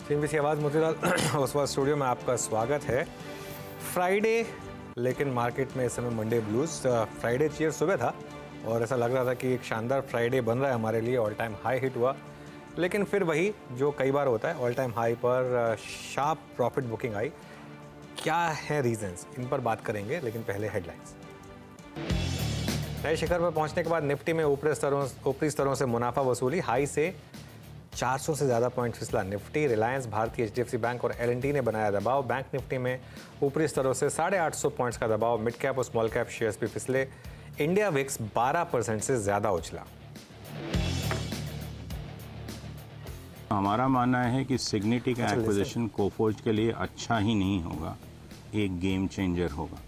CNBC आवाज़ Motilal Oswal studio में आपका स्वागत है। फ्राइडे, लेकिन मार्केट में इस समय मंडे ब्लूज। फ्राइडे चीयर सुबह था और ऐसा लग रहा था कि एक शानदार फ्राइडे बन रहा है हमारे लिए। ऑल टाइम हाई हिट हुआ, लेकिन फिर वही जो कई बार होता है, ऑल टाइम हाई पर शार्प प्रॉफिट बुकिंग आई। क्या है रीजंस, इन पर बात करेंगे, लेकिन पहले हेडलाइंस। नए शिखर पर पहुंचने के बाद निफ्टी में ऊपरी स्तरों से मुनाफा वसूली। हाई से 400 से ज़्यादा पॉइंट फिसला निफ्टी। रिलायंस, भारतीय एचडीएफसी बैंक और एल&टी ने बनाया दबाव। बैंक निफ्टी में ऊपरी स्तरों से 850 पॉइंट्स का दबाव। मिड कैप और स्मॉल कैप शेयर्स भी फिसले। इंडिया विक्स 12% से ज़्यादा उछला। हमारा मानना है कि सिग्निटी का एक्विजिशन कोफोर्ज के लिए अच्छा ही नहीं होगा, एक गेम चेंजर होगा।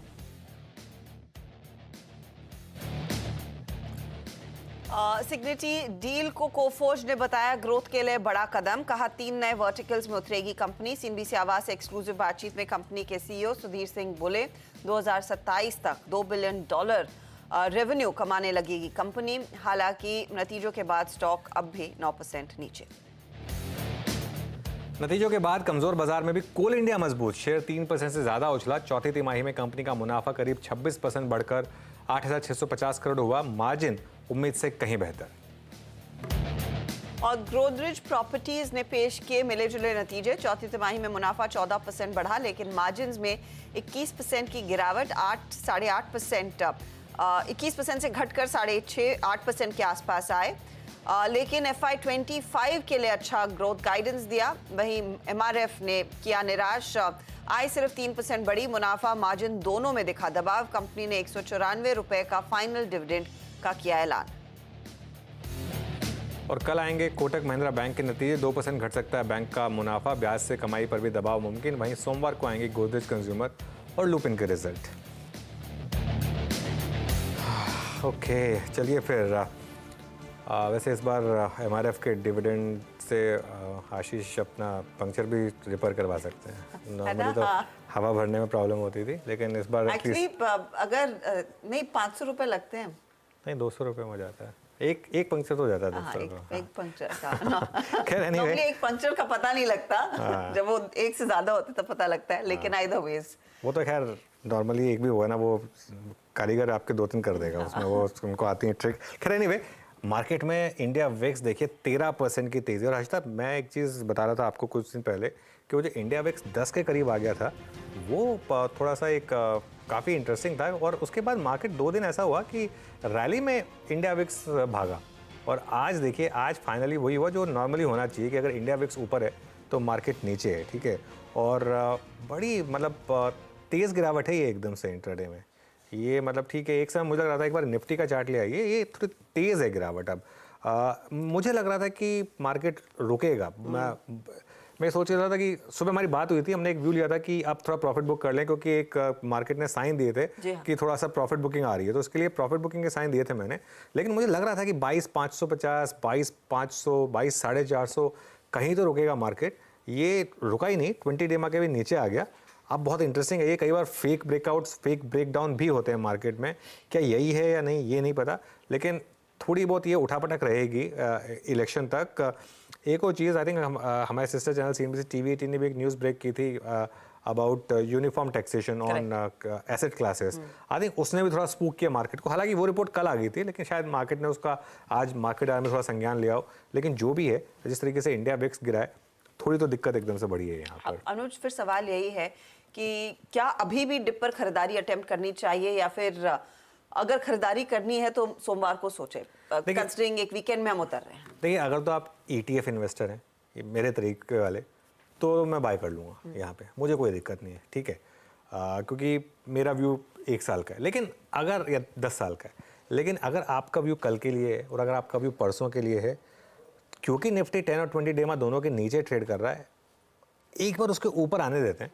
सिग्निटी डील को कोफोर्ज ने बताया ग्रोथ के लिए बड़ा कदम। कहा 3 नए वर्टिकल्स में उतरेगी कंपनी। सीएनबीसी आवाज से एक्सक्लूसिव बातचीत में कंपनी के सीईओ सुधीर सिंह बोले 2027 तक $2 बिलियन रेवेन्यू कमाने लगेगी कंपनी। हालांकि नतीजों के बाद स्टॉक अब भी 9% नीचे। नतीजों के बाद कमजोर बाजार में भी कोल इंडिया मजबूत। शेयर 3% से ज्यादा उछला। चौथी तिमाही में कंपनी का मुनाफा करीब 26% बढ़कर 8,650 करोड़ हुआ। मार्जिन उम्मीद से कहीं बेहतर। और गोदरेज प्रॉपर्टीज ने पेश किए मिले जुले नतीजे। चौथी तिमाही में मुनाफा 14% बढ़ा, लेकिन मार्जिन में 21% की गिरावट। 21% से घटकर 8% के आसपास आए। लेकिन FY25 के लिए अच्छा ग्रोथ गाइडेंस दिया। वहीं MRF ने किया निराश। आय सिर्फ 3% बढ़ी। मुनाफा मार्जिन दोनों में दिखा दबाव। कंपनी ने 194 रुपए का फाइनल डिविडेंड का किया ऐलान। और कल आएंगे कोटक महिंद्रा बैंक के नतीजे। 2% घट सकता है बैंक का मुनाफा। ब्याज से कमाई पर भी दबाव मुमकिन। वहीं सोमवार को आएंगे गोदरेज कंज्यूमर और लुपिन के रिजल्ट। ओके, चलिए फिर वैसे इस बार MRF के डिविडेंड से आशीष अपना पंक्चर भी रिपेयर करवा सकते हैं। नॉर्मली तो हवा भरने में प्रॉब्लम होती थी, लेकिन इस बार एक्चुअली अगर नहीं 500 रुपए लगते हैं। नहीं, 200 रुपये में हो जाता है। एक पंक्चर तो हो जाता है 200 रुपये। एक पंक्चर का खैर anyway, एक पंक्चर का पता नहीं लगता। जब वो एक से ज्यादा होते तो पता लगता है, लेकिन आइदर वेज वो तो खैर नॉर्मली एक भी हुआ ना, वो कारीगर आपके 2 दिन कर देगा उसमें। वो उनको आती है ट्रिक। खैर एनीवे, मार्केट में इंडिया विक्स देखिए 13% की तेज़ी। और हर्षिता, मैं एक चीज़ बता रहा था आपको कुछ दिन पहले कि वो जो इंडिया विक्स 10 के करीब आ गया था, वो थोड़ा सा एक काफ़ी इंटरेस्टिंग था। और उसके बाद मार्केट 2 दिन ऐसा हुआ कि रैली में इंडिया विक्स भागा। और आज देखिए, आज फाइनली वही हुआ जो नॉर्मली होना चाहिए कि अगर इंडिया विक्स ऊपर है तो मार्केट नीचे है, ठीक है। और बड़ी मतलब तेज़ गिरावट है ये एकदम से इंट्राडे में। ये मतलब ठीक है, एक समय मुझे लग रहा था, एक बार निफ्टी का चार्ट ले आइए, ये थोड़ी तेज़ है गिरावट। अब मुझे लग रहा था कि मार्केट रुकेगा। मैं सोच रहा था कि सुबह हमारी बात हुई थी, हमने एक व्यू लिया था कि आप थोड़ा प्रॉफिट बुक कर लें, क्योंकि एक मार्केट ने साइन दिए थे कि थोड़ा सा प्रॉफिट बुकिंग आ रही है, तो उसके लिए प्रॉफिट बुकिंग के साइन दिए थे मैंने। लेकिन मुझे लग रहा था कि 22,550, 22,500, 22,450 कहीं तो रुकेगा मार्केट। ये रुका ही नहीं, 20 डे के भी नीचे आ गया। अब बहुत इंटरेस्टिंग है ये, कई बार फेक ब्रेकआउट्स, फेक ब्रेकडाउन भी होते हैं मार्केट में। क्या यही है या नहीं ये नहीं पता, लेकिन थोड़ी बहुत ये उठापटक रहेगी इलेक्शन तक। एक और चीज़, आई थिंक हमारे सिस्टर चैनल सीएनबीसी टीवी 18 ने भी एक न्यूज़ ब्रेक की थी about uniform taxation on asset classes. I think उसने भी थोड़ा स्पूक किया मार्केट को। हालांकि वो रिपोर्ट कल आ गई थी, लेकिन शायद मार्केट ने उसका आज मार्केट में थोड़ा संज्ञान लिया हो। लेकिन जो भी है, जिस तरीके से इंडिया विक्स गिरा है, थोड़ी तो दिक्कत एकदम से बढ़ी है यहाँ पर। अनुज, फिर सवाल यही है कि क्या अभी भी डिप पर खरीदारी अटेम्प्ट करनी चाहिए, या फिर अगर खरीदारी करनी है तो सोमवार को सोचे, कंसीडरिंग एक वीकेंड में हम उतर रहे हैं। देखिए, अगर तो आप ETF इन्वेस्टर हैं, मेरे तरीके वाले, तो मैं बाय कर लूँगा यहाँ पे, मुझे कोई दिक्कत नहीं है, ठीक है। क्योंकि मेरा व्यू 1 साल का है, लेकिन अगर या 10 साल का है, लेकिन अगर आपका व्यू कल के लिए है और अगर आपका व्यू परसों के लिए है, क्योंकि निफ्टी 10 और 20 डे में दोनों के नीचे ट्रेड कर रहा है, एक बार उसके ऊपर आने देते हैं,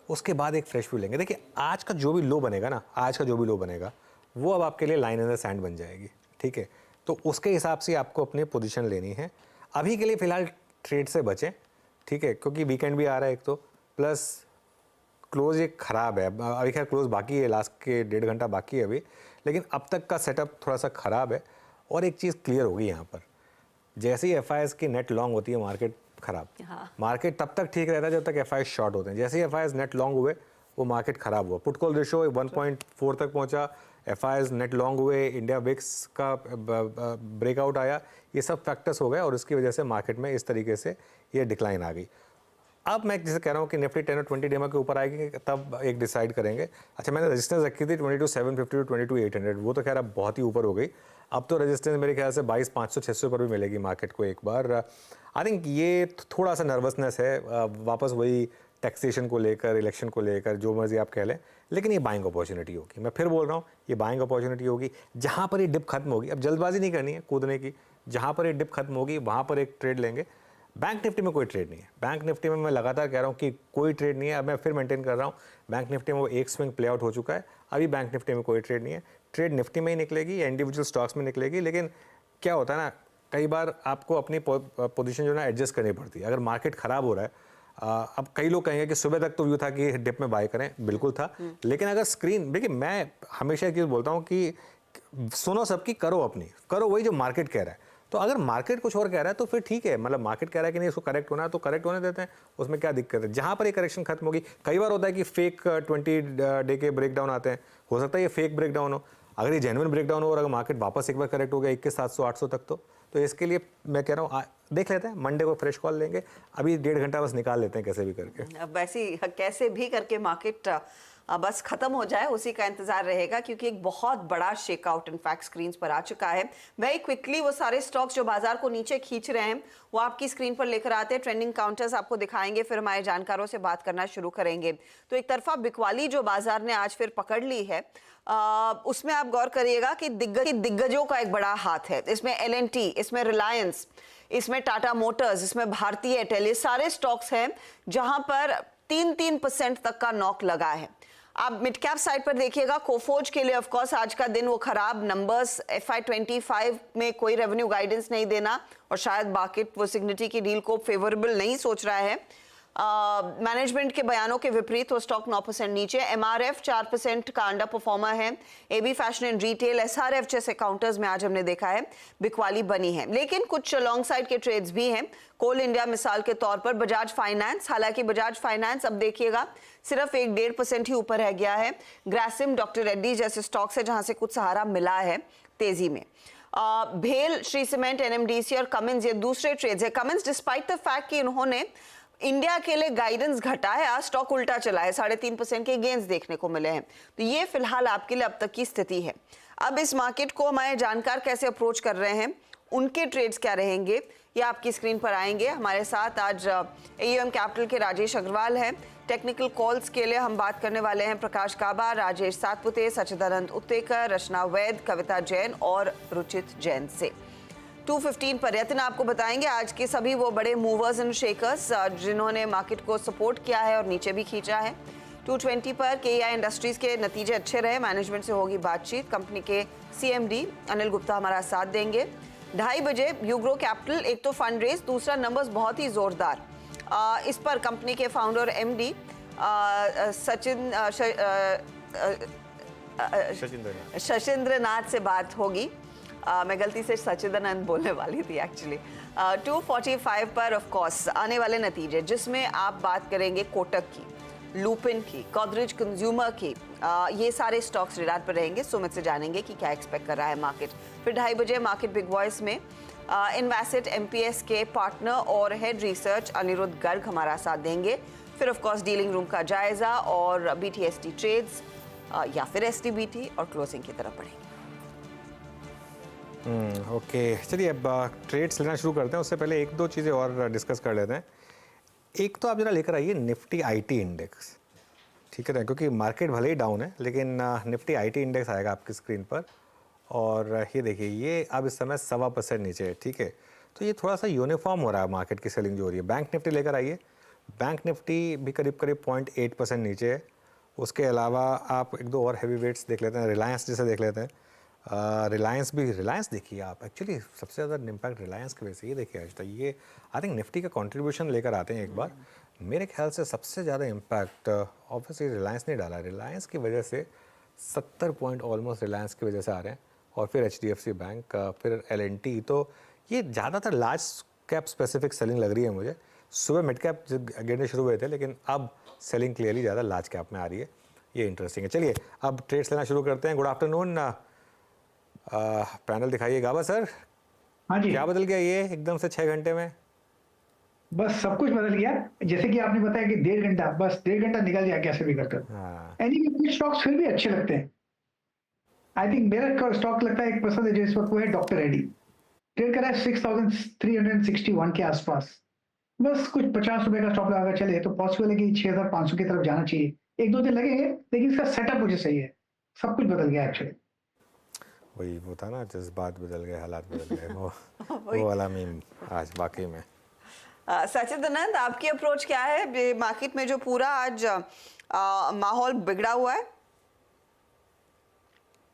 उसके बाद एक फ्रेश व्यू लेंगे। देखिए, आज का जो भी लो बनेगा ना, आज का जो भी लो बनेगा, वो अब आपके लिए लाइन इन द सैंड बन जाएगी, ठीक है। तो उसके हिसाब से आपको अपनी पोजीशन लेनी है। अभी के लिए फ़िलहाल ट्रेड से बचें, ठीक है, क्योंकि वीकेंड भी आ रहा है एक तो, प्लस क्लोज एक ख़राब है। अभी खैर क्लोज बाकी है, लास्ट के 1.5 घंटा बाकी है अभी, लेकिन अब तक का सेटअप थोड़ा सा ख़राब है। और एक चीज़ क्लियर होगी यहाँ पर, जैसे ही FIs की नेट लॉन्ग होती है, मार्केट खराब। हाँ। मार्केट तब तक ठीक रहता है जब तक एफ शॉर्ट होते हैं। जैसे ही एफ नेट लॉन्ग हुए वो मार्केट खराब हुआ। पुट कॉल रेशो 1.4 तक पहुंचा, एफ नेट लॉन्ग हुए, इंडिया विक्स का ब्रेकआउट आया, ये सब फैक्टर्स हो गए और इसकी वजह से मार्केट में इस तरीके से ये डिक्लाइन आ गई। अब मैं जैसे कह रहा हूँ कि निफ्टी 10 और 20 डेमा के ऊपर आएगी तब एक डिसाइड करेंगे। अच्छा, मैंने रेजिस्टेंस रखी थी 22,750 टू 22,800, वो तो खैर अब बहुत ही ऊपर हो गई। अब तो रेजिस्टेंस मेरे ख्याल से 22,500-600 पर भी मिलेगी मार्केट को एक बार। आई थिंक ये थोड़ा सा नर्वसनेस है, वापस वही टैक्सेशन को लेकर, इलेक्शन को लेकर, जो मर्जी आप कह लें, लेकिन ये बाइंग अपॉर्चुनिटी होगी। मैं फिर बोल रहा हूँ, ये बाइंग अपॉर्चुनिटी होगी। जहाँ पर ये डिप खत्म होगी, अब जल्दबाजी नहीं करनी है कूदने की, जहाँ पर ये डिप खत्म होगी वहाँ पर एक ट्रेड लेंगे। बैंक निफ्टी में कोई ट्रेड नहीं है। बैंक निफ्टी में मैं लगातार कह रहा हूँ कि कोई ट्रेड नहीं है। अब मैं फिर मेंटेन कर रहा हूँ, बैंक निफ्टी में वो एक स्विंग प्ले आउट हो चुका है। अभी बैंक निफ्टी में कोई ट्रेड नहीं है। ट्रेड निफ्टी में ही निकलेगी या इंडिविजुअल स्टॉक्स में निकलेगी। लेकिन क्या होता है ना, कई बार आपको अपनी पोजीशन जो है ना एडजस्ट करनी पड़ती है। अगर मार्केट ख़राब हो रहा है, अब कई लोग कहेंगे कि सुबह तक तो व्यू था कि डिप में बाय करें, बिल्कुल था। लेकिन अगर स्क्रीन देखिए, मैं हमेशा एक चीज़ बोलता हूँ कि सुनो सबकी, करो अपनी, करो वही जो मार्केट कह रहा है। तो अगर मार्केट कुछ और कह रहा है तो फिर ठीक है, मतलब मार्केट कह रहा है कि नहीं इसको करेक्ट होना है तो करेक्ट होने देते हैं, उसमें क्या दिक्कत है। जहाँ पर ये करेक्शन खत्म होगी, कई बार होता है कि फेक 20 डे के ब्रेकडाउन आते हैं, हो सकता है ये फेक ब्रेकडाउन हो। अगर ये जेन्युइन ब्रेकडाउन हो और अगर मार्केट वापस एक बार करेक्ट हो गया 21,700-800 तक, तो इसके लिए मैं कह रहा हूँ देख लेते हैं, मंडे को फ्रेश कॉल लेंगे। अभी 1.5 घंटा बस निकाल लेते हैं कैसे भी करके। अब वैसे कैसे भी करके मार्केट बस खत्म हो जाए उसी का इंतजार रहेगा, क्योंकि एक बहुत बड़ा शेकआउट इनफैक्ट स्क्रीन पर आ चुका है। वेरी क्विकली वो सारे स्टॉक्स जो बाजार को नीचे खींच रहे हैं वो आपकी स्क्रीन पर लेकर आते हैं, ट्रेंडिंग काउंटर्स आपको दिखाएंगे, फिर हमारे जानकारों से बात करना शुरू करेंगे। तो एक तरफा बिकवाली जो बाजार ने आज फिर पकड़ ली है, उसमें आप गौर करिएगा कि दिग्गजों का एक बड़ा हाथ है। इसमें L&T, इसमें रिलायंस, इसमें टाटा मोटर्स, इसमें भारतीय एयरटेल, ये सारे स्टॉक्स हैं जहां पर 3% तक का नॉक लगा है। आप मिड कैप साइड पर देखिएगा, कोफोर्ज के लिए ऑफ कोर्स आज का दिन वो खराब नंबर्स, FY25 में कोई रेवेन्यू गाइडेंस नहीं देना और शायद मार्केट वो सिग्निटी की डील को फेवरेबल नहीं सोच रहा है। मैनेजमेंट के बयानों के विपरीत वो स्टॉक 9% नीचे। MRF 4% का अंडर परफॉर्मर है। AB fashion and retail, SRF जैसे काउंटर्स में आज हमने देखा है बिकवाली बनी है। लेकिन कुछ लॉन्ग साइड के ट्रेड्स भी हैं। कोल इंडिया मिसाल के तौर पर, बजाज फाइनेंस, हालांकि बजाज फाइनेंस अब देखिएगा सिर्फ 1-1.5% ही ऊपर रह गया है। ग्रासिम, डॉक्टर रेड्डी जैसे स्टॉक्स है जहां से कुछ सहारा मिला है तेजी में। भेल, श्री सीमेंट, NMDC और कमिंस ये दूसरे ट्रेड्स है। कमिंस डिस्पाइट द फैक्ट कि उन्होंने इंडिया के लिए गाइडेंस घटा है, आज स्टॉक उल्टा चला है, 3.5% के गेंस देखने को मिले हैं। तो ये फिलहाल आपके लिए अब तक की स्थिति है। अब इस मार्केट को हमारे जानकार कैसे अप्रोच कर रहे हैं, उनके ट्रेड्स क्या रहेंगे, ये आपकी स्क्रीन पर आएंगे। हमारे साथ आज AUM कैपिटल के राजेश अग्रवाल हैं। टेक्निकल कॉल्स के लिए हम बात करने वाले हैं प्रकाश काबा, राजेश सातपुते, सच्चिदानंद उत्तेकर, रचना वैद, कविता जैन और रुचित जैन से। 2:15 पर यत्न आपको बताएंगे आज के सभी वो बड़े मूवर्स एंड शेकर्स जिन्होंने मार्केट को सपोर्ट किया है और नीचे भी खींचा है। 2:20 पर KEI इंडस्ट्रीज के नतीजे अच्छे रहे, मैनेजमेंट से होगी बातचीत, कंपनी के CMD अनिल गुप्ता हमारा साथ देंगे। 2:30 बजे यूग्रो कैपिटल, एक तो फंड रेज, दूसरा नंबर्स बहुत ही जोरदार। इस पर कंपनी के फाउंडर MD शशिंद्र नाथ से बात होगी। मैं गलती से सच्चिदानंद बोलने वाली थी एक्चुअली। 2:45 पर ऑफ कोर्स आने वाले नतीजे, जिसमें आप बात करेंगे कोटक की, लुपिन की, गोदरेज कंज्यूमर की, ये सारे स्टॉक्स रिडार पर रहेंगे। सुमित से जानेंगे कि क्या एक्सपेक्ट कर रहा है मार्केट। फिर 2:30 बजे मार्केट बिग वॉइस में इन्वेस्टेड MPS के पार्टनर और हेड रिसर्च अनिरुद्ध गर्ग हमारा साथ देंगे। फिर ऑफ कोर्स डीलिंग रूम का जायजा और BTST ट्रेड्स या फिर STBT और क्लोजिंग की तरफ बढ़ेंगे। ओके, चलिए अब ट्रेड्स लेना शुरू करते हैं। उससे पहले एक दो चीज़ें और डिस्कस कर लेते हैं। एक तो आप जरा लेकर आइए निफ्टी IT इंडेक्स, ठीक है ना, क्योंकि मार्केट भले ही डाउन है लेकिन निफ्टी IT इंडेक्स आएगा आपकी स्क्रीन पर। और ये देखिए, ये अब इस समय 1.25% नीचे है, ठीक है। तो ये थोड़ा सा यूनिफॉर्म हो रहा है मार्केट की सेलिंग जो हो रही है। बैंक निफ्टी लेकर आइए, बैंक निफ्टी भी करीब 0.8% नीचे है। उसके अलावा आप एक दो और हैवी वेट्स देख लेते हैं, रिलायंस जैसे देख लेते हैं। रिलायंस देखिए आप, एक्चुअली सबसे ज़्यादा इम्पैक्ट रिलायंस की वजह से। ये देखिए आज तक ये आई थिंक निफ्टी का कंट्रीब्यूशन लेकर आते हैं एक बार। मेरे ख्याल से सबसे ज़्यादा इम्पैक्ट ऑब्वियसली रिलायंस ने डाला। रिलायंस की वजह से 70 पॉइंट ऑलमोस्ट रिलायंस की वजह से आ रहे हैं। और फिर HDFC बैंक, फिर L&T। तो ये ज़्यादातर लार्ज कैप स्पेसिफिक सेलिंग लग रही है मुझे। सुबह मिड कैप गिरने शुरू हुए थे, लेकिन अब सेलिंग क्लियरली ज़्यादा लार्ज कैप में आ रही है। ये इंटरेस्टिंग है। चलिए अब ट्रेड्स लेना शुरू करते हैं। गुड आफ्टरनून पैनल दिखाइए। गाबा सर, हाँ जी। क्या बदल गया ये एकदम से 6 घंटे में? बस सब कुछ बदल गया। जैसे कि आपने बताया कि 1.5 घंटा, बस 1.5 घंटा निकल गया कैसे भी कर हाँ, एनी कुछ स्टॉक्स फिर भी अच्छे लगते हैं। आई थिंक मेरा स्टॉक लगता है एक पसंद है जो इस वक्त वो है डॉक्टर रेड्डी। ट्रेड करा है 6361 के आसपास। बस कुछ 50 रुपए का स्टॉप लगा चले तो पॉसिबल है कि 6500 की तरफ जाना चाहिए। 1-2 दिन लगेंगे, लेकिन इसका सेटअप मुझे सही है। सब कुछ बदल गया एक्चुअली। वही वो था ना, जज्बात बदल गए, हालात बदल गए। वो वाला मीम आज वाकई में। सचिदानंद, आपकी अप्रोच क्या है मार्केट में जो पूरा आज माहौल बिगड़ा हुआ है?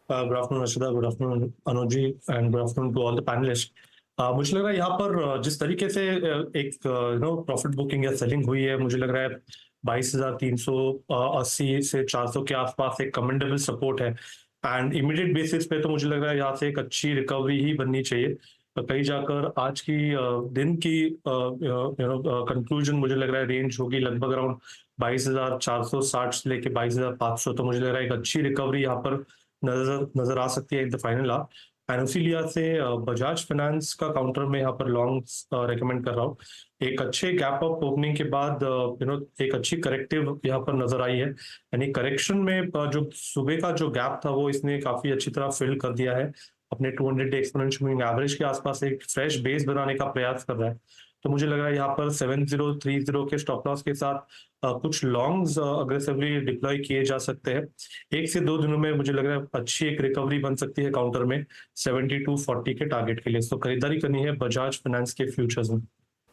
Good afternoon Arshida, good afternoon Anuj ji and good afternoon to all the panelist. मुझे लग रहा है यहाँ पर जिस तरीके से एक प्रॉफिट बुकिंग या सेलिंग हुई है, मुझे लग रहा है 22,380 से 400 के आसपास एक कमेंडेबल सपोर्ट है एंड इमीडिएट बेसिस पे तो मुझे लग रहा है यहाँ से एक अच्छी रिकवरी ही बननी चाहिए। कहीं जाकर आज की दिन की कंक्लूजन मुझे लग रहा है रेंज होगी लगभग अराउंड 22,460 से लेके 22,500। तो मुझे लग रहा है एक अच्छी रिकवरी यहाँ पर नजर आ सकती है in the final half and उसी लिहाज से बजाज फाइनेंस का काउंटर में यहाँ पर लॉन्ग रेकमेंड कर रहा हूँ। एक अच्छे गैप अप ओपनिंग के बाद एक अच्छी करेक्टिव यहाँ पर नजर आई है। यानी करेक्शन में जो सुबह का जो गैप था वो इसने काफी अच्छी तरह फिल कर दिया है। अपने 200 डे एक्सपोनेंशियल मूविंग एवरेज के आसपास एक फ्रेश बेस बनाने का प्रयास कर रहा है। तो मुझे लग रहा है यहाँ पर 7030 के स्टॉप लॉस के साथ कुछ लॉन्ग्स अग्रेसिवली डिप्लॉय किए जा सकते हैं। 1 से 2 दिनों में मुझे लग रहा है अच्छी एक रिकवरी बन सकती है काउंटर में 7240 के टारगेट के लिए। तो खरीदारी करनी है बजाज फाइनेंस के फ्यूचर्स में।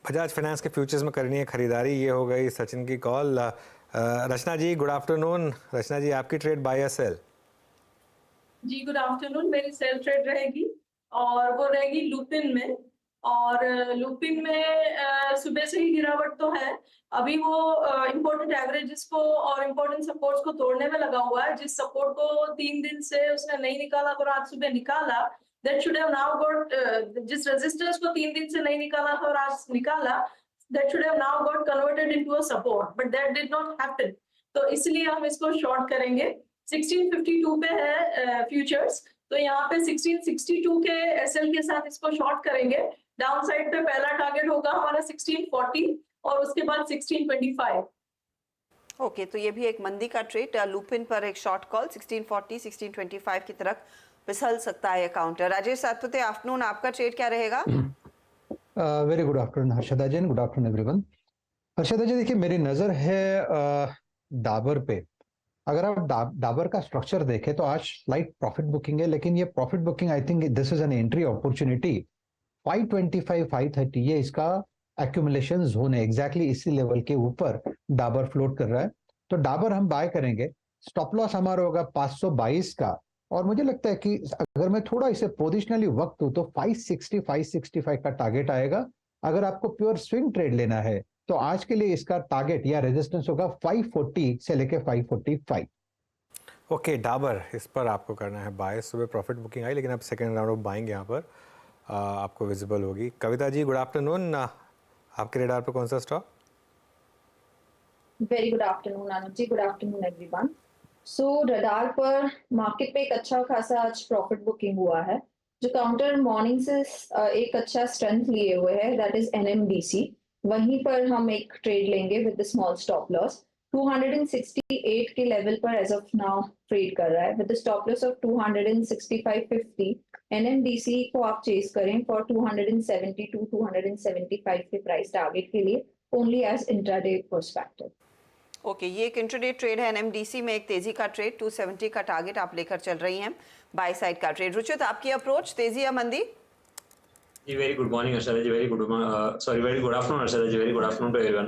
बजाज फाइनेंस के फ्यूचर्स में करनी है खरीदारी। ये हो गई सचिन की कॉल। रचना जी, गुड आफ्टरनून। रचना जी, आपकी ट्रेड बाय या सेल? जी गुड आफ्टरनून। मेरी सेल ट्रेड रहेगी और वो रहेगी लुपिन में। और लुपिन में सुबह से ही गिरावट तो है। अभी वो इम्पोर्टेंट एवरेजेस को और इम्पोर्टेंट सपोर्ट्स को तोड़ने में लगा हुआ है। जिस सपोर्ट को 3 दिन से उसने नहीं निकाला और आज सुबह निकाला, that should have now got, जिस रेजिस्टेंस को 3 दिन से नहीं निकाला और आज निकाला, that should have now got converted into a support, but that did not happen. तो इसलिए हम इसको शॉर्ट करेंगे। 1652 पे है फ्यूचर्स, तो यहाँ पे 1662 के एसएल के साथ इसको शॉर्ट करेंगे। डाउन साइड पे पहला टारगेट होगा हमारा 1640 और उसके बाद 1625। ओके, तो ये भी एक मंदी का ट्रेड। लुपिन पर एक शॉर्ट कॉल 1640 1625 की तरफ फिसल सकता है काउंटर। राजेश सातपुते, आफ्टरनून, आपका ट्रेड क्या रहेगा? वेरी गुड आफ्टरनून हर्षदा जी, गुड आफ्टरनून एवरीवन। हर्षदा जी, देखिए मेरी नजर है डाबर पे। अगर आप डाबर का स्ट्रक्चर देखें तो आज स्लाइट प्रॉफिट बुकिंग है, लेकिन ये profit booking I think this is an entry opportunity. 525 530 ये इसका एक्यूमुलेशन जोन है। एग्जैक्टली इसी लेवल के ऊपर डाबर फ्लोट कर रहा है, तो डाबर हम बाय करेंगे। स्टॉप लॉस हमारा होगा 522 का, और मुझे लगता है कि अगर मैं थोड़ा इसे पोजिशनली वक्त दूं तो 560 565 का टारगेट आएगा। अगर आपको प्योर स्विंग ट्रेड लेना है तो आज के लिए इसका टारगेट या रेजिस्टेंस होगा 540 से लेके 545। ओके, डाबर, इस पर आपको करना है बाय। सुबह प्रॉफिट बुकिंग आई, लेकिन अब सेकेंड राउंड ऑफ बाइंग यहाँ पर आपको विजिबल होगी। Kavita ji, good afternoon. आपके रेडार पर कौन सा stock? Very good afternoon Anuj जी, गुड आफ्टरनून एवरीवन। सो रडार पर मार्केट पे एक अच्छा खासा आज प्रॉफिट बुकिंग हुआ है। जो काउंटर मॉर्निंग से एक अच्छा स्ट्रेंथ लिए हुए है, दैट इज एनएमडीसी। वहीं पर हम एक ट्रेड लेंगे विद स्मॉल स्टॉप लॉस 268 के लेवल पर एज ऑफ नाउ ट्रेड कर रहा है with stop loss of 265.50। NMDC को आप चेस करें फॉर 270 to 275 के प्राइस टारगेट के लिए, only as intraday perspective. Okay, ये एक इंट्राडे ट्रेड है। एनएमडीसी में एक तेजी का ट्रेड 270 का टारगेट आप लेकर चल रही हैं, बाय साइड का ट्रेड। रुचित, आपकी अप्रोच तेजी या मंदी? जी, very good morning Arshada ji, very good afternoon Arshada ji, very good afternoon to everyone.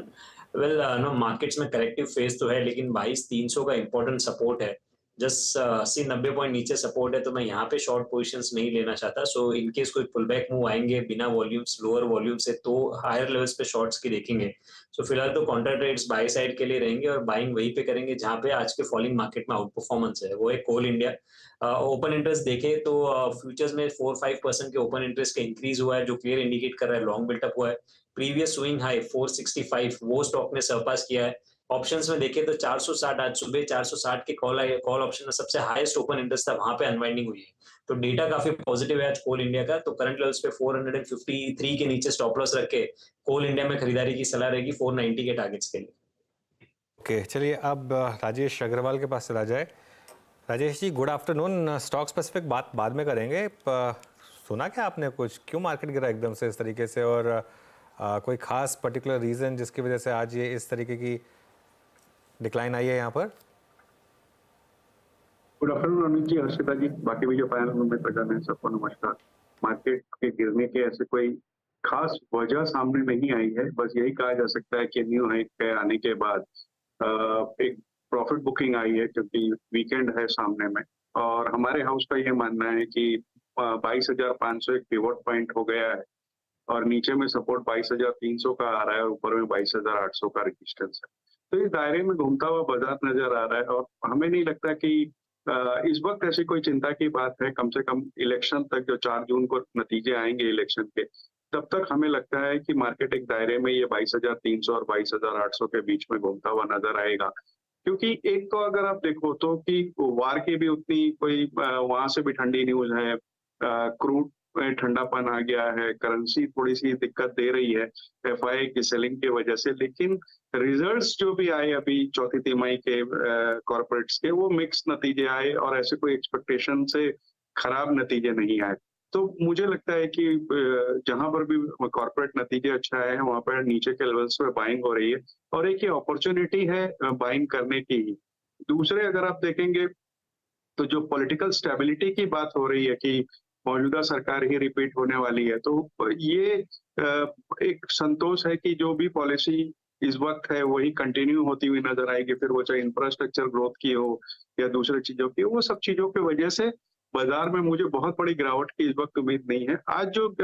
Well, no, markets में करेक्टिव फेज तो है, लेकिन 22,300 का इंपॉर्टेंट सपोर्ट है। जस्ट 80-90 पॉइंट नीचे सपोर्ट है, तो मैं यहाँ पे शॉर्ट पोजीशंस नहीं लेना चाहता। सो इन केस कोई पुल बैक मूव आएंगे बिना वॉल्यूम्स, लोअर वॉल्यूम से, तो हायर लेवल्स पे शॉर्ट्स की देखेंगे। सो फिलहाल तो काउंटर ट्रेड्स बाय साइड के लिए रहेंगे और बाइंग वहीं पे करेंगे जहाँ पे आज के फॉलिंग मार्केट में आउट परफॉर्मेंस है, वो है कोल इंडिया। ओपन इंटरेस्ट देखे तो फ्यूचर्स में 4-5% के ओपन इंटरेस्ट का इंक्रीज हुआ है, जो क्लियर इंडिकेट कर रहा है लॉन्ग बिल्टअप हुआ है। प्रीवियस स्विंग हाई 465 वो स्टॉक ने सरपास किया है। ऑप्शंस में देखें तो 460 आज सुबह 460 के कॉल ऑप्शन में सबसे हाईएस्ट ओपन इंटरेस्ट था, वहां पे अनवाइंडिंग हुई है। तो डेटा काफी पॉजिटिव है आज कोल इंडिया का। तो करंट लेवल्स पे 453 के नीचे स्टॉप लॉस रख के कोल इंडिया में खरीदारी की सलाह रहेगी 490 के टारगेट्स के लिए। ओके चलिए अब राजेश अग्रवाल के पास चला जाए। Rajesh ji good afternoon. Stock specific बात बाद में करेंगे। सुना क्या आपने कुछ, क्यों मार्केट गिरा एकदम से इस तरीके से, और कोई खास पर्टिकुलर रीजन जिसकी वजह से आज ये इस तरीके की डिक्लाइन आई है यहाँ पर? गुड आफ्टरनून अमित जी, हर्षिता जी, बाकी भी जो पैनल में मित्रगण हैं सबको नमस्कार। मार्केट के गिरने के ऐसे कोई खास वजह सामने नहीं आई है, बस यही कहा जा सकता है कि न्यू हाइक के आने के बाद एक प्रॉफिट बुकिंग आई है, क्योंकि वीकेंड है सामने में। और हमारे हाउस का ये मानना है कि 22,500 एक पिवट पॉइंट हो गया है और नीचे में सपोर्ट 22,300 का आ रहा है, ऊपर में 22,800 का रेजिस्टेंस है। तो इस दायरे में घूमता हुआ बाजार नजर आ रहा है और हमें नहीं लगता कि इस वक्त ऐसी कोई चिंता की बात है। कम से कम इलेक्शन तक, जो 4 जून को नतीजे आएंगे इलेक्शन के, तब तक हमें लगता है कि मार्केट एक दायरे में ये 22,300 और 22,800 के बीच में घूमता हुआ नजर आएगा। क्योंकि एक तो अगर आप देखो तो कि वार की भी उतनी कोई वहां से भी ठंडी न्यूज है, क्रूड ठंडापन आ गया है, करेंसी थोड़ी सी दिक्कत दे रही है एफआई की सेलिंग की वजह से, लेकिन रिजल्ट्स जो भी आए अभी चौथी तिमाही के कॉर्पोरेट्स के, वो मिक्स नतीजे आए और ऐसे कोई एक्सपेक्टेशन से खराब नतीजे नहीं आए। तो मुझे लगता है कि जहां पर भी कॉर्पोरेट नतीजे अच्छा आए हैं वहां पर नीचे के लेवल्स पे बाइंग हो रही है और एक ये अपॉर्चुनिटी है बाइंग करने की। दूसरे अगर आप देखेंगे तो जो पॉलिटिकल स्टेबिलिटी की बात हो रही है कि मौजूदा सरकार ही रिपीट होने वाली है, तो ये एक संतोष है कि जो भी पॉलिसी इस वक्त है वही कंटिन्यू होती हुई नजर आएगी, फिर वो चाहे इंफ्रास्ट्रक्चर ग्रोथ की हो या दूसरी चीजों की, वो सब चीजों की वजह से बाजार में मुझे बहुत बड़ी गिरावट की इस वक्त उम्मीद नहीं है। आज जो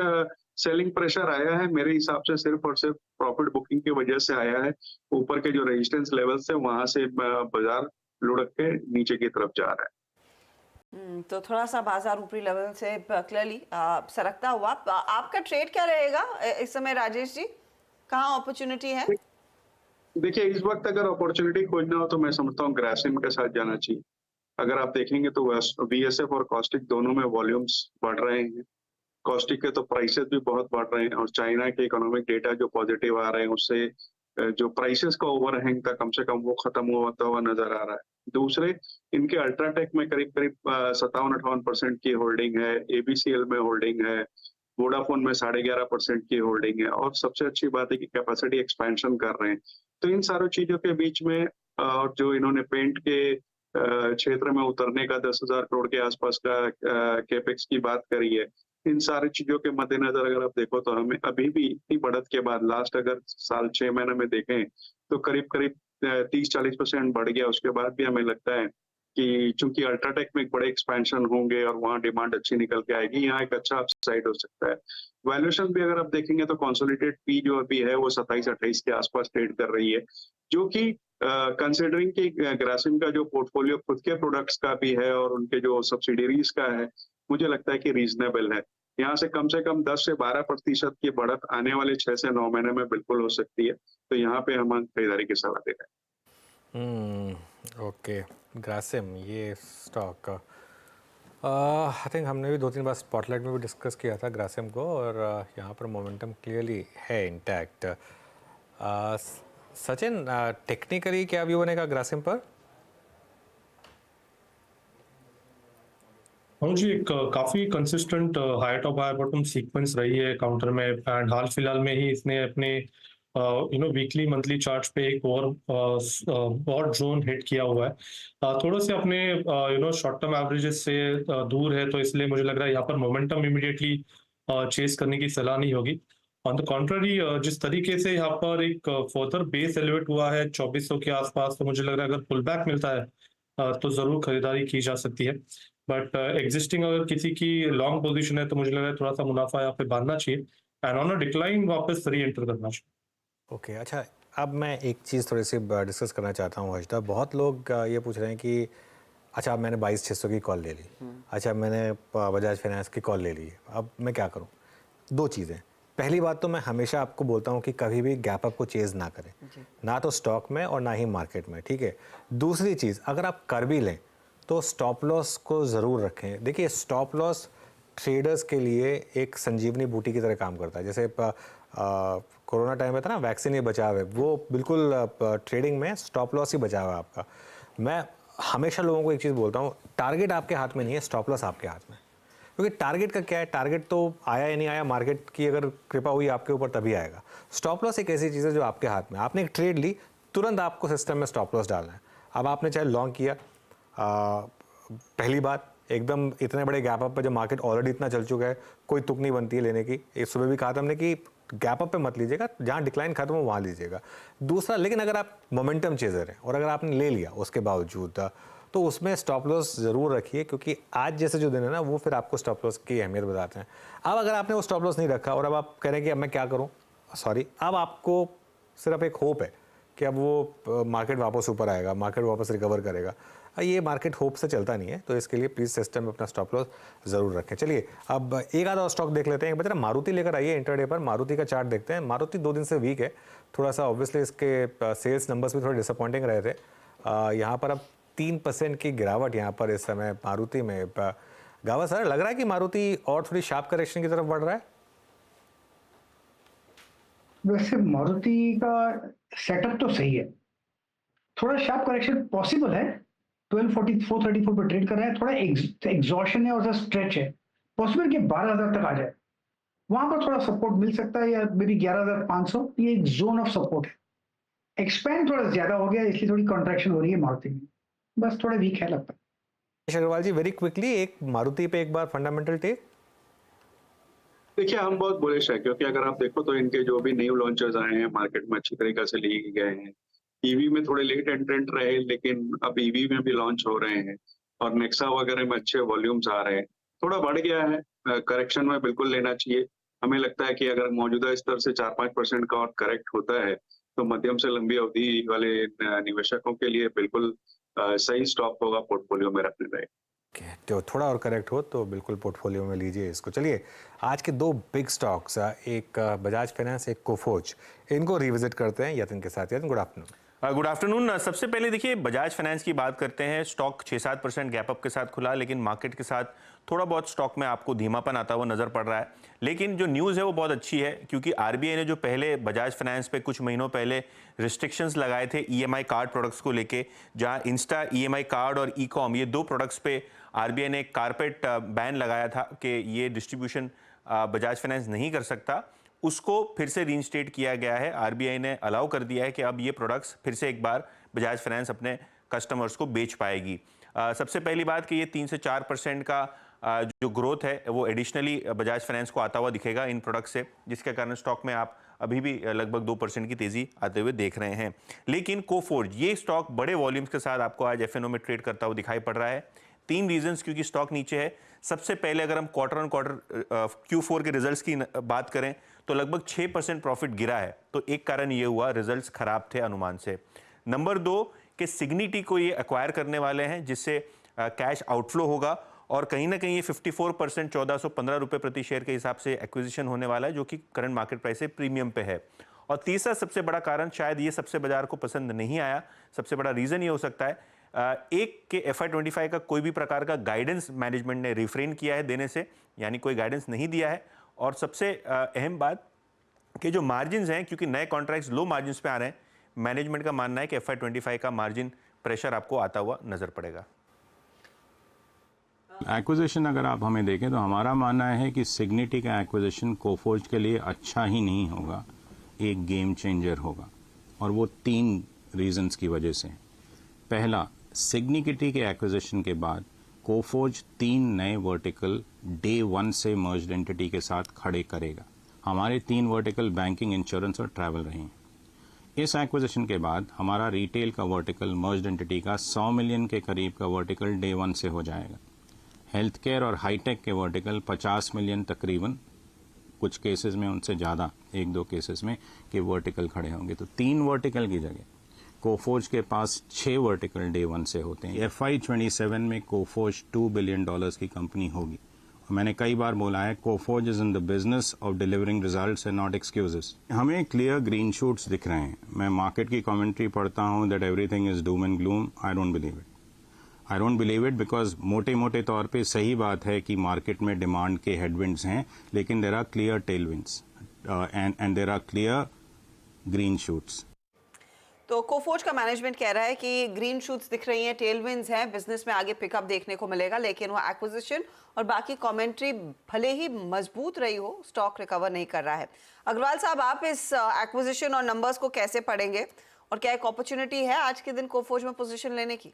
सेलिंग प्रेशर आया है मेरे हिसाब से सिर्फ और सिर्फ प्रॉफिट बुकिंग की वजह से आया है। ऊपर के जो रेजिस्टेंस लेवल्स है वहां से बाजार लुढ़क के नीचे की तरफ जा रहा है। तो थोड़ा सा बाजार ऊपरी लेवल से क्लियरली सरकता हुआ। आपका ट्रेड क्या रहेगा इस समय राजेश जी, कहाँ अपॉर्चुनिटी है? देखिए इस वक्त अगर अपॉर्चुनिटी खोजना हो तो मैं समझता हूँ ग्रासिम के साथ जाना चाहिए। अगर आप देखेंगे तो वीएसएफ और कॉस्टिक दोनों में वॉल्यूम्स बढ़ रहे हैं। कॉस्टिक के तो प्राइसेस भी बहुत बढ़ रहे हैं और चाइना के इकोनॉमिक डेटा जो पॉजिटिव आ रहे हैं उससे जो प्राइसेस का ओवरहैंग था कम से कम वो खत्म होता हुआ नजर आ रहा है। दूसरे इनके अल्ट्राटेक में करीब 57-58% की होल्डिंग है, एबीसीएल में होल्डिंग है, वोडाफोन में 11.5% की होल्डिंग है और सबसे अच्छी बात है कि कैपेसिटी एक्सपेंशन कर रहे हैं। तो इन सारी चीजों के बीच में जो इन्होंने पेंट के क्षेत्र में उतरने का 10,000 करोड़ के आसपास का कैपेक्स की बात करी है, इन सारी चीजों के मद्देनजर अगर आप देखो तो हमें अभी भी इतनी बढ़त के बाद लास्ट अगर साल 6 महीने में देखें तो करीब 30-40% बढ़ गया। उसके बाद भी हमें लगता है कि चूंकि अल्ट्राटेक में एक बड़े एक्सपेंशन होंगे और वहाँ डिमांड अच्छी निकल के आएगी, यहाँ एक अच्छा अपसाइड हो सकता है। वैल्यूएशन भी अगर आप देखेंगे तो कंसोलिडेटेड पी जो अभी है वो 27-28 के आसपास ट्रेड कर रही है, जो कि कंसिडरिंग कि ग्रासिम का जो पोर्टफोलियो खुद के प्रोडक्ट्स का भी है और उनके जो सब्सिडरीज का है, मुझे लगता है कि रीजनेबल है। यहाँ से कम 10 से 12% की बढ़त आने वाले 6 से 9 महीने में बिल्कुल हो सकती है। तो यहाँ पे हम खरीदारी की सलाह दे रहे हैं। ओके, ग्रासिम ये स्टॉक आई थिंक हमने भी 2-3 बार स्पॉटलाइट में भी डिस्कस किया था ग्रासिम को, और यहाँ पर मोमेंटम क्लियरली है इंटैक्ट। सचिन टेक्निकली क्या व्यू बनेगा ग्रासिम पर? हाँ जी, एक काफी consistent high top high bottom sequence रही है काउंटर में एंड हाल फिलहाल में ही इसने अपने वीकली मंथली चार्ट्स पे एक और जोन हिट किया हुआ है। थोड़ा से अपने शॉर्ट टर्म एवरेजेस से दूर है, तो इसलिए मुझे लग रहा है यहाँ पर मोमेंटम इमीडिएटली चेस करने की सलाह नहीं होगी। ऑन द कॉन्ट्ररी जिस तरीके से यहाँ पर एक फर्दर बेस एलिवेट हुआ है 2400 के आसपास, तो मुझे लग रहा है अगर पुल बैक मिलता है तो जरूर खरीदारी की जा सकती है। बट एग्जिस्टिंग अगर किसी की लॉन्ग पोजीशन है तो मुझे लग रहा है थोड़ा सा मुनाफा यहाँ पे बांधना चाहिए एंड ऑन अ डिक्लाइन वापस री एंटर करना चाहिए। ओके, अच्छा अब मैं एक चीज़ थोड़ी सी डिस्कस करना चाहता हूँ हर्षदा। बहुत लोग ये पूछ रहे हैं कि अच्छा अब मैंने 22,600 की कॉल ले ली, अच्छा मैंने बजाज फाइनेंस की कॉल ले ली, अब मैं क्या करूँ? दो चीज़ें, पहली बात तो मैं हमेशा आपको बोलता हूँ कि कभी भी गैप अप को चेज ना करें, ना तो स्टॉक में और ना ही मार्केट में, ठीक है। दूसरी चीज़, अगर आप कर भी लें तो स्टॉप लॉस को ज़रूर रखें। देखिए, स्टॉप लॉस ट्रेडर्स के लिए एक संजीवनी बूटी की तरह काम करता है। जैसे कोरोना टाइम में था ना, वैक्सीन ही बचाव है, वो बिल्कुल ट्रेडिंग में स्टॉप लॉस ही बचाव है आपका। मैं हमेशा लोगों को एक चीज़ बोलता हूँ, टारगेट आपके हाथ में नहीं है, स्टॉप लॉस आपके हाथ में। क्योंकि टारगेट का क्या है, टारगेट तो आया या नहीं आया, मार्केट की अगर कृपा हुई आपके ऊपर तभी आएगा। स्टॉप लॉस एक ऐसी चीज़ है जो आपके हाथ में, आपने एक ट्रेड ली, तुरंत आपको सिस्टम में स्टॉप लॉस डालना है। अब आपने चाहे लॉन्ग किया, पहली बात, एकदम इतने बड़े गैप अप पे जब मार्केट ऑलरेडी इतना चल चुका है, कोई तुक नहीं बनती है लेने की। इस सुबह भी कहा था हमने कि गैप अप पे मत लीजिएगा, जहाँ डिक्लाइन खत्म हो वहाँ लीजिएगा। दूसरा, लेकिन अगर आप मोमेंटम चेजर हैं और अगर आपने ले लिया उसके बावजूद, तो उसमें स्टॉप लॉस ज़रूर रखिए, क्योंकि आज जैसे जो दिन है ना, वो फिर आपको स्टॉप लॉस की अहमियत बताते हैं। अब अगर आपने वो स्टॉप लॉस नहीं रखा और अब आप कह रहे हैं कि अब मैं क्या करूं, सॉरी, अब आपको सिर्फ एक होप है कि अब वो मार्केट वापस ऊपर आएगा, मार्केट वापस रिकवर करेगा। ये मार्केट होप से चलता नहीं है, तो इसके लिए प्लीज़ सिस्टम में अपना स्टॉप लॉस ज़रूर रखें। चलिए, अब एक आधा और स्टॉक देख लेते हैं। एक बच्चा मारुति लेकर आइए इंटरडे पर। मारुति का चार्ट देखते हैं। मारुति 2 दिन से वीक है थोड़ा सा, ऑब्वियसली इसके सेल्स नंबर्स भी थोड़े डिसअपॉइंटिंग रहे थे। यहाँ पर अब 3% की गिरावट यहाँ पर इस समय मारुति में। गावा सर, लग रहा है कि मारुति और थोड़ी शार्प करेक्शन की तरफ बढ़ रहा है? वैसे मारुति का सेटअप तो सही है, थोड़ा शार्प करेक्शन पॉसिबल है। 1244-34 पर ट्रेड कर रहा है, थोड़ा एग्जॉशन है और स्ट्रेच है, पॉसिबल कि 12,000 तक आ जाए, वहां पर थोड़ा सपोर्ट मिल सकता है, या मे बी 11,500, ये एक जोन ऑफ सपोर्ट है। एक्सपेंड थोड़ा ज्यादा हो गया, इसलिए थोड़ी कॉन्ट्रैक्शन हो रही है मारुति में, बस थोड़ा वीक है लगता है। अग्रवाल जी, वेरी क्विकली एक मारुति पे एक बार फंडामेंटल टेक। देखिए, हम बहुत बुलिश है, क्योंकि अगर आप देखो तो इनके जो भी न्यू लॉन्चर्स आए हैं मार्केट में अच्छी तरीके से लिए गए हैं। ईवी में थोड़े लेट एंट्रेंट रहे, लेकिन अब ईवी में भी लॉन्च हो रहे हैं और नेक्सा वगैरह में अच्छे वॉल्यूम्स आ रहे हैं। थोड़ा बढ़ गया है, करेक्शन में बिल्कुल लेना चाहिए। हमें लगता है कि अगर मौजूदा स्तर से 4-5% का और करेक्ट होता है तो मध्यम से लंबी अवधि वाले निवेशकों के लिए बिल्कुल सही स्टॉक होगा पोर्टफोलियो में रखने रहे। तो थोड़ा और करेक्ट हो तो बिल्कुल पोर्टफोलियो में लीजिए इसको। चलिए, आज के 2 बिग स्टॉक्स, एक बजाज फाइनेंस, एक कोफोर्ज, इनको रिविजिट करते हैं यतिन के साथ। Yatin, good afternoon. Good afternoon. सबसे पहले देखिए, बजाज फाइनेंस की बात करते हैं। स्टॉक 6-7% गैप अप के साथ खुला, लेकिन मार्केट के साथ थोड़ा बहुत स्टॉक में आपको धीमापन आता हुआ नजर पड़ रहा है। लेकिन जो न्यूज़ है वो बहुत अच्छी है, क्योंकि आरबीआई ने जो पहले बजाज फाइनेंस पे कुछ महीनों पहले रिस्ट्रिक्शंस लगाए थे ईएमआई कार्ड प्रोडक्ट्स को लेके, जहां इंस्टा ईएमआई कार्ड और ई कॉम, ये 2 प्रोडक्ट्स पे आरबीआई ने एक कारपेट बैन लगाया था कि ये डिस्ट्रीब्यूशन बजाज फाइनेंस नहीं कर सकता, उसको फिर से रीइंस्टेट किया गया है। आरबीआई ने अलाउ कर दिया है कि अब ये प्रोडक्ट्स फिर से एक बार बजाज फाइनेंस अपने कस्टमर्स को बेच पाएगी। सबसे पहली बात कि ये 3 से 4% का जो ग्रोथ है वो एडिशनली बजाज फाइनेंस को आता हुआ दिखेगा इन प्रोडक्ट से, जिसके कारण स्टॉक में आप अभी भी लगभग 2% की तेजी आते हुए देख रहे हैं। लेकिन कोफोर्ज, ये स्टॉक बड़े वॉल्यूम्स के साथ आपको आज एफएनओ में ट्रेड करता हुआ दिखाई पड़ रहा है। 3 रीजंस क्योंकि स्टॉक नीचे है। सबसे पहले अगर हम क्वार्टर ऑन क्वार्टर Q4 के रिजल्ट्स की बात करें तो लगभग 6% प्रॉफिट गिरा है, तो एक कारण ये हुआ रिजल्ट्स खराब थे अनुमान से। नंबर 2 कि सिग्निटी को ये एक्वायर करने वाले हैं, जिससे कैश आउटफ्लो होगा और कहीं ना कहीं ये 54% 1415 रुपये प्रति शेयर के हिसाब से एक्विजिशन होने वाला है, जो कि करंट मार्केट प्राइस से प्रीमियम पे है। और तीसरा सबसे बड़ा कारण, शायद ये सबसे बाजार को पसंद नहीं आया, सबसे बड़ा रीजन ये हो सकता है एक के FY25 का कोई भी प्रकार का गाइडेंस मैनेजमेंट ने रिफ्रेन किया है देने से, यानी कोई गाइडेंस नहीं दिया है। और सबसे अहम बात कि जो मार्जिन्स हैं, क्योंकि नए कॉन्ट्रैक्ट्स लो मार्जिन्स पे आ रहे हैं, मैनेजमेंट का मानना है कि FY25 का मार्जिन प्रेशर आपको आता हुआ नजर पड़ेगा। एक्विजिशन अगर आप हमें देखें तो हमारा मानना है कि सिग्निटी का एक्विजिशन कोफोर्ज के लिए अच्छा ही नहीं होगा, एक गेम चेंजर होगा, और वो 3 रीजंस की वजह से। पहला, सिग्निटी के एक्विजिशन के बाद कोफोर्ज 3 नए वर्टिकल डे 1 से मर्ज्ड एंटिटी के साथ खड़े करेगा। हमारे 3 वर्टिकल बैंकिंग, इंश्योरेंस और ट्रैवल रहे हैं। इस एक्विजिशन के बाद हमारा रिटेल का वर्टिकल मर्ज्ड एंटिटी का 100 मिलियन के करीब का वर्टिकल डे 1 से हो जाएगा। हेल्थ केयर और हाईटेक के वर्टिकल 50 मिलियन तकरीबन, कुछ केसेस में उनसे ज़्यादा, 1-2 केसेस में के वर्टिकल खड़े होंगे। तो 3 वर्टिकल की जगह कोफोर्ज के पास 6 वर्टिकल डे 1 से होते हैं। FY27 में कोफोर्ज $2 बिलियन की कंपनी होगी मैंने कई बार बोला है, Coforge is in the business of delivering results and not excuses. हमें क्लियर ग्रीन शूट्स दिख रहे हैं। मैं मार्केट की कमेंट्री पढ़ता हूं that everything is Doom and gloom. I don't believe it because मोटे मोटे तौर पे सही बात है कि मार्केट में डिमांड के हेडविंड्स हैं, लेकिन there are clear tailwinds and there are clear green shoots. तो कोफोर्ज का मैनेजमेंट कह रहा है कि ग्रीन शूट्स दिख रही हैं, टेलविंड्स हैं, बिजनेस में आगे पिकअप देखने को मिलेगा, लेकिन वो एक्विजिशन और बाकी कमेंट्री भले ही मजबूत रही हो, स्टॉक रिकवर नहीं कर रहा है। अग्रवाल साहब, आप इस एक्विजिशन और नंबर्स को कैसे पढ़ेंगे और क्या एक अपॉर्चुनिटी है आज के दिन कोफोर्ज में पोजीशन लेने की?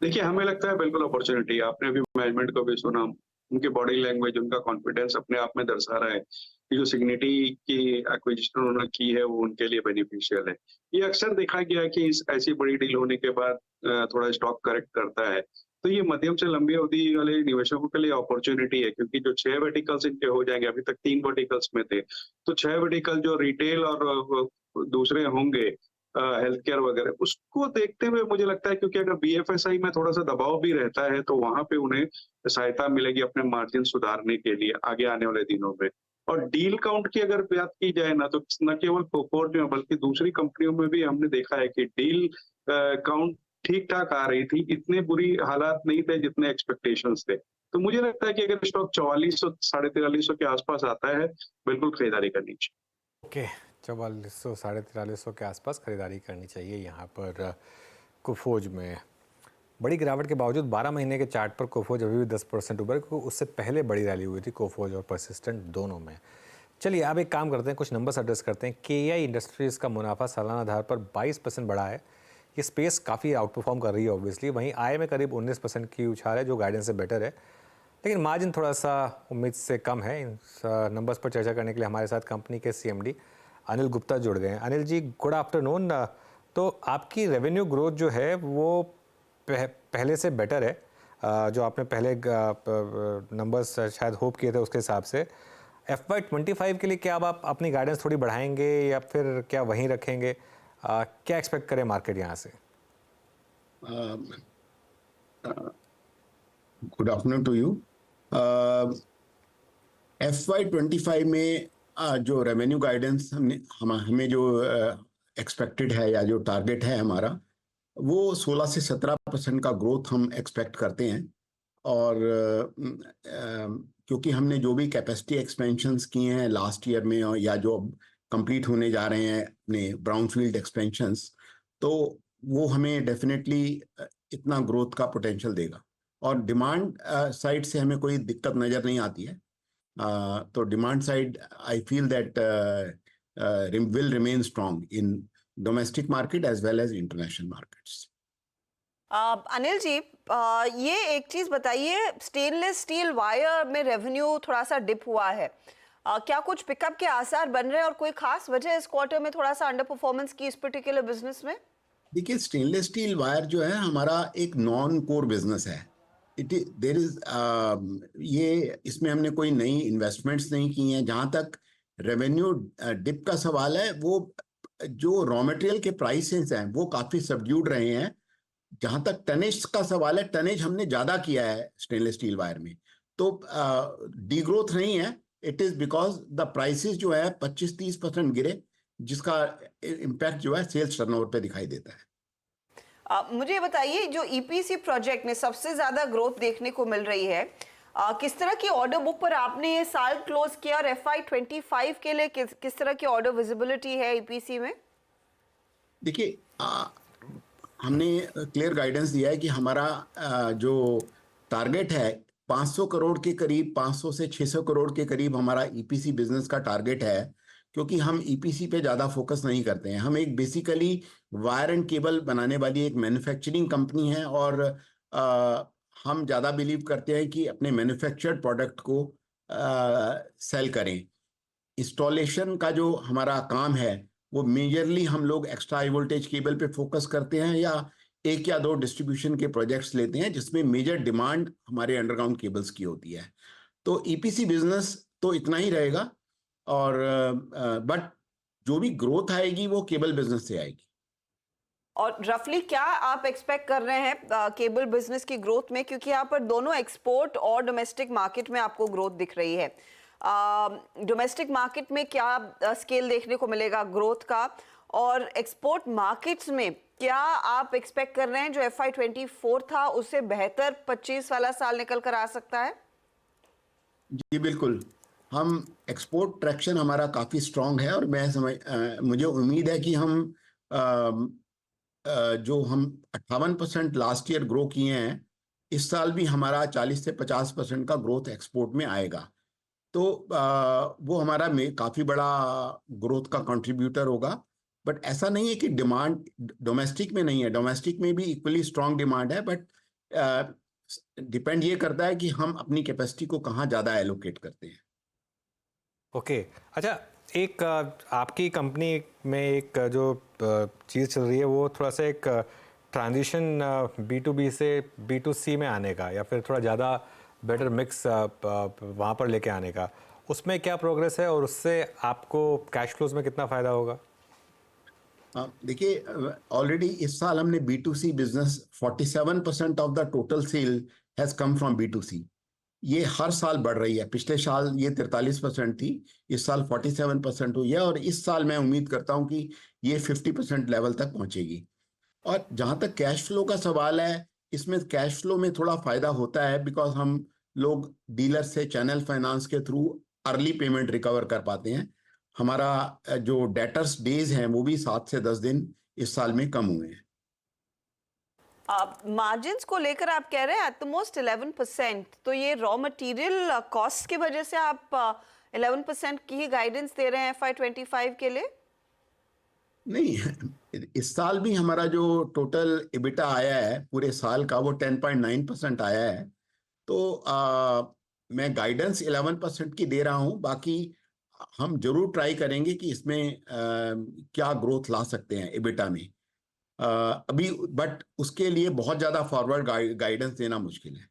देखिए, हमें लगता है बिल्कुल अपॉर्चुनिटी। आपने भी मैनेजमेंट को भी सुना, उनकी बॉडी लैंग्वेज, उनका कॉन्फिडेंस अपने आप में दर्शा रहा है कि जो सिग्निटी की एक्विजिशन उन्होंने की है वो उनके लिए बेनिफिशियल है। ये अक्सर देखा गया है कि इस ऐसी बड़ी डील होने के बाद थोड़ा स्टॉक करेक्ट करता है, तो ये मध्यम से लंबी अवधि वाले निवेशकों के लिए अपॉर्चुनिटी है, क्योंकि जो 6 वर्टिकल्स इनके हो जाएंगे, अभी तक 3 वर्टिकल्स में थे, तो 6 वर्टिकल जो रिटेल और दूसरे होंगे हेल्थ केयर वगैरह, उसको देखते हुए मुझे लगता है, क्योंकि अगर बीएफएसआई में थोड़ा सा दबाव भी रहता है तो वहां पे उन्हें सहायता मिलेगी अपने मार्जिन सुधारने के लिए आगे आने वाले दिनों में। और डील काउंट की अगर बात की जाए ना, तो न केवल कोफोर्ज में बल्कि दूसरी कंपनियों में भी हमने देखा है कि डील काउंट ठीक ठाक आ रही थी, इतने बुरी हालात नहीं थे जितने एक्सपेक्टेशंस थे। तो मुझे लगता है कि अगर स्टॉक 4400 4350 के आसपास आता है, बिल्कुल खरीदारी करनी चाहिए। ओके, 4400 4350 के आसपास खरीदारी करनी चाहिए यहाँ पर कोफोर्ज में। बड़ी गिरावट के बावजूद 12 महीने के चार्ट पर कोफोर्ज अभी भी 10% ऊपर, क्योंकि उससे पहले बड़ी रैली हुई थी कोफोर्ज और परसिस्टेंट दोनों में। चलिए अब एक काम करते हैं, कुछ नंबर्स एड्रेस करते हैं। केआई इंडस्ट्रीज़ का मुनाफा सालाना आधार पर 22% बढ़ा है। ये स्पेस काफ़ी आउट परफॉर्म कर रही है ऑब्वियसली। वहीं आय में करीब 19% की उछाल है, जो गाइडेंस से बेटर है, लेकिन मार्जिन थोड़ा सा उम्मीद से कम है। इन नंबर्स पर चर्चा करने के लिए हमारे साथ कंपनी के CMD अनिल गुप्ता जुड़ गए हैं। Anil ji, good afternoon. तो आपकी रेवेन्यू ग्रोथ जो है वो पहले से बेटर है, जो आपने पहले नंबर्स शायद होप किए थे उसके हिसाब से। FY25 के लिए क्या अब आप अपनी गाइडेंस थोड़ी बढ़ाएंगे या फिर क्या वहीं रखेंगे? क्या एक्सपेक्ट करें मार्केट यहाँ से? Good afternoon to you. FY25 में जो रेवेन्यू गाइडेंस हमें जो एक्सपेक्टेड है या जो टारगेट है हमारा, वो 16 से 17% का ग्रोथ हम एक्सपेक्ट करते हैं। और क्योंकि हमने जो भी कैपेसिटी एक्सपेंशंस किए हैं लास्ट ईयर में, और या जो कंप्लीट होने जा रहे हैं अपने ब्राउनफील्ड एक्सपेंशंस, तो वो हमें डेफिनेटली इतना ग्रोथ का पोटेंशियल देगा। और डिमांड साइड से हमें कोई दिक्कत नज़र नहीं आती है। तो demand side I feel that will remain strong in domestic market as well as international markets. Anil ji, ये एक चीज बताइए, स्टेनलेस स्टील वायर में रेवेन्यू थोड़ा सा डिप हुआ है, क्या कुछ पिकअप के आसार बन रहे हैं और कोई खास वजह इस क्वार्टर में थोड़ा सा अंडर परफॉर्मेंस की इस पर्टिकुलर बिजनेस में? देखिए, स्टेनलेस स्टील वायर जो है हमारा एक नॉन कोर बिजनेस है। ये इसमें हमने कोई नई इन्वेस्टमेंट्स नहीं की हैं। जहाँ तक रेवेन्यू डिप का सवाल है, वो जो रॉ मटेरियल के प्राइसेस हैं वो काफ़ी सबड्यूड रहे हैं। जहाँ तक टनेज का सवाल है, टनेज हमने ज़्यादा किया है स्टेनलेस स्टील वायर में, तो डी ग्रोथ नहीं है। It is because the prices जो है 25-30% गिरे, जिसका इम्पैक्ट जो है सेल्स टर्नओवर पे दिखाई देता है। मुझे ये बताइए, जो EPC प्रोजेक्ट में सबसे ज्यादा ग्रोथ देखने को मिल रही है, किस तरह की ऑर्डर बुक पर आपने ये साल क्लोज किया और FY25 के लिए किस तरह की ऑर्डर विजिबिलिटी है EPC में? देखिए, हमने क्लियर गाइडेंस दिया है कि हमारा जो टारगेट है 500 करोड़ के करीब, 500 से 600 करोड़ के करीब हमारा EPC बिजनेस का टारगेट है। क्योंकि हम EPC पे ज़्यादा फोकस नहीं करते हैं। हम एक बेसिकली वायर एंड केबल बनाने वाली एक मैन्युफैक्चरिंग कंपनी है, और हम ज़्यादा बिलीव करते हैं कि अपने मैन्युफैक्चर्ड प्रोडक्ट को सेल करें। इंस्टॉलेशन का जो हमारा काम है वो मेजरली हम लोग एक्स्ट्रा हाई वोल्टेज केबल पे फोकस करते हैं, या 1 या 2 डिस्ट्रीब्यूशन के प्रोजेक्ट्स लेते हैं जिसमें मेजर डिमांड हमारे अंडरग्राउंड केबल्स की होती है। तो EPC बिजनेस तो इतना ही रहेगा, और बट जो भी ग्रोथ आएगी वो केबल बिजनेस से आएगी। और रफली क्या आप एक्सपेक्ट कर रहे हैं केबल बिजनेस की ग्रोथ में, क्योंकि यहाँ पर दोनों एक्सपोर्ट और डोमेस्टिक मार्केट में आपको ग्रोथ दिख रही है। डोमेस्टिक मार्केट में क्या स्केल देखने को मिलेगा ग्रोथ का, और एक्सपोर्ट मार्केट्स में क्या आप एक्सपेक्ट कर रहे हैं जो FY24 था उससे बेहतर 25 वाला साल निकल कर आ सकता है? जी बिल्कुल, हम एक्सपोर्ट ट्रैक्शन हमारा काफ़ी स्ट्रांग है, और मुझे उम्मीद है कि हम जो हम 58% लास्ट ईयर ग्रो किए हैं, इस साल भी हमारा 40 से 50% का ग्रोथ एक्सपोर्ट में आएगा। तो वो हमारा काफ़ी बड़ा ग्रोथ का कंट्रीब्यूटर होगा। बट ऐसा नहीं है कि डिमांड डोमेस्टिक में नहीं है, डोमेस्टिक में भी इक्वली स्ट्रांग डिमांड है, बट डिपेंड ये करता है कि हम अपनी कैपेसिटी को कहाँ ज़्यादा एलोकेट करते हैं। ओके अच्छा, एक आपकी कंपनी में एक जो चीज़ चल रही है वो थोड़ा सा एक ट्रांजिशन B2B से B2C में आने का, या फिर थोड़ा ज़्यादा बेटर मिक्स वहाँ पर लेके आने का, उसमें क्या प्रोग्रेस है और उससे आपको कैश फ्लोज में कितना फ़ायदा होगा? देखिए, ऑलरेडी इस साल हमने B2C business 47% of the total sale has come from B2C। ये हर साल बढ़ रही है। पिछले साल ये 43% थी, इस साल 47% हुई है, और इस साल मैं उम्मीद करता हूं कि ये 50% लेवल तक पहुंचेगी। और जहां तक कैश फ्लो का सवाल है, इसमें कैश फ्लो में थोड़ा फायदा होता है बिकॉज हम लोग डीलर से चैनल फाइनेंस के थ्रू अर्ली पेमेंट रिकवर कर पाते हैं। हमारा जो डेटर्स डेज हैं वो भी 7 से 10 दिन इस साल में कम हुए हैं। मार्जिन्स को लेकर आप कह रहे हैं एट द मोस्ट 11%, तो ये रॉ मटेरियल कॉस्ट की वजह से आप 11% की ही गाइडेंस दे रहे हैं FY25 के लिए? नहीं, इस साल भी हमारा जो टोटल EBITDA आया है पूरे साल का, वो 10.9% आया है। तो मैं गाइडेंस 11% की दे रहा हूँ, बाकी हम जरूर ट्राई करेंगे कि इसमें क्या ग्रोथ ला सकते हैं EBITDA में अभी, बट उसके लिए बहुत ज़्यादा फॉरवर्ड गाइडेंस देना मुश्किल है।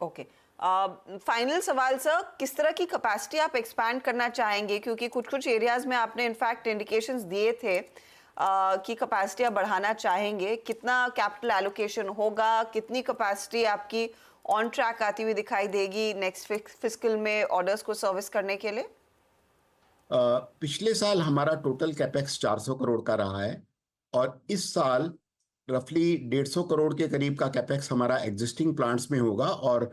ओके, फाइनल सवाल सर, किस तरह की कैपेसिटी आप एक्सपैंड करना चाहेंगे, क्योंकि कुछ कुछ एरियाज में आपने इनफैक्ट इंडिकेशंस दिए थे कि कैपेसिटी आप बढ़ाना चाहेंगे, कितना कैपिटल एलोकेशन होगा, कितनी कैपेसिटी आपकी ऑन ट्रैक आती हुई दिखाई देगी नेक्स्ट फिस्कल में ऑर्डर्स को सर्विस करने के लिए? पिछले साल हमारा टोटल कैपेक्स 400 करोड़ का रहा है, और इस साल रफली 150 करोड़ के करीब का कैपेक्स हमारा एग्जिस्टिंग प्लांट्स में होगा, और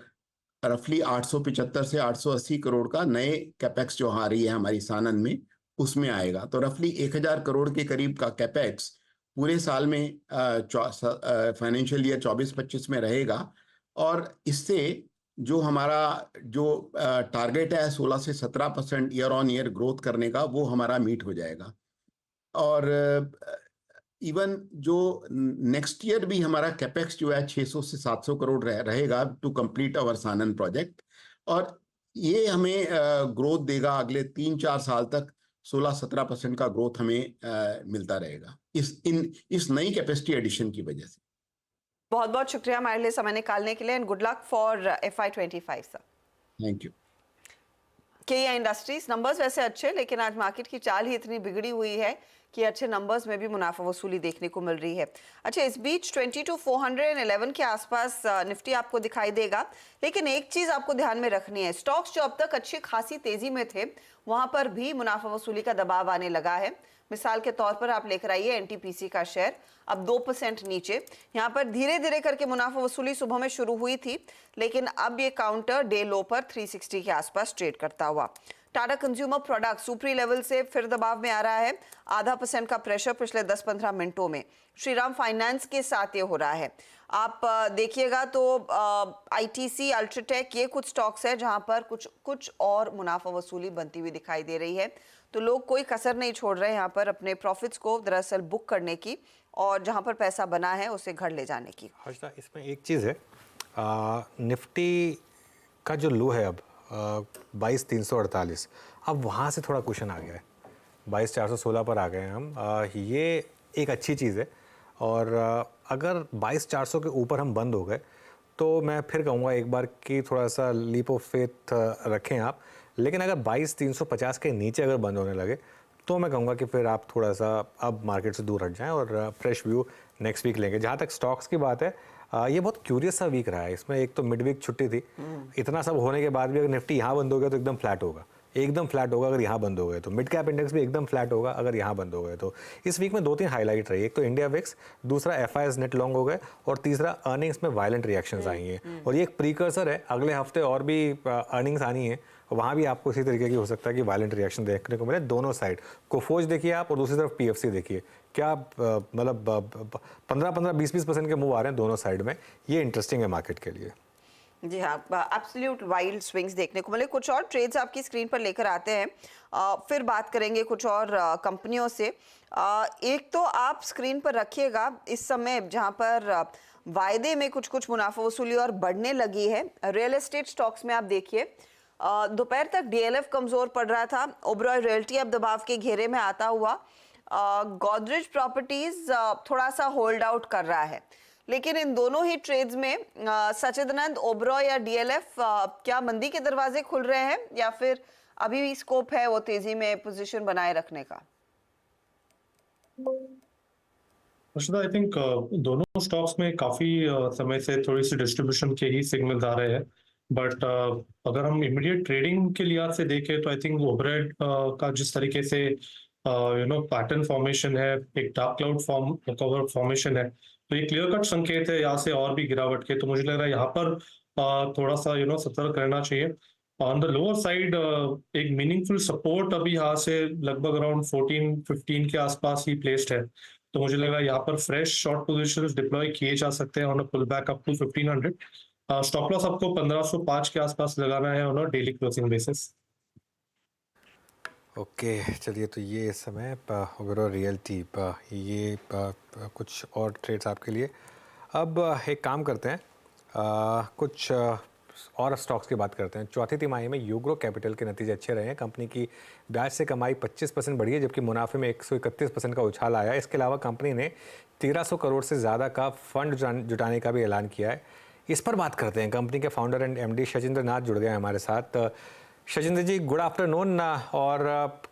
रफली 875 से 880 करोड़ का नए कैपेक्स जो आ रही है हमारी सानन में, उसमें आएगा। तो रफली 1000 करोड़ के करीब का कैपेक्स पूरे साल में फाइनेंशियल ईयर 24-25 में रहेगा, और इससे जो हमारा जो टारगेट है 16 से 17% ईयर ऑन ईयर ग्रोथ करने का, वो हमारा मीट हो जाएगा। और इवन जो नेक्स्ट ईयर भी हमारा कैपेक्स जो है 600 से 700 करोड़ रहेगा to complete our Sanan project, और ये हमें ग्रोथ देगा अगले 3-4 साल तक। 16-17% का ग्रोथ हमें मिलता रहेगा इस नई कैपेसिटी एडिशन की वजह से। बहुत बहुत शुक्रिया हमारे लिए समय निकालने के लिए, and good luck for FY25 sir. Thank you. KEI industries numbers वैसे अच्छे, लेकिन आज मार्केट की चाल ही इतनी बिगड़ी हुई है कि अच्छे नंबर्स में भी मुनाफा वसूली देखने को मिल रही है। अच्छा, इस बीच 22,411 के आसपास निफ्टी आपको दिखाई देगा, लेकिन एक चीज आपको ध्यान में रखनी है, स्टॉक्स जो अब तक अच्छी खासी तेजी में थे वहां पर भी मुनाफा वसूली का दबाव आने लगा है। मिसाल के तौर पर आप लेकर आइए NTPC का शेयर अब 2% नीचे। यहाँ पर धीरे धीरे करके मुनाफा वसूली सुबह में शुरू हुई थी, लेकिन अब ये काउंटर डे लो पर 360 के आसपास ट्रेड करता हुआ। टाटा कंज्यूमर प्रोडक्ट्स ऊपरी लेवल से फिर दबाव में आ रहा है, 0.5% का प्रेशर पिछले 10-15 मिनटों में। श्रीराम फाइनेंस के साथ ये हो रहा है। आप देखिएगा तो ITC, अल्ट्राटेक, ये कुछ स्टॉक्स है जहां पर कुछ और मुनाफा वसूली बनती हुई दिखाई दे रही है। तो लोग कोई कसर नहीं छोड़ रहे हैं यहाँ पर अपने प्रॉफिट्स को दरअसल बुक करने की, और जहां पर पैसा बना है उसे घर ले जाने की। हर्षदा, इसमें एक चीज़ है, निफ्टी का जो लो है अब 22,348, अब वहाँ से थोड़ा क्वेश्चन आ गया है, 22,416 पर आ गए हैं हम। ये एक अच्छी चीज़ है, और अगर 22,400 के ऊपर हम बंद हो गए तो मैं फिर कहूँगा एक बार कि थोड़ा सा लीप ऑफ फेथ रखें आप। लेकिन अगर 22,350 के नीचे अगर बंद होने लगे तो मैं कहूँगा कि फिर आप थोड़ा सा अब मार्केट से दूर हट जाएं और फ्रेश व्यू नेक्स्ट वीक लेंगे। जहाँ तक स्टॉक्स की बात है, ये बहुत क्यूरियस सा वीक रहा है। इसमें एक तो मिड वीक छुट्टी थी, इतना सब होने के बाद भी अगर निफ्टी यहाँ बंद हो गया तो एकदम फ्लैट होगा, एकदम फ्लैट होगा अगर यहाँ बंद हो गए तो। मिड कैप इंडेक्स भी एकदम फ्लैट होगा अगर यहाँ बंद हो गए तो। इस वीक में 2-3 हाईलाइट रही, एक तो इंडिया विक्स, दूसरा एफआईएस नेट लॉन्ग हो गए, और तीसरा अर्निंग्स में वायलेंट रिएक्शंस आई हैं। और ये एक प्रीकर्सर है, अगले हफ्ते और भी अर्निंग्स आनी है, वहाँ भी आपको इसी तरीके की हो सकता है कि वायलेंट रिएक्शन देखने को मिले दोनों साइड। कोफोज देखिए आप, और दूसरी तरफ पीएफसी देखिए, क्या मतलब 15-20% के मूव आ रहे हैं दोनों साइड में। ये इंटरेस्टिंग है मार्केट के लिए। जी हाँ, एब्सोल्यूट वाइल्ड स्विंग्स देखने को मिले। कुछ और ट्रेड्स आपकी स्क्रीन पर लेकर आते हैं, फिर बात करेंगे कुछ और कंपनियों से। एक तो आप स्क्रीन पर रखिएगा इस समय जहाँ पर वायदे में कुछ मुनाफा वसूली और बढ़ने लगी है। रियल एस्टेट स्टॉक्स में आप देखिए, दोपहर तक डीएलएफ कमजोर पड़ रहा था, ओबरॉय रियल्टी अब दबाव के घेरे में आता हुआ, गोदरेज प्रॉपर्टीज थोड़ा सा होल्ड आउट कर रहा है। लेकिन इन दोनों ही ट्रेड्स में सचिदानंद, ओबरॉय या डीएलएफ, क्या मंदी के दरवाजे खुल रहे हैं या फिर अभी भी स्कोप है वो तेजी में पोजीशन बनाए रखने का? आई थिंक दोनों स्टॉक्स में काफी समय से थोड़ी सी डिस्ट्रीब्यूशन के ही सिग्नल्स आ रहे हैं, बट अगर हम इमीडिएट ट्रेडिंग के लिहाज से देखें तो आई थिंक ओवरहेड का जिस तरीके से पैटर्न फॉर्मेशन है, एक डार्क क्लाउड कवर फॉर्मेशन है, तो ये क्लियर कट संकेत है यहाँ से और भी गिरावट के। तो मुझे लग रहा है यहाँ पर थोड़ा सा सतर्क रहना चाहिए। ऑन द लोअर साइड एक मीनिंगफुल सपोर्ट अभी यहाँ से लगभग अराउंड 14-15 के आसपास ही प्लेस्ड है, तो मुझे लग रहा है यहाँ पर फ्रेश शॉर्ट पोजीशंस डिप्लॉय किए जा सकते हैं on a pull back up to 1500। Stop loss आपको 1505 के आसपास लगाना है on a daily closing basis. Okay, चलिए, तो ये इस समय ओबरॉय रियल्टी, ये कुछ और ट्रेड्स आपके लिए। अब एक काम करते हैं, कुछ और स्टॉक्स की बात करते हैं। चौथी तिमाही में यूग्रो कैपिटल के नतीजे अच्छे रहे हैं। कंपनी की ब्याज से कमाई 25% बढ़ी है, जबकि मुनाफे में 131% का उछाल आया। इसके अलावा कंपनी ने 1300 करोड़ से ज़्यादा का फंड जुटाने का भी ऐलान किया है। इस पर बात करते हैं। कंपनी के फाउंडर एंड एमडी शचिंद्र नाथ जुड़ गए हैं हमारे साथ। शचिंद्र जी, गुड आफ्टरनून। और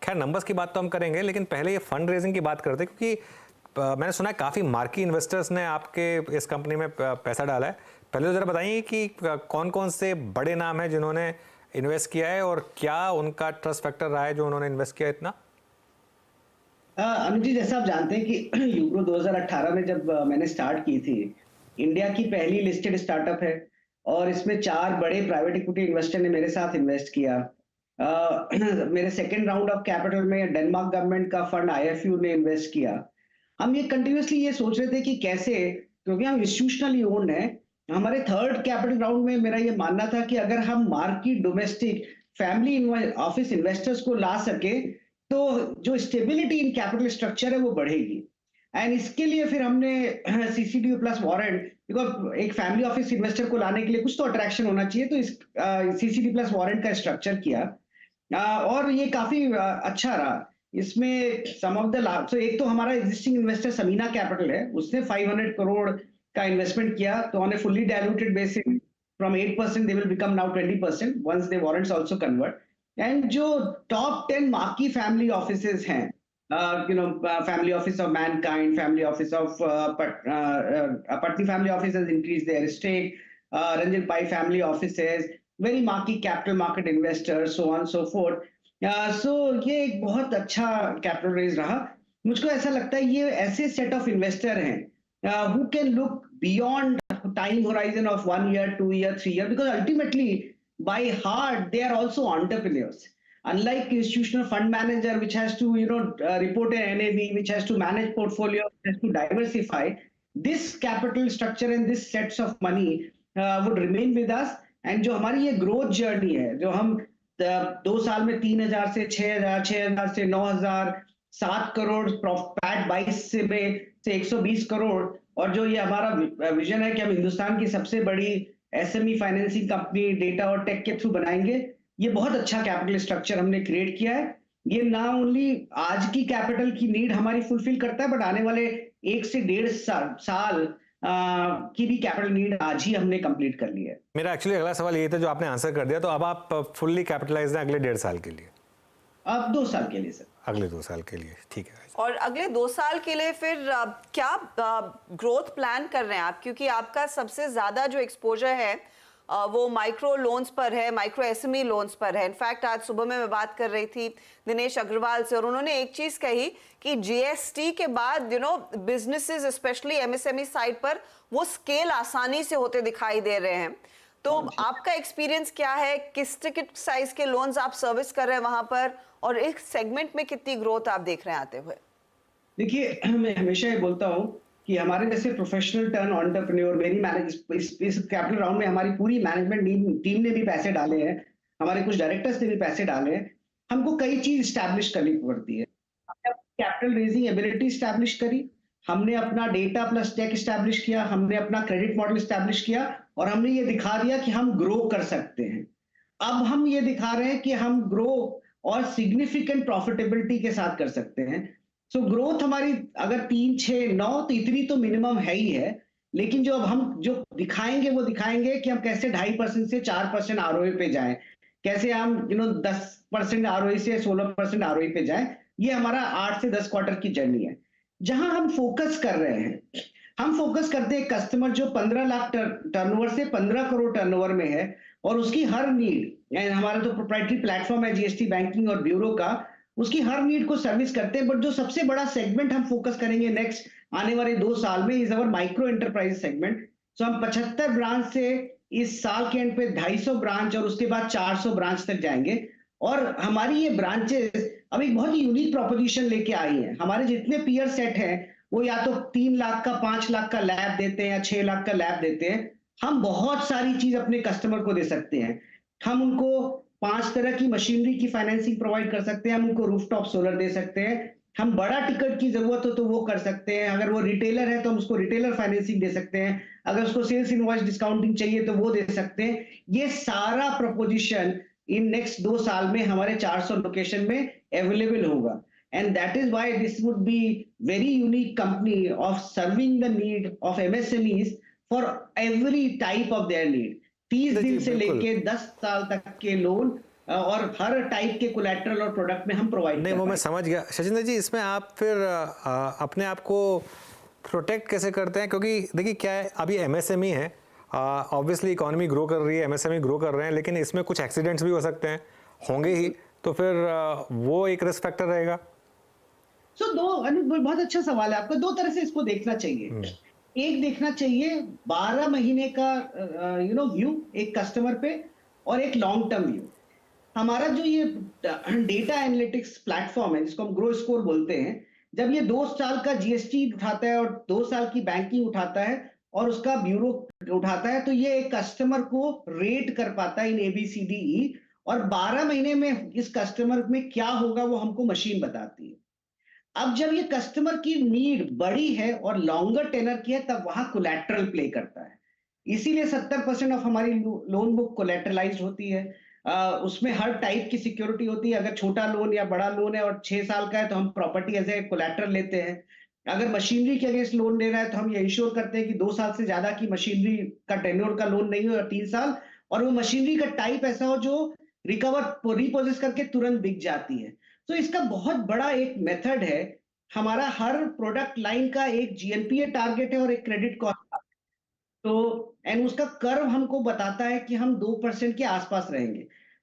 खैर नंबर्स की बात तो हम करेंगे, लेकिन पहले ये फंड रेजिंग की बात करते हैं, क्योंकि मैंने सुना है काफ़ी मार्की इन्वेस्टर्स ने आपके इस कंपनी में पैसा डाला है। पहले तो ज़रा बताइए कि कौन कौन से बड़े नाम हैं जिन्होंने इन्वेस्ट किया है, और क्या उनका ट्रस्ट फैक्टर रहा है जो उन्होंने इन्वेस्ट किया इतना? अनुज जी, जैसा आप जानते हैं कि यूग्रो 2018 में जब मैंने स्टार्ट की थी, इंडिया की पहली लिस्टेड स्टार्टअप है, और इसमें 4 बड़े प्राइवेट इक्विटी इन्वेस्टर ने मेरे साथ इन्वेस्ट किया। मेरे सेकेंड राउंड ऑफ कैपिटल में डेनमार्क गवर्नमेंट का फंड IFU ने इन्वेस्ट किया। हम ये कंटिन्यूसली ये सोच रहे थे कि कैसे, क्योंकि हम इंस्टीट्यूशनली ओन्ड हैं, हमारे थर्ड कैपिटल राउंड में मेरा ये मानना था कि अगर हम market domestic family office investors को ला सके तो जो स्टेबिलिटी इन कैपिटल स्ट्रक्चर है वो बढ़ेगी। एंड इसके लिए फिर हमने CCDU प्लस वारंट, बिकॉज एक फैमिली ऑफिस इन्वेस्टर को लाने के लिए कुछ तो अट्रैक्शन होना चाहिए, तो इस CCD प्लस वारंट का स्ट्रक्चर किया, और ये काफी अच्छा रहा। इसमें सम ऑफ द लाभ, तो एक तो हमारा एग्जिस्टिंग इन्वेस्टर समीना कैपिटल है, उसने 500 करोड़ का इन्वेस्टमेंट किया, तो on a fully diluted basis from 8% they will become now 20% once they warrants also convert. And जो टॉप 10 मार्की फैमिली ऑफिसेज हैं, family office of Mankind, family office of Patni family office has increased their stake, Ranjan Pai family offices, very marquee capital market investors, so on so forth. So ये एक बहुत अच्छा capital raise रहा। मुझको ऐसा लगता है ये ऐसे सेट ऑफ इन्वेस्टर हैं who can look beyond time horizon of 1 year, 2 year, 3 year, because ultimately by heart they are also entrepreneurs. Unlike institutional fund manager, which has to report an NAV, which has to manage portfolio, has to diversify, this capital structure and this sets of money would remain with us. And जो हमारी ये growth journey है, जो हम 2 साल में 3000 से 6000, 6000 से 9000, 7 करोड़ पैट 22 से 120 करोड़, और जो ये हमारा विजन है कि हम हिंदुस्तान की सबसे बड़ी SME फाइनेंसिंग कंपनी डेटा और टेक के थ्रू बनाएंगे, ये बहुत अच्छा कैपिटल स्ट्रक्चर हमने क्रिएट किया है। ये ना ओनली आज की कैपिटल की नीड हमारी फुलफिल करता है, बट आने वाले 1 से 1.5 साल की भी कैपिटल नीड आज ही हमने कंप्लीट कर ली है। मेरा एक्चुअली अगला सवाल ये था जो आपने आंसर कर दिया, तो अब आप फुल्ली कैपिटलाइज्ड हैं अगले 1.5 साल के लिए? अब 2 साल के लिए सर। अगले 2 साल के लिए, ठीक है। और अगले 2 साल के लिए फिर क्या ग्रोथ प्लान कर रहे हैं आप, क्योंकि आपका सबसे ज्यादा जो एक्सपोजर है वो माइक्रो लोन्स पर है, माइक्रो एसएमई लोन्स पर है। इनफैक्ट आज सुबह में मैं बात कर रही थी दिनेश अग्रवाल से और उन्होंने एक चीज कही कि जीएसटी के बाद बिजनेसेस स्पेशली एमएसएमई साइड पर वो स्केल आसानी से होते दिखाई दे रहे हैं। तो आपका एक्सपीरियंस क्या है, किस टिकट साइज के लोन्स आप सर्विस कर रहे हैं वहां पर, और इस सेगमेंट में कितनी ग्रोथ आप देख रहे हैं आते हुए? देखिए, मैं हमेशा ये बोलता हूँ कि हमारे जैसे प्रोफेशनल टर्न एंटरप्रेन्योर, इस कैपिटल राउंड में हमारी पूरी मैनेजमेंट टीम ने भी पैसे डाले हैं, हमारे कुछ डायरेक्टर्स ने भी पैसे डाले हैं। हमको कई चीज स्टैब्लिश करनी पड़ती है। हमने कैपिटल रेजिंग एबिलिटी स्टैब्लिश करी, हमने अपना डेटा प्लस टेक स्टैब्लिश किया, हमने अपना क्रेडिट मॉडल स्टैब्लिश किया और हमने ये दिखा दिया कि हम ग्रो कर सकते हैं। अब हम ये दिखा रहे हैं कि हम ग्रो और सिग्निफिकेंट प्रॉफिटेबिलिटी के साथ कर सकते हैं। सो ग्रोथ हमारी अगर 3, 6, 9 तो इतनी तो मिनिमम है ही है, लेकिन जो अब हम जो दिखाएंगे वो दिखाएंगे कि हम कैसे 2.5% से 4% आरओए पे जाएं, कैसे हम 10% आरओए से 16% आरओए पे जाएं। ये हमारा 8 से 10 क्वार्टर की जर्नी है। जहां हम फोकस कर रहे हैं, हम फोकस करते हैं कस्टमर जो 15 लाख टर्नओवर से 15 करोड़ टर्नओवर में है और उसकी हर नीड, हमारा तो प्रोप्राइटरी प्लेटफॉर्म है जीएसटी बैंकिंग और ब्यूरो का, उसकी हर नीड को सर्विस करते हैं। बट जो सबसे बड़ा सेगमेंट हम फोकस करेंगे नेक्स्ट आने वाले 2 साल में is our micro enterprise segment. So हम 75 ब्रांच से इस साल के एंड पे 250 ब्रांच और उसके बाद 400 ब्रांच तक जाएंगे। और हमारी ये ब्रांचेस अब एक बहुत ही यूनिक प्रोपोजिशन लेके आई है। हमारे जितने पीयर सेट हैं वो या तो 3 लाख का 5 लाख का लैब देते हैं या 6 लाख का लैब देते हैं। हम बहुत सारी चीज अपने कस्टमर को दे सकते हैं। हम उनको 5 तरह की मशीनरी की फाइनेंसिंग प्रोवाइड कर सकते हैं, हम उनको रूफटॉप सोलर दे सकते हैं, हम बड़ा टिकट की जरूरत हो तो वो कर सकते हैं, अगर वो रिटेलर है तो हम उसको रिटेलर फाइनेंसिंग दे सकते हैं, अगर उसको सेल्स इनवॉइस डिस्काउंटिंग चाहिए तो वो दे सकते हैं। ये सारा प्रोपोजिशन इन नेक्स्ट 2 साल में हमारे 400 लोकेशन में अवेलेबल होगा। And that is why this would be very unique company of serving the need of MSMEs for every type of their need. 30 दिन से लेके 10 साल तक के लोन और हर टाइप के कोलैटरल और प्रोडक्ट में हम प्रोवाइड नहीं, वो मैं समझ गया। शचिंद्र जी, इसमें आप फिर अपने आप को प्रोटेक्ट कैसे करते हैं? क्योंकि देखिए क्या है, अभी एमएसएमई है, ऑब्वियसली इकोनॉमी ग्रो कर रही है, एमएसएमई ग्रो कर रहे हैं, लेकिन इसमें कुछ एक्सीडेंट्स भी हो सकते हैं, होंगे ही, तो फिर वो एक रिस्क फैक्टर रहेगा। बहुत अच्छा सवाल है आपका। 2 तरह से इसको देखना चाहिए। एक देखना चाहिए 12 महीने का व्यू एक कस्टमर पे और एक लॉन्ग टर्म व्यू। हमारा जो ये डेटा एनालिटिक्स प्लेटफॉर्म है जिसको हम ग्रो स्कोर बोलते हैं, जब ये 2 साल का जीएसटी उठाता है और 2 साल की बैंकिंग उठाता है और उसका ब्यूरो उठाता है, तो ये एक कस्टमर को रेट कर पाता है इन ABCDE, और 12 महीने में इस कस्टमर में क्या होगा वो हमको मशीन बताती है। अब जब ये कस्टमर की नीड बड़ी है और लॉन्गर टेनर की है, तब वहां कोलैटरल प्ले करता है। इसीलिए 70% ऑफ हमारी लोन बुक कोलैटरलाइज्ड होती है। उसमें हर टाइप की सिक्योरिटी होती है। अगर छोटा लोन या बड़ा लोन है और 6 साल का है तो हम प्रॉपर्टी एज ए कोलैटरल लेते हैं। अगर मशीनरी के अगेंस्ट लोन ले रहा है तो हम ये इंश्योर करते हैं कि 2 साल से ज्यादा की मशीनरी का टेन्योर का लोन नहीं हो, या 3 साल, और वो मशीनरी का टाइप ऐसा हो जो रिपोजेस करके तुरंत बिक जाती है। तो इसका बहुत बड़ा एक मेथड है। हमारा हर प्रोडक्ट लाइन का एक जीएनपीए टारगेट है और एक क्रेडिट कॉस्ट, तो एंड उसका कर्व हमको बताता है कि हम 2% के आसपास रहेंगे।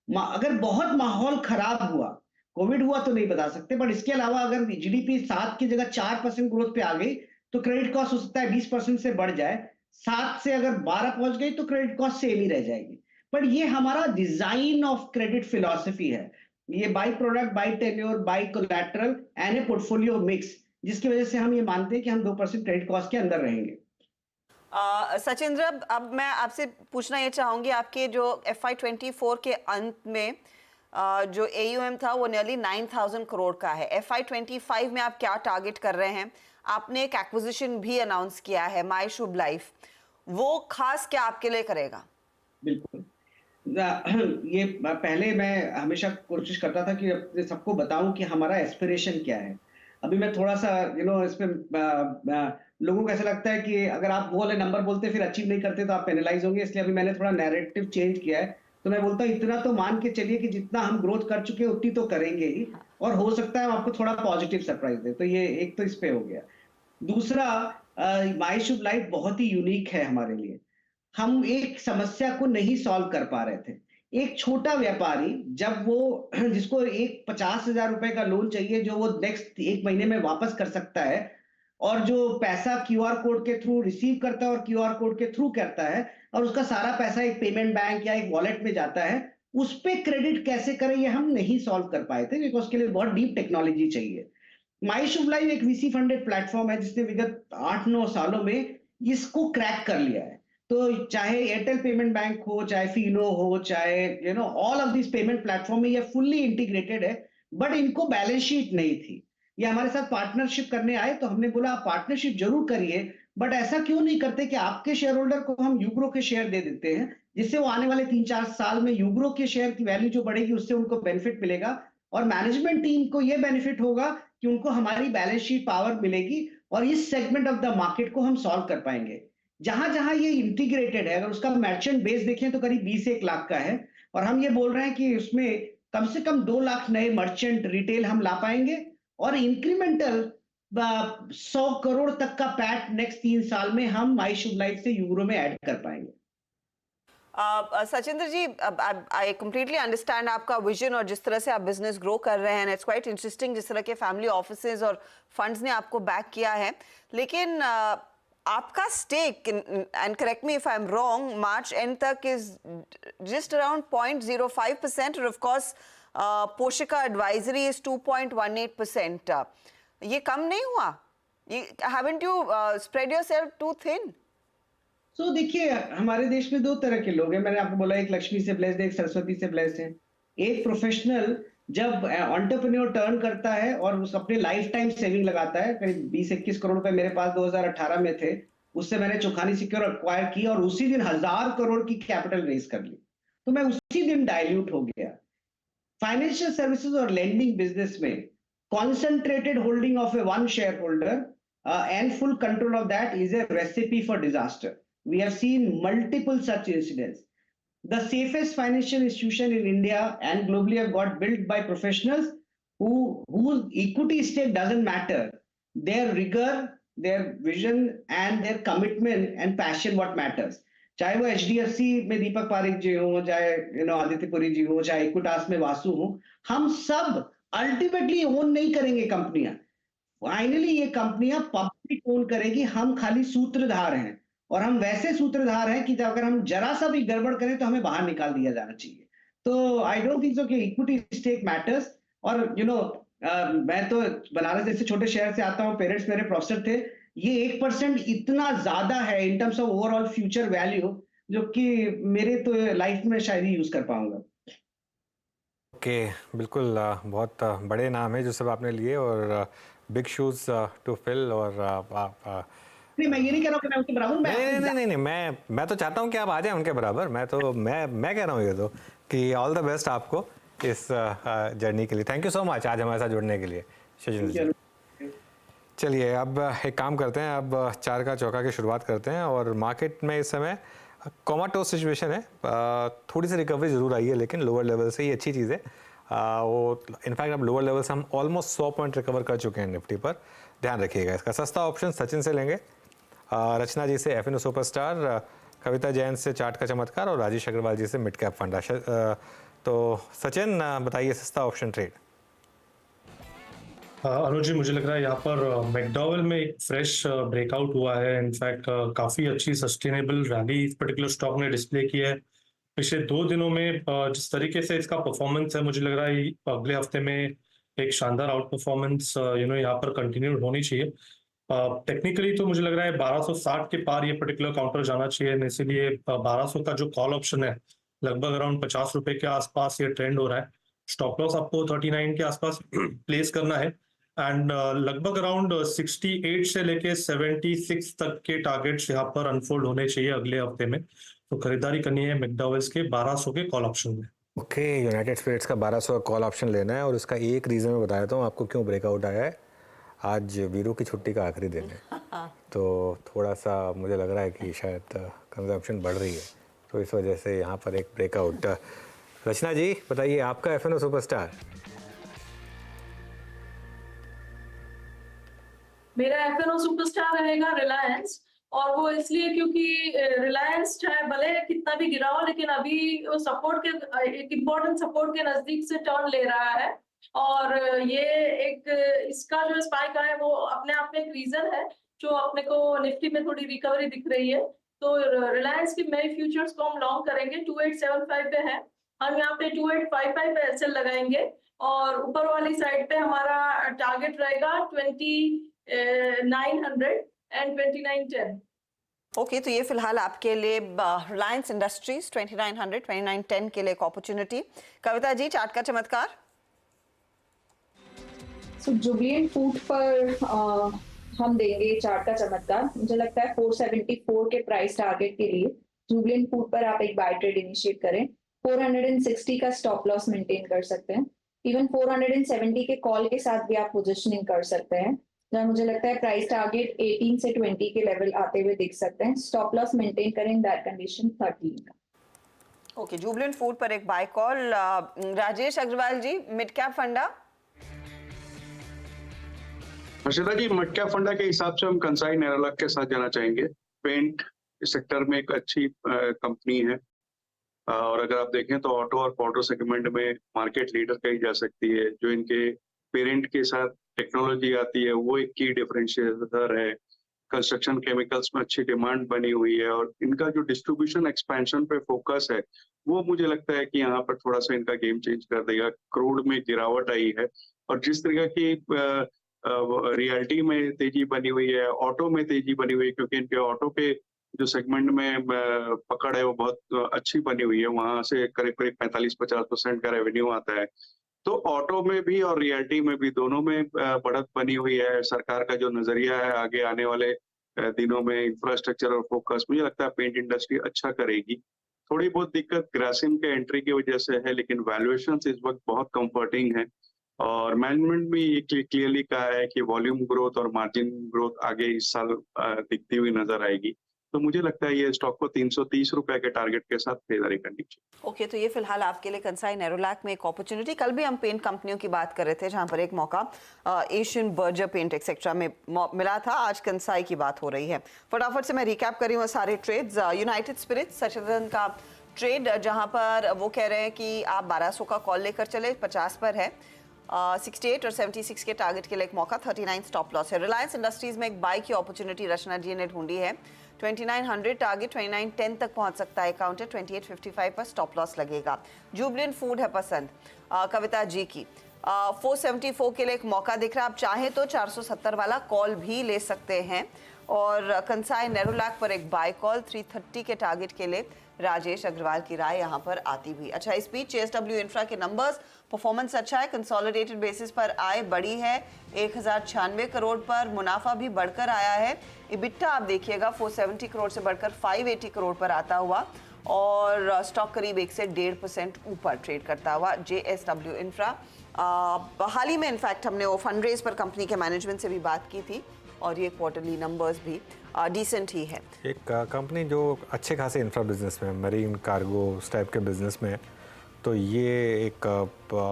अगर बहुत माहौल खराब हुआ, कोविड हुआ तो नहीं बता सकते, बट इसके अलावा अगर जीडीपी 7 की जगह 4% ग्रोथ पे आ गई तो क्रेडिट कॉस्ट हो सकता है 20% से बढ़ जाए। 7 से अगर 12 पहुंच गई तो क्रेडिट कॉस्ट सेम ही रह जाएगी। पर ये हमारा डिजाइन ऑफ क्रेडिट फिलॉसफी है। ये by product, by tenure, by collateral and A portfolio mix, जिसकी वजह से हम ये मानते हैं कि हम 2% क्रेडिट कॉस्ट के अंदर रहेंगे। सचिंद्र, अब मैं आपसे पूछना ये चाहूंगी, आपके जो FY24 के अंत में जो AUM था वो नियरली 9,000 करोड़ का है। FY25 में आप क्या टारगेट कर रहे हैं? आपने एक एक्विजिशन भी अनाउंस किया है, माई शुभ लाइफ, वो खास क्या आपके लिए करेगा? बिल्कुल, ये पहले मैं हमेशा कोशिश करता था कि सबको बताऊं कि हमारा एस्पिरेशन क्या है। अभी मैं थोड़ा सा इसमें लोगों को ऐसा लगता है कि अगर आप वो वाले नंबर बोलते फिर अचीव नहीं करते तो आप पेनलाइज होंगे, इसलिए अभी मैंने थोड़ा नैरेटिव चेंज किया है। तो मैं बोलता हूँ इतना तो मान के चलिए कि जितना हम ग्रोथ कर चुके हैं उतनी तो करेंगे ही, और हो सकता है हम आपको थोड़ा पॉजिटिव सरप्राइज दे। तो ये एक तो इस पे हो गया। दूसरा, माई शुभ लाइफ बहुत ही यूनिक है हमारे लिए। हम एक समस्या को नहीं सॉल्व कर पा रहे थे। एक छोटा व्यापारी जब वो जिसको एक 50,000 रुपए का लोन चाहिए जो वो नेक्स्ट 1 महीने में वापस कर सकता है, और जो पैसा क्यूआर कोड के थ्रू रिसीव करता है और क्यूआर कोड के थ्रू करता है, और उसका सारा पैसा एक पेमेंट बैंक या एक वॉलेट में जाता है, उस पे क्रेडिट कैसे करें ये हम नहीं सॉल्व कर पाए थे, बिकॉज उसके लिए बहुत डीप टेक्नोलॉजी चाहिए। माई शुभ लाइफ एक वीसी फंडेड प्लेटफॉर्म है जिसने विगत 8-9 सालों में इसको क्रैक कर लिया है। तो चाहे एयरटेल पेमेंट बैंक हो, चाहे फीनो हो, चाहे all of this payment platform में ये फुल्ली इंटीग्रेटेड है, बट इनको बैलेंस शीट नहीं थी। ये हमारे साथ पार्टनरशिप करने आए तो हमने बोला आप पार्टनरशिप जरूर करिए, बट ऐसा क्यों नहीं करते कि आपके शेयर होल्डर को हम यूग्रो के शेयर दे देते हैं, जिससे वो आने वाले 3-4 साल में यूग्रो के शेयर की वैल्यू जो बढ़ेगी उससे उनको बेनिफिट मिलेगा, और मैनेजमेंट टीम को ये बेनिफिट होगा कि उनको हमारी बैलेंस शीट पावर मिलेगी, और इस सेगमेंट ऑफ द मार्केट को हम सॉल्व कर पाएंगे। जहां जहां ये इंटीग्रेटेड है, अगर उसका मर्चेंट बेस देखें तो करीब 20-1 लाख का है, और हम ये बोल रहे हैं कि उसमें कम से कम 2 लाख नए मर्चेंट रिटेल हम ला पाएंगे, और इंक्रीमेंटल 100 करोड़ तक का पैट नेक्स्ट 3 साल में हम माई शुभ लाइफ से यूरो में ऐड कर पाएंगे। सचिंद्र जी, आई कम्प्लीटली अंडरस्टैंड आपका विजन और जिस तरह से आप बिजनेस ग्रो कर रहे हैं, इट्स क्वाइट इंटरेस्टिंग जिस तरह के फैमिली ऑफिसेज और फंड्स ने आपको बैक किया है, लेकिन आपका stake, and correct me if I am wrong, March end तक इज जस्ट अराउंड 0.05%, और of course Poshika Advisory is 2.18%. ये कम नहीं हुआ? haven't you spread yourself too thin? तो देखिए, हमारे देश में 2 तरह के लोग हैं। मैंने आपको बोला, एक लक्ष्मी से ब्लेस्ड है, एक सरस्वती से ब्लेस्ड है। एक प्रोफेशनल जब एंटरप्रेन्योर टर्न करता है और उस अपने लाइफ टाइम सेविंग लगाता है, करीब 20-21 करोड़ रुपए मेरे पास 2018 में थे, उससे मैंने चौखानी सिक्योर एक्वायर की और उसी दिन 1000 करोड़ की कैपिटल रेज कर ली, तो मैं उसी दिन डाइल्यूट हो गया। फाइनेंशियल सर्विसेज और लेंडिंग बिजनेस में concentrated holding of a one shareholder and full control of that is a recipe for disaster. We have seen multiple such incidents. The safest financial institution in India and globally have got built by professionals whose equity stake doesn't matter. Their rigor, their vision and their commitment and passion what matters. चाहे वो HDFC में दीपक पारेख जी हो, चाहे आदित्य पुरी जी हो, चाहे Equitas में वासु हो, हम सब अल्टीमेटली ओन नहीं करेंगे कंपनियां। फाइनली ये कंपनियां पब्लिक ओन करेगी, हम खाली सूत्रधार हैं, और हम वैसे सूत्रधार हैं कि अगर हम जरा सा भी गड़बड़ करें तो हमें बाहर निकाल दिया जाना चाहिए। तो आई डोंट थिंक सो कि इक्विटी स्टेक मैटर्स। और मैं तो बनारस जैसे छोटे शहर से आता हूं, पेरेंट्स मेरे प्रोफेसर थे, ये 1% इतना ज्यादा है in terms of overall future value, जो कि मेरे तो लाइफ में शायद ही यूज कर पाऊंगा। ओके, बिल्कुल बहुत बड़े नाम है जो सब आपने लिए, और बिग शूज टू फिल। और नहीं, मैं ये नहीं कह रहा हूं कि मैं उनके बराबर, नहीं, मैं तो चाहता हूं कि आप आ जाएं उनके बराबर। मैं कह रहा हूं ये तो कि ऑल द बेस्ट आपको इस जर्नी के लिए। थैंक यू सो मच आज हमारे साथ जुड़ने के लिए सचिन जी। चलिए अब एक काम करते हैं, अब 4 का चौका की शुरुआत करते हैं। और मार्केट में इस समय कोमाटोस सिचुएशन है, थोड़ी सी रिकवरी जरूर आई है, लेकिन लोअर लेवल से ही अच्छी चीज़ है। वो इनफैक्ट अब लोअर लेवल से हम ऑलमोस्ट 100 पॉइंट रिकवर कर चुके हैं निफ्टी पर, ध्यान रखिएगा इसका। सस्ता ऑप्शन सचिन से लेंगे, रचना जी से एफएनओ सुपरस्टार, कविता जैन से चार्ट का चमत्कार, और राजेश अग्रवाल जी से मिड कैप फंड। तो सचिन बताइए सस्ता ऑप्शन ट्रेड। अनुज जी, मुझे लग रहा है यहाँ पर मैकडॉवेल में एक फ्रेश ब्रेकआउट हुआ है। इनफैक्ट काफी अच्छी सस्टेनेबल रैली इस पर्टिकुलर स्टॉक ने डिस्प्ले की है पिछले 2 दिनों में। जिस तरीके से इसका परफॉर्मेंस है, मुझे लग रहा है अगले हफ्ते में एक शानदार आउट परफॉर्मेंस यहाँ पर कंटिन्यू होनी चाहिए। टेक्निकली तो मुझे लग रहा है 1260 के पार ये पर्टिकुलर काउंटर जाना चाहिए, इसीलिए 1200 का जो कॉल ऑप्शन है लगभग अराउंड 50 रुपए के आसपास ये ट्रेंड हो रहा है। स्टॉप लॉस आपको 39 के आसपास प्लेस करना है, एंड लगभग अराउंड 68 से लेके 76 तक के टारगेट्स यहाँ पर अनफोल्ड होने चाहिए अगले हफ्ते में। तो खरीदारी करनी है मैकडॉवेल्स के 1200 के कॉल ऑप्शन में। ओके, यूनाइटेड स्पिरिट्स का 1200 का कॉल ऑप्शन लेना है, और इसका एक रीज़न मैं बता देता हूँ आपको क्यों ब्रेकआउट आया है। आज वीरों की छुट्टी का आखिरी दिन है, तो थोड़ा सा मुझे लग रहा है कि शायद कंजम्पशन बढ़ रही है, तो इस वजह से यहाँ पर एक ब्रेकआउट। रचना जी बताइए आपका एफएनओ सुपरस्टार। मेरा एफएनओ सुपरस्टार रहेगा रिलायंस, और वो इसलिए क्योंकि रिलायंस चाहे भले कितना भी गिरा हो, लेकिन अभी वो सपोर्ट के एक इम्पोर्टेंट सपोर्ट के नजदीक से टर्न ले रहा है, और ये एक इसका जो स्पाइक आया वो अपने आप में एक रीजन है जो अपने को निफ्टी में थोड़ी रिकवरी दिख रही है। तो रिलायंस की मई फ्यूचर्स को हम लॉन्ग करेंगे, 2875 पे है, हम यहाँ पे 2855 पे एसएल लगाएंगे, और ऊपर वाली साइड पे हमारा टारगेट रहेगा 2900 एंड 2910। ओके, तो ये फिलहाल आपके लिए रिलायंस इंडस्ट्रीज 2900 2910 के लिए एक अपॉर्चुनिटी। कविता जी चार्ट का चमत्कार। सो जुबिलेंट फूड पर हम देंगे चार्ट का चमत्कार। मुझे लगता है 474 के प्राइस टारगेट के लिए जुबिलेंट फूड पर आप एक बाय ट्रेड इनिशिएट करें। 460 का स्टॉप लॉस मेंटेन कर सकते हैं। इवन 470 के कॉल के साथ भी आप पोजिशनिंग कर सकते हैं, जहाँ मुझे लगता है प्राइस टारगेट 18 से 20 के लेवल आते हुए दिख सकते हैं। स्टॉप लॉस मेंटेन करें दैट कंडीशन 13 का। ओके, जुबिलेंट फूड पर एक बाय कॉल। राजेश अग्रवाल जी मिड कैप फंडा। हर्षदा जी मिड कैप फंडा के हिसाब से हम कंसाई नेरोलैक के साथ जाना चाहेंगे। पेंट सेक्टर में एक अच्छी कंपनी है, और अगर आप देखें तो ऑटो और पाउडर सेगमेंट में मार्केट लीडर कही जा सकती है। जो इनके पेरेंट के साथ टेक्नोलॉजी आती है वो एक की डिफरेंशिएटर है। कंस्ट्रक्शन केमिकल्स में अच्छी डिमांड बनी हुई है, और इनका जो डिस्ट्रीब्यूशन एक्सपेंशन पे फोकस है वो मुझे लगता है कि यहाँ पर थोड़ा सा इनका गेम चेंज कर देगा। क्रूड में गिरावट आई है, और जिस तरह की रियल्टी में तेजी बनी हुई है, ऑटो में तेजी बनी हुई है, क्योंकि इनके ऑटो के जो सेगमेंट में पकड़ है वो बहुत अच्छी बनी हुई है। वहां से करीब करीब 45-50% का रेवेन्यू आता है। तो ऑटो में भी और रियल्टी में भी दोनों में बढ़त बनी हुई है। सरकार का जो नजरिया है आगे आने वाले दिनों में इंफ्रास्ट्रक्चर और फोकस, मुझे लगता है पेंट इंडस्ट्री अच्छा करेगी। थोड़ी बहुत दिक्कत ग्रासिम के एंट्री की वजह से है, लेकिन वैल्यूएशन इस वक्त बहुत कंफर्टिंग है, और मैनेजमेंट भी ये क्लियरली कहा है कि वॉल्यूम ग्रोथ और मार्जिन ग्रोथ आगे इस साल दिखती हुई नजर आएगी। तो मुझे लगता है ये स्टॉक को 330 रुपए के टारगेट के साथ खरीदारी करनी चाहिए। ओके, तो ये फिलहाल आपके लिए कंसाई नेरोलैक में एक अपॉर्चुनिटी। कल भी हम पेंट कंपनियों की बात कर रहे थे, जहां पर एक मौका एशियन बर्जर पेंट एक्सेट्रा में मिला था। आज कंसाई की बात हो रही है। फटाफट से मैं रिकैप करी हूँ सारे ट्रेड्स। यूनाइटेड स्पिरिट्स सचिदानंद का ट्रेड, जहां पर वो कह रहे हैं कि आप 1200 का कॉल लेकर चले, 50 पर है। 68 और 76 के टारगेट के लिए एक मौका, 39 स्टॉप लॉस है। रिलायंस इंडस्ट्रीज में एक बाई की अपॉर्चुनिटी रचना जी ने ढूंढी है। 2900 टारगेट, 2910 तक पहुंच सकता है काउंटर, 2855 पर स्टॉप लॉस लगेगा। जुबिलेंट फूड है पसंद कविता जी की। 474 के लिए एक मौका दिख रहा है। आप चाहें तो 470 वाला कॉल भी ले सकते हैं, और कंसाई नेरोलैक पर एक बाय कॉल 330 के टारगेट के लिए राजेश अग्रवाल की राय यहाँ पर आती हुई। अच्छा, इस बीच JSW इंफ्रा के नंबर्स परफॉर्मेंस अच्छा है। कंसोलिडेटेड बेसिस पर आय बढ़ी है 1096 करोड़ पर, मुनाफा भी बढ़कर आया है। इबिट्टा आप देखिएगा 470 करोड़ से बढ़कर 580 करोड़ पर आता हुआ, और स्टॉक करीब 1 से 1.5% ऊपर ट्रेड करता हुआ JSW इंफ्रा। हाल ही में इनफैक्ट हमने वो फंड रेज पर कंपनी के मैनेजमेंट से भी बात की थी, और ये क्वार्टरली नंबर्स भी डिसेंट ही है। एक कंपनी जो अच्छे खासे इंफ्रा बिजनेस में, मरीन कार्गो उस टाइप के बिजनेस में है, तो ये एक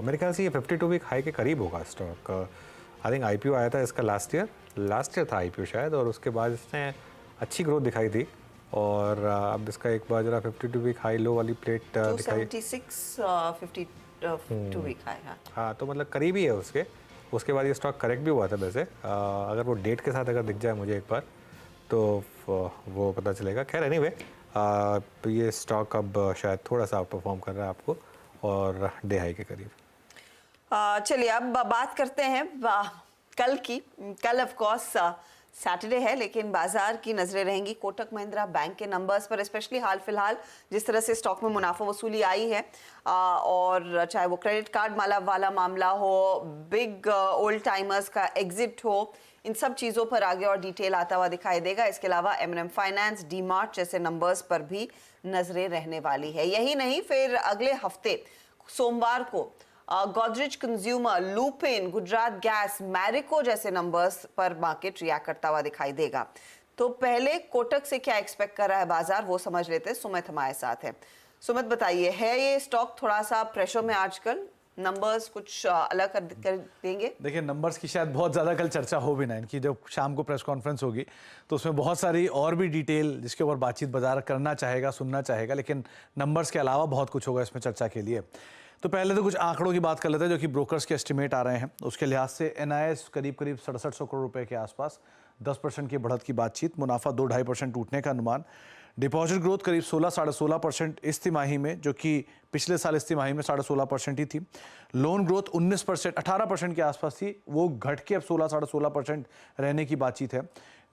मेरे ख्याल से ये 52 वीक हाई के करीब होगा स्टॉक। आई थिंक IPO आया था इसका लास्ट ईयर था IPO शायद, और उसके बाद इसने अच्छी ग्रोथ दिखाई थी, और अब इसका एक बार जरा 52 वीक हाई लो वाली प्लेट दिखाई, 52 वीक हाई। हाँ, तो मतलब करीब ही है उसके बाद ये स्टॉक करेक्ट भी हुआ था वैसे। अगर वो डेट के साथ अगर दिख जाए मुझे एक बार तो वो पता चलेगा। खैर एनीवे, तो ये स्टॉक अब शायद थोड़ा सा परफॉर्म कर रहा है आपको, और डे हाई के करीब। चलिए अब बात करते हैं कल की। कल ऑफ कोर्स सैटरडे है, लेकिन बाजार की नजरें रहेंगी कोटक महिंद्रा बैंक के नंबर्स पर, स्पेशली हाल फिलहाल जिस तरह से स्टॉक में मुनाफा वसूली आई है, और चाहे वो क्रेडिट कार्ड वाला मामला हो, बिग ओल्ड टाइमर्स का एग्जिट हो, इन सब चीज़ों पर आगे और डिटेल आता हुआ दिखाई देगा। इसके अलावा M&M फाइनेंस, डीमार्ट जैसे नंबर्स पर भी नजरें रहने वाली है। यही नहीं, फिर अगले हफ्ते सोमवार को Godrej consumer, Lupin, Gujarat gas, Marico जैसे नंबर्स पर मार्केट रिएक्ट करता हुआ दिखाई देगा। तो पहले कोटक से क्या एक्सपेक्ट कर रहा है बाजार, वो समझ लेते हैं। सुमित हमारे साथ है। सुमित बताइए, है ये स्टॉक थोड़ा सा प्रेशर में आजकल? नंबर्स कुछ अलग कर देंगे? देखिए, नंबर्स की शायद बहुत ज़्यादा कल चर्चा हो भी ना, इनकी जब शाम को प्रेस कॉन्फ्रेंस होगी तो उसमें बहुत सारी और भी डिटेल जिसके ऊपर बातचीत बाजार करना चाहेगा, सुनना चाहेगा, लेकिन नंबर्स के अलावा बहुत कुछ होगा इसमें चर्चा के लिए। तो पहले तो कुछ आंकड़ों की बात कर लेते हैं जो कि ब्रोकर्स के एस्टिमेट आ रहे हैं। उसके लिहाज से NIS करीब 6700 करोड़ रुपए के आसपास, 10% की बढ़त की बातचीत, मुनाफा 2-2.5% टूटने का अनुमान, डिपॉजिट ग्रोथ करीब 16-16.5% इस तिमाही में, जो कि पिछले साल इस तिमाही में 16.5% ही थी। लोन ग्रोथ 19%, 18% के आसपास थी, वो घट के अब 16-16.5% रहने की बातचीत है।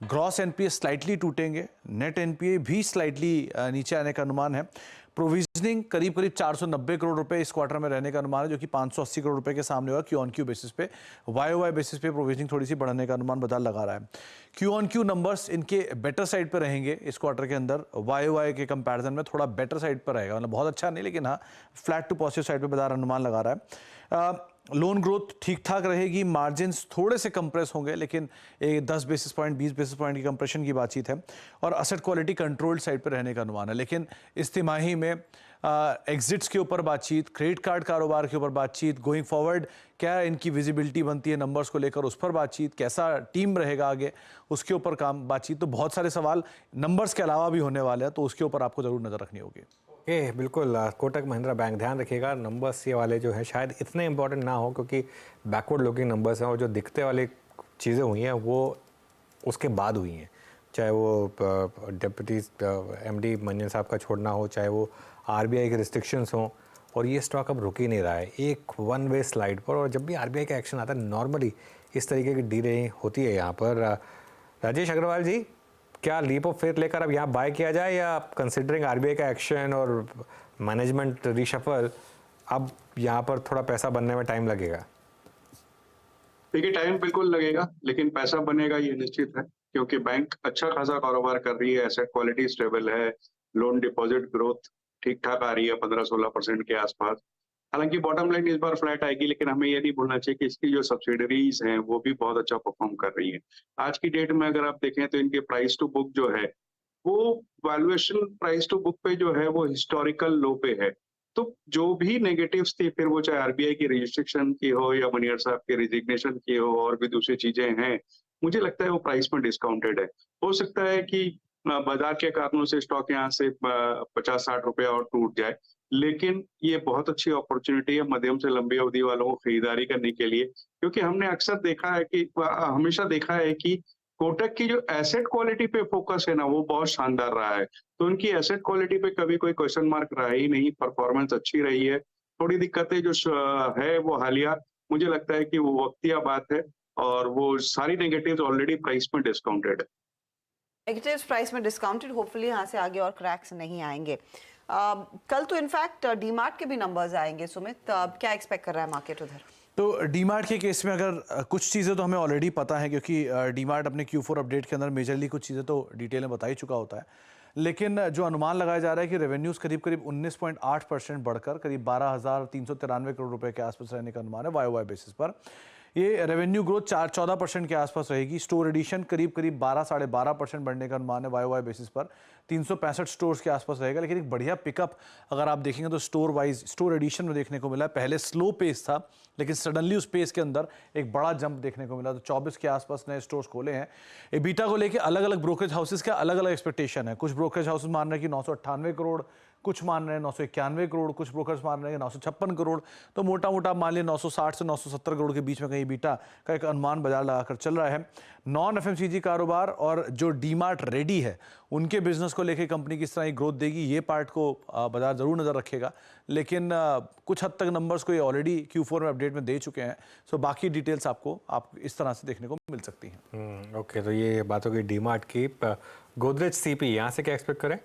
ग्रॉस NPA स्लाइटली टूटेंगे, नेट NPA भी स्लाइटली नीचे आने का अनुमान है। प्रोविजनिंग करीब 490 करोड़ रुपए इस क्वार्टर में रहने का अनुमान है, जो कि 580 करोड़ रुपए के सामने होगा Q-on-Q बेसिस पे। YoY बेसिस पे प्रोविजनिंग थोड़ी सी बढ़ने का अनुमान बाजार लगा रहा है। Q-on-Q नंबर्स इनके बेटर साइड पे रहेंगे इस क्वार्टर के अंदर, YoY के कंपैरिजन में थोड़ा बेटर साइड पर रहेगा, मतलब बहुत अच्छा नहीं, लेकिन हाँ फ्लैट टू पॉजिटिव साइड पे बाजार अनुमान लगा रहा है। लोन ग्रोथ ठीक ठाक रहेगी, मार्जिन्स थोड़े से कंप्रेस होंगे, लेकिन 10 बेसिस पॉइंट 20 बेसिस पॉइंट की कंप्रेशन की बातचीत है। और असेट क्वालिटी कंट्रोल्ड साइड पर रहने का अनुमान है। लेकिन इस तिमाही में एग्जिट्स के ऊपर बातचीत, क्रेडिट कार्ड कारोबार के ऊपर बातचीत, गोइंग फॉरवर्ड क्या इनकी विजिबिलिटी बनती है नंबर्स को लेकर, उस पर बातचीत, कैसा टीम रहेगा आगे, उसके ऊपर काम बातचीत। तो बहुत सारे सवाल नंबर्स के अलावा भी होने वाले हैं, तो उसके ऊपर आपको जरूर नजर रखनी होगी। बिल्कुल। कोटक महिंद्रा बैंक, ध्यान रखिएगा नंबर्स ये वाले जो हैं शायद इतने इंपॉर्टेंट ना हो, क्योंकि बैकवर्ड लुकिंग नंबर्स हैं और जो दिखते वाली चीज़ें हुई हैं वो उसके बाद हुई हैं। चाहे वो डिप्टी MD मंजन साहब का छोड़ना हो, चाहे वो RBI के रिस्ट्रिक्शंस हों, और ये स्टॉक अब रुक ही नहीं रहा है एक वन वे स्लाइड पर। और जब भी RBI का एक्शन आता है नॉर्मली इस तरीके की डीलिंग होती है यहाँ पर। राजेश अग्रवाल जी, क्या लीप ऑफ फेथ लेकर अब यहाँ बाय किया जाए, या कंसिडरिंग RBI का एक्शन और मैनेजमेंट रीशफल अब यहाँ पर थोड़ा पैसा बनने में टाइम लगेगा? देखिए, टाइम बिल्कुल लगेगा, लेकिन पैसा बनेगा ये निश्चित है, क्योंकि बैंक अच्छा खासा कारोबार कर रही है, एसेट क्वालिटी स्टेबल है, लोन डिपॉजिट ग्रोथ ठीक ठाक आ रही है 15-16% के आसपास। हालांकि बॉटम लाइन इस बार फ्लैट आएगी, लेकिन हमें ये नहीं भूलना चाहिए कि इसकी जो सब्सिडरीज हैं वो भी बहुत अच्छा परफॉर्म कर रही है। आज की डेट में अगर आप देखें तो इनके प्राइस टू बुक जो है वो वैल्यूएशन प्राइस टू बुक पे जो है वो हिस्टोरिकल लो पे है। तो जो भी नेगेटिव्स थी, फिर वो चाहे RBI की रजिस्ट्रिक्शन की हो या मनियर साहब के रिजिग्नेशन की हो और भी दूसरी चीजें हैं, मुझे लगता है वो प्राइस में डिस्काउंटेड है। हो सकता है कि बाजार के कारणों से स्टॉक यहाँ से 50-60 रुपया और टूट जाए, लेकिन ये बहुत अच्छी अपॉर्चुनिटी है मध्यम से लंबी अवधि वालों को खरीदारी करने के लिए, क्योंकि हमने अक्सर देखा है कि हमेशा देखा है कि कोटक की जो एसेट क्वालिटी पे फोकस है ना, वो बहुत शानदार रहा है। तो उनकी एसेट क्वालिटी पे कभी कोई क्वेश्चन मार्क रहा ही नहीं, परफॉर्मेंस अच्छी रही है। थोड़ी दिक्कतें जो है वो हालिया, मुझे लगता है कि वो वक्तिया बात है, और वो सारी नेगेटिव्स ऑलरेडी प्राइस में डिस्काउंटेड है। नेगेटिव्स प्राइस में डिस्काउंटेड, होपफुली यहाँ से आगे और क्रैक्स नहीं आएंगे। कल तो इनफैक्ट डीमार्ट के भी नंबर्स आएंगे। सुमित, क्या एक्सपेक्ट कर रहा है मार्केट उधर? तो डीमार्ट के केस में अगर कुछ चीज़ें तो हमें ऑलरेडी पता है, क्योंकि डीमार्ट अपने Q4 अपडेट के अंदर मेजरली कुछ चीज़ें तो डिटेल में बता ही चुका होता है। लेकिन जो अनुमान लगाया जा रहा है कि रेवेन्यूज़ करीब 19.8% बढ़कर करीब 12,393 करोड़ रुपए के आसपास रहने का अनुमान है YoY बेसिस पर। ये रेवेन्यू ग्रोथ 14% के आसपास रहेगी। स्टोर एडिशन करीब 12-12.5% बढ़ने का अनुमान है YoY बेसिस पर। 365 स्टोर्स के आसपास रहेगा, लेकिन एक बढ़िया पिकअप अगर आप देखेंगे तो स्टोर वाइज स्टोर एडिशन में देखने को मिला। पहले स्लो पेस था, लेकिन सडनली उस पेस के अंदर एक बड़ा जंप देखने को मिला। तो 24 के आसपास नए स्टोर्स खोले हैं। एबिटा को लेकर अलग अलग ब्रोकरेज हाउसेस का अलग अलग एक्सपेक्टेशन है। कुछ ब्रोकरेज हाउसेस मान रहे हैं कि 998 करोड़, कुछ मान रहे हैं 991 करोड़, कुछ ब्रोकर्स मान रहे हैं 956 करोड़। तो मोटा मोटा मान लिया 960 से 970 करोड़ के बीच में कहीं बीटा का एक अनुमान बाजार लगाकर चल रहा है। नॉन FMCG कारोबार और जो डीमार्ट रेडी है उनके बिजनेस को लेकर कंपनी किस तरह की ग्रोथ देगी, ये पार्ट को बाजार जरूर नजर रखेगा। लेकिन कुछ हद तक नंबर्स को ये ऑलरेडी Q4 में अपडेट में दे चुके हैं। सो बाकी डिटेल्स आप इस तरह से देखने को मिल सकती हैं। ओके, तो ये बात होगी डीमार्ट की। गोदरेज CP यहाँ से क्या एक्सपेक्ट करें?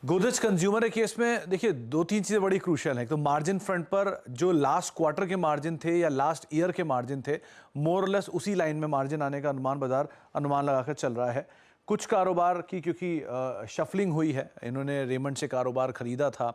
गोदरेज कंज्यूमर के केस में देखिए 2-3 चीज़ें बड़ी क्रूशियल हैं। तो मार्जिन फ्रंट पर जो लास्ट क्वार्टर के मार्जिन थे या लास्ट ईयर के मार्जिन थे, मोर और लेस उसी लाइन में मार्जिन आने का अनुमान लगाकर चल रहा है। कुछ कारोबार की क्योंकि शफलिंग हुई है, इन्होंने रेमंड से कारोबार खरीदा था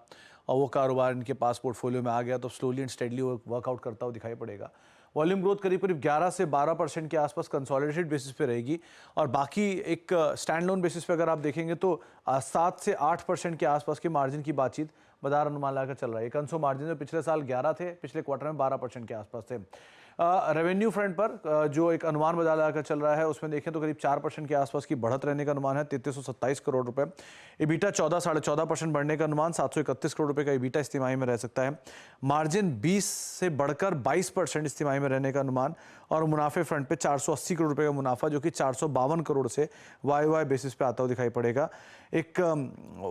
और वो कारोबार इनके पास पोर्टफोलियो में आ गया, तो स्लोली एंड स्टेडली वर्कआउट करता हुआ दिखाई पड़ेगा। वॉल्यूम ग्रोथ करीब करीब 11 से 12% के आसपास कंसोलिडेटेड बेसिस पे रहेगी, और बाकी एक स्टैंड लोन बेसिस पे अगर आप देखेंगे तो 7 से 8% के आसपास के मार्जिन की बातचीत बाजार अनुमान लगाकर चल रहा है। कंसो मार्जिन जो पिछले साल 11 थे, पिछले क्वार्टर में 12% के आसपास थे। रेवेन्यू फ्रंट पर जो एक अनुमान बाजार लगाकर चल रहा है उसमें देखें तो करीब 4% के आसपास की बढ़त रहने का अनुमान है, 3327 करोड़ रुपए। इबीटा 14-14.5% बढ़ने का अनुमान, 731 करोड़ रुपए का इबीटा इस तिमाही में रह सकता है। मार्जिन 20 से बढ़कर 22% इस तिमाही में रहने का अनुमान, और मुनाफे फ्रंट पे 480 करोड़ रुपए का मुनाफा जो कि 452 करोड़ से वाई बेसिस पे आता हुआ दिखाई पड़ेगा। एक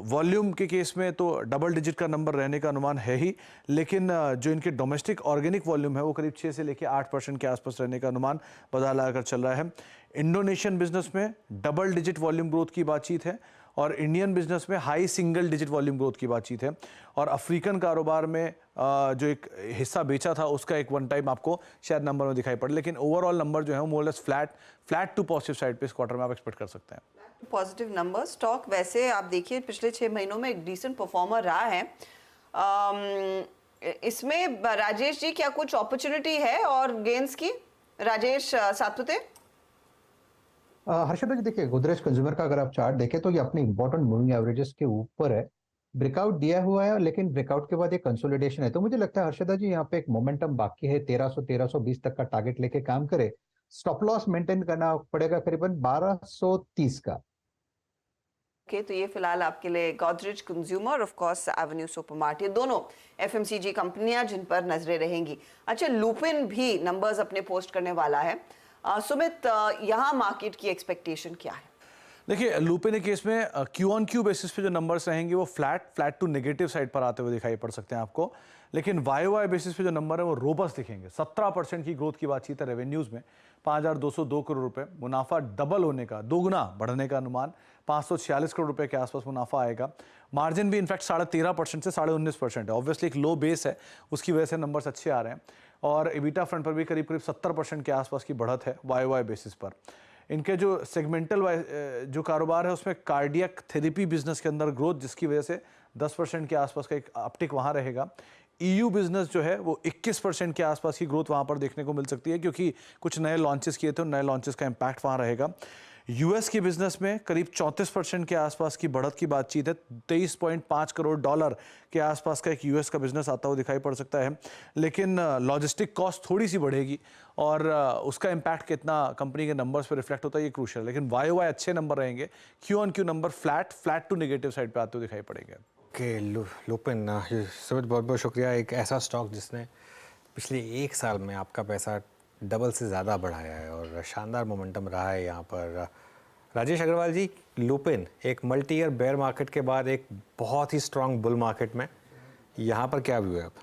वॉल्यूम के केस में तो डबल डिजिट का नंबर रहने का अनुमान है ही, लेकिन जो इनके डोमेस्टिक ऑर्गेनिक वॉल्यूम है वो करीब 6 से लेकर 8% के आसपास रहने का अनुमान बाजार लगाकर चल रहा है। इंडोनेशियन बिजनेस में डबल डिजिट वॉल्यूम ग्रोथ की बातचीत है, और इंडियन बिजनेस में high single digit volume growth की बातचीत है। और अफ्रीकन कारोबार में जो एक हिस्सा बेचा था उसका एक वन टाइम आपको शायद नंबर में दिखाई पड़े, लेकिन ओवरऑल नंबर जो है वो more less flat to positive side पे इस क्वार्टर में आप एक्सपेक्ट कर सकते हैं। पॉजिटिव नंबर स्टॉक वैसे आप देखिए पिछले 6 महीनों में एक डिसेंट परफॉर्मर रहा है। इसमें राजेश जी क्या कुछ अपॉर्चुनिटी है और गेन्स की? राजेश सातपुते। हर्षदा जी देखिए, गोदरेज कंज्यूमर का अगर आप चार्ट देखें तो ये अपने इंपॉर्टेंट मूविंग एवरेजेस के ऊपर है, ब्रेकआउट दिया हुआ है, लेकिन ब्रेकआउट के बाद ये कंसोलिडेशन है। तो मुझे लगता है हर्षदा जी यहाँ पे एक मोमेंटम बाकी है, 1300-1320 तक का टारगेट लेके काम करे। स्टॉप लॉस मेंटेन करना पड़ेगा करीबन 1230 का। ओके, तो ये फिलहाल आपके लिए Godrej consumer, of course Avenue supermart, ये दोनों एफएमसीजी कंपनियां जिन पर नजरें रहेंगी। अच्छा, लुपिन भी नंबर्स अपने पोस्ट करने वाला है। सुमित, यहाँ मार्केट की एक्सपेक्टेशन क्या है? देखिए, लुपिन के केस में क्यू ऑन क्यू बेसिस पे जो नंबर्स रहेंगे वो फ्लैट टू नेगेटिव साइड पर आते हुए दिखाई पड़ सकते हैं आपको, लेकिन वाई बेसिस पे जो नंबर है वो रोबस्ट दिखेंगे। 17% की ग्रोथ की बातचीत है रेवेन्यूज में, 5202 करोड़ रुपए। मुनाफा डबल होने का, दोगुना बढ़ने का अनुमान, 546 करोड़ रुपए के आसपास मुनाफा आएगा। मार्जिन भी इनफैक्ट 13.5% से 19.5% है। ऑब्वियसली एक लो बेस है, उसकी वजह से नंबर्स अच्छे आ रहे हैं। और इबिटा फ्रंट पर भी करीब 70% के आसपास की बढ़त है वाई बेसिस पर। इनके जो सेगमेंटल जो कारोबार है उसमें कार्डियक थेरेपी बिजनेस के अंदर ग्रोथ, जिसकी वजह से 10% के आसपास का एक अपटिक वहाँ रहेगा। ईयू बिजनेस जो है वो 21% के आसपास की ग्रोथ वहाँ पर देखने को मिल सकती है, क्योंकि कुछ नए लॉन्चेस किए थे, नए लॉन्चेस का इम्पैक्ट वहाँ रहेगा। यूएस की बिजनेस में करीब 34% के आसपास की बढ़त की बातचीत है। $23.5 करोड़ के आसपास का एक यूएस का बिजनेस आता हुआ दिखाई पड़ सकता है, लेकिन लॉजिस्टिक कॉस्ट थोड़ी सी बढ़ेगी और उसका इम्पैक्ट कितना कंपनी के नंबर्स पर रिफ्लेक्ट होता है ये क्रूशियल है। लेकिन वाई अच्छे नंबर रहेंगे, Q on Q number flat to negative side पे आते हुए दिखाई पड़ेंगे। ओके, लुपिन, सुमित बहुत बहुत शुक्रिया। एक ऐसा स्टॉक जिसने पिछले 1 साल में आपका पैसा डबल से ज़्यादा बढ़ाया है और शानदार मोमेंटम रहा है यहाँ पर। राजेश अग्रवाल जी, लुपिन एक मल्टी ईयर बेयर मार्केट के बाद एक बहुत ही स्ट्रांग बुल मार्केट में, यहाँ पर क्या व्यू है आप?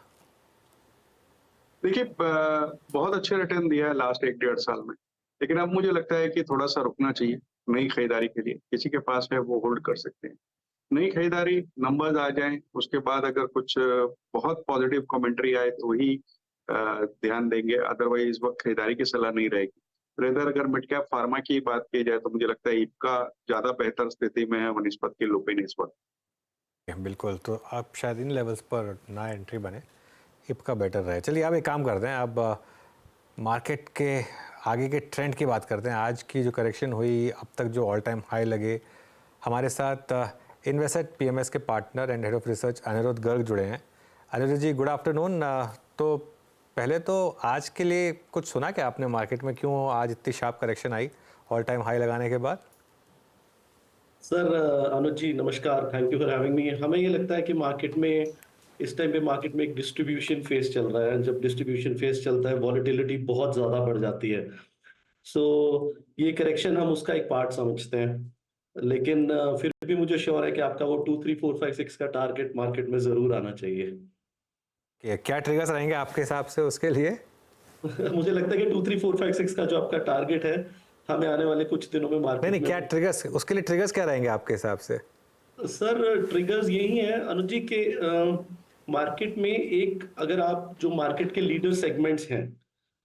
देखिए, बहुत अच्छे रिटर्न दिया है लास्ट 1-1.5 साल में, लेकिन अब मुझे लगता है कि थोड़ा सा रुकना चाहिए नई खरीदारी के लिए। किसी के पास है वो होल्ड कर सकते हैं। नई खरीदारी नंबर्स आ जाएं, उसके बाद अगर कुछ बहुत पॉजिटिव कमेंट्री आए तो वही ध्यान देंगे, अदरवाइज इस वक्त खरीदारी की सलाह नहीं रहेगी। रेदर अगर मिड कैप फार्मा की बात की जाए तो मुझे लगता है इपका ज्यादा बेहतर स्थिति में है वनिस्पत की लुपिन इस वक्त। बिल्कुल, तो आप शायद इन लेवल्स पर ना एंट्री बने, इपका बेटर रहे। चलिए आप एक काम करते हैं, अब मार्केट के आगे के ट्रेंड की बात करते हैं। आज की जो करेक्शन हुई, अब तक जो ऑल टाइम हाई लगे, हमारे साथ इन्वेस्टेड पीएमएस के partner and head of research Anirudh Garg जुड़े हैं। Anirudh ji, good afternoon. तो पहले तो आज के लिए कुछ सुना क्या आपने मार्केट में, क्यों आज इतनी शार्प करेक्शन आई ऑल टाइम हाई लगाने के बाद? सर अनुज जी नमस्कार, thank you for having me. हमें ये लगता है कि मार्केट में इस टाइम पे मार्केट में एक डिस्ट्रीब्यूशन फेज चल रहा है। जब डिस्ट्रीब्यूशन फेज चलता है वॉलेटिलिटी बहुत ज्यादा बढ़ जाती है। सो ये करेक्शन हम उसका एक पार्ट समझते हैं, लेकिन फिर भी मुझे श्योर है कि आपका वो 2, 3, 4, 5, 6 का टारगेट मार्केट में जरूर आना चाहिए। क्या ट्रिगर्स रहेंगे आपके हिसाब से उसके लिए? मुझे लगता है कि 2, 3, 4, 5, 6 का जो आपका टारगेट है हमें आने वाले कुछ दिनों में मार्केट नहीं, क्या ट्रिगर्स, उसके लिए ट्रिगर्स क्या रहेंगे आपके हिसाब से? सर ट्रिगर्स यही है अनुज जी के मार्केट में एक, अगर आप जो मार्केट के लीडर सेगमेंट्स हैं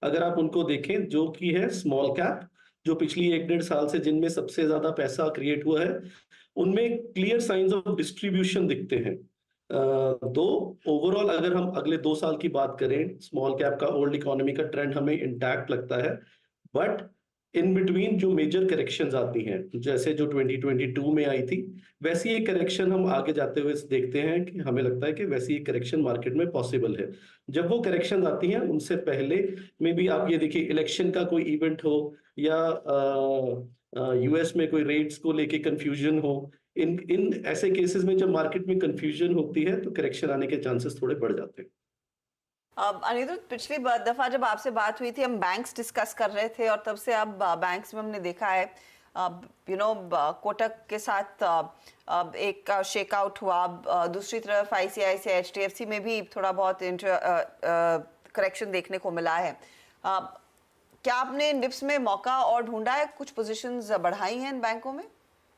अगर आप उनको देखें, जो कि है स्मॉल कैप, जो पिछली 1-1.5 साल से जिनमें सबसे ज्यादा पैसा क्रिएट हुआ है, उनमें क्लियर साइंस ऑफ डिस्ट्रीब्यूशन दिखते हैं। तो ओवरऑल अगर हम अगले 2 साल की बात करें, स्मॉल कैप का ओल्ड इकोनॉमी का ट्रेंड हमें इंटैक्ट लगता है, बट इन बिटवीन जो मेजर करेक्शंस आती हैं, जैसे जो 2022 में आई थी, वैसी एक करेक्शन हम आगे जाते हुए देखते हैं कि हमें लगता है कि वैसी एक करेक्शन मार्केट में पॉसिबल है। जब वो करेक्शन आती हैं, उनसे पहले में भी आप ये देखिए, इलेक्शन का कोई इवेंट हो या यूएस में कोई रेट्स को लेके कंफ्यूजन हो, इन ऐसे केसेस में जब मार्केट में कंफ्यूजन होती है तो करेक्शन आने के चांसेस थोड़े बढ़ जाते हैं। अनिरुद्ध, पिछली दफा जब आपसे बात हुई थी हम बैंक्स डिस्कस कर रहे थे और तब से अब बैंक्स में हमने देखा है कोटक के साथ एक शेकआउट हुआ, दूसरी तरफ आईसीआईसीआई एचडीएफसी में भी थोड़ा बहुत करेक्शन देखने को मिला है। क्या आपने डिप्स में मौका और ढूंढा है, कुछ पोजीशंस बढ़ाई हैं इन बैंकों में?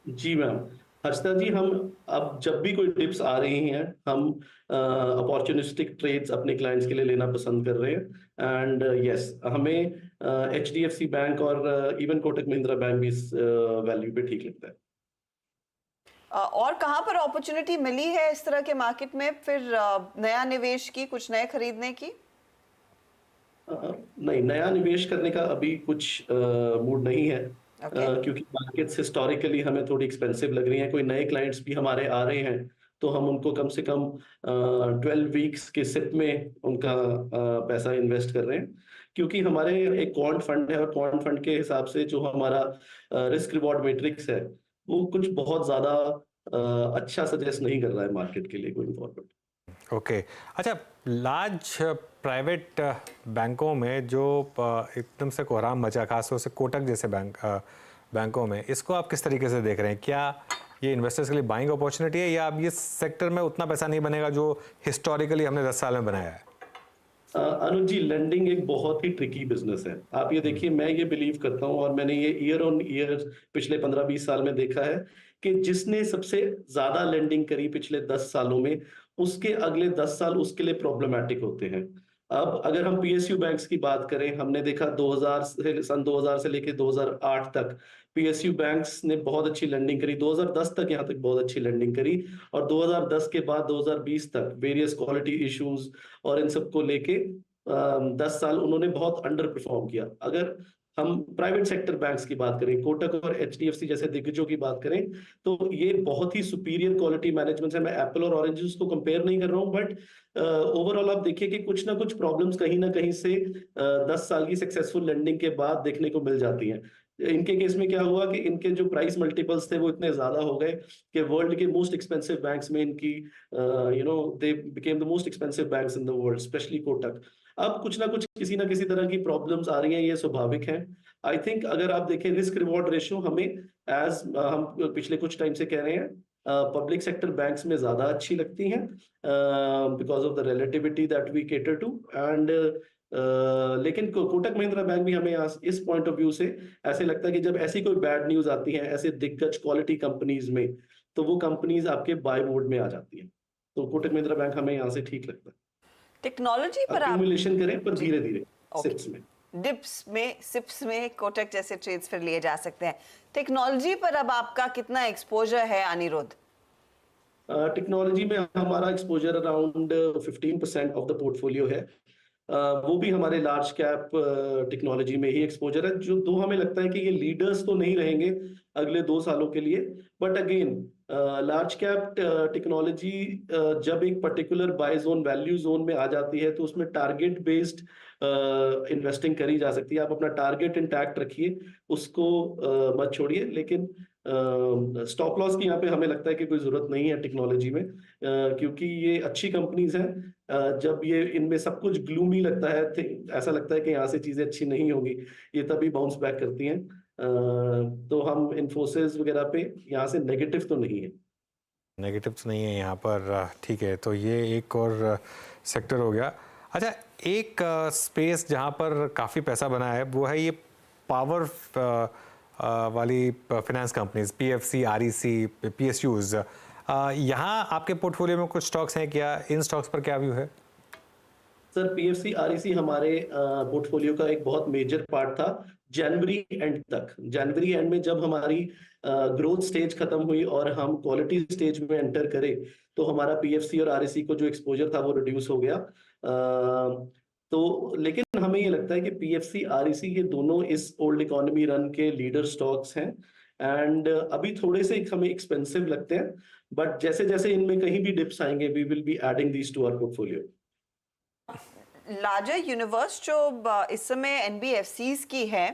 जी मैम, हर्षदा जी, हम अब जब भी कोई डिप्स आ रही हैं, हम अपॉर्चुनिस्टिक ट्रेड्स अपने क्लाइंट्स के लिए लेना पसंद कर रहे हैं। एंड यस, हमें एचडीएफसी बैंक और इवन कोटक महिंद्रा बैंक भी इस वैल्यू पे ठीक लगता है। और कहाँ पर अपॉर्चुनिटी मिली है इस तरह के मार्केट में फिर नया निवेश की, कुछ नए खरीदने की? नहीं, नया निवेश करने का अभी कुछ मूड नहीं है। क्योंकि मार्केट्स हिस्टोरिकली हमें थोड़ी एक्सपेंसिव लग रही हैं। कोई नए क्लाइंट्स भी हमारे आ रहे हैं तो हम उनको कम से कम 12 वीक्स के सिप में उनका पैसा इन्वेस्ट कर रहे हैं, क्योंकि हमारे एक क्वांट फंड है और क्वांट फंड के हिसाब से जो हमारा रिस्क रिवॉर्ड मैट्रिक्स है वो कुछ बहुत ज्यादा अच्छा सजेस्ट नहीं कर रहा है मार्केट के लिए गोइंग फॉरवर्ड। ओके, अच्छा, लार्ज प्राइवेट बैंकों में जो एकदम से कोहराम मचा, खासतौर से कोटक जैसे बैंकों में, इसको आप किस तरीके से देख रहे हैं? क्या ये इन्वेस्टर्स के लिए बाइंग अपॉर्चुनिटी है या अब ये सेक्टर में उतना पैसा नहीं बनेगा जो हिस्टोरिकली हमने 10 साल में बनाया है? अनुज जी, लेंडिंग एक बहुत ही ट्रिकी बिजनेस है। आप ये देखिए, मैं ये बिलीव करता हूँ और मैंने ये ईयर ऑन ईयर पिछले 15-20 साल में देखा है कि जिसने सबसे ज्यादा लेंडिंग करी पिछले 10 सालों में, उसके अगले 10 साल उसके लिए प्रॉब्लमैटिक होते हैं। अब अगर हम पीएसयू बैंक्स की बात करें, हमने देखा सन 2000 से लेकर 2008 तक पीएसयू बैंक्स ने बहुत अच्छी लेंडिंग करी, 2010 तक यहाँ तक बहुत अच्छी लेंडिंग करी, और 2010 के बाद 2020 तक वेरियस क्वालिटी इश्यूज और इन सब को लेके 10 साल उन्होंने बहुत अंडर परफॉर्म किया। अगर हम प्राइवेट सेक्टर बैंक्स की बात करें, कोटक और एचडीएफसी जैसे दिग्गजों की बात करें, तो ये बहुत ही सुपीरियर क्वालिटी मैनेजमेंट है। मैं एप्पल और ऑरेंजेस को कंपेयर नहीं कर रहा हूं, बट ओवरऑल आप देखिए कि कुछ ना कुछ प्रॉब्लम्स कहीं ना कहीं से 10 साल की सक्सेसफुल लेंडिंग के बाद देखने को मिल जाती हैं। इनके केस में क्या हुआ कि इनके जो प्राइस मल्टीपल्स थे वो इतने ज्यादा हो गए कि वर्ल्ड के मोस्ट एक्सपेंसिव बैंक्स में इनकी they became the most expensive banks in the world, specially Kotak. अब कुछ ना कुछ किसी ना किसी तरह की प्रॉब्लम्स आ रही हैं, ये स्वाभाविक है। आई थिंक अगर आप देखें रिस्क रिवॉर्ड रेशियो, हमें हम पिछले कुछ टाइम से कह रहे हैं पब्लिक सेक्टर बैंक्स में ज्यादा अच्छी लगती हैं because of the relativity that we cater to. And लेकिन कोटक महिंद्रा बैंक भी हमें इस पॉइंट ऑफ व्यू से ऐसे लगता है कि जब ऐसी कोई बैड न्यूज आती है ऐसे दिग्गज क्वालिटी कंपनीज में, तो वो कंपनीज आपके बाय मोड में आ जाती है। तो कोटक महिंद्रा बैंक हमें यहाँ से ठीक लगता है। टेक्नोलॉजी पर आप एक्यूमुलेशन करें पर धीरे धीरे सिप्स में, डिप्स में, सिप्स में कोटक जैसे ट्रेड्स फिर लिए जा सकते हैं। टेक्नोलॉजी पर अब आपका कितना एक्सपोजर है अनिरुद्ध? टेक्नोलॉजी में हमारा exposure around 15% of the portfolio है। वो भी हमारे लार्ज कैप टेक्नोलॉजी में ही एक्सपोजर है, जो दो हमें लगता है कि ये लीडर्स तो नहीं रहेंगे अगले 2 सालों के लिए, but again large cap technology जब एक particular buy zone value zone में आ जाती है तो उसमें टारगेट बेस्ड इन्वेस्टिंग करी जा सकती है। आप अपना टारगेट इंटैक्ट रखिए, उसको मत छोड़िए, लेकिन स्टॉप लॉस की यहाँ पे हमें लगता है कि कोई जरूरत नहीं है टेक्नोलॉजी में, क्योंकि ये अच्छी कंपनीज हैं। जब ये इनमें सब कुछ ग्लूमी लगता है, ऐसा लगता है कि यहाँ से चीजें अच्छी नहीं होंगी, ये तभी बाउंस बैक करती हैं। तो हम इन्फोसिस वगैरह पे यहाँ से नेगेटिव तो नहीं है। नेगेटिव तो नहीं है यहाँ पर, ठीक है। तो ये एक और सेक्टर हो गया। अच्छा, एक स्पेस जहाँ पर काफ़ी पैसा बना है वो है ये पावर वाली finance companies, PFC, REC, PSUs. यहाँ आपके पोर्टफोलियो में कुछ स्टॉक्स हैं क्या? इन स्टॉक्स पर क्या व्यू है? सर पीएफसी आरईसी हमारे पोर्टफोलियो का एक बहुत मेजर पार्ट था जनवरी एंड तक। जनवरी एंड में जब हमारी ग्रोथ स्टेज खत्म हुई और हम क्वालिटी स्टेज में एंटर करे तो हमारा पीएफसी और आरईसी को जो एक्सपोजर था वो रिड्यूस हो गया। तो लेकिन हमें ये लगता है कि पीएफसी आरईसी ये दोनों इस ओल्ड इकोनॉमी रन के लीडर स्टॉक्स हैं एंड अभी थोड़े से हमें एक्सपेंसिव लगते हैं, बट जैसे जैसे इनमें कहीं भी डिप्स आएंगे we will be adding these to our portfolio. Larger universe जो इस समय एनबीएफसीज की है,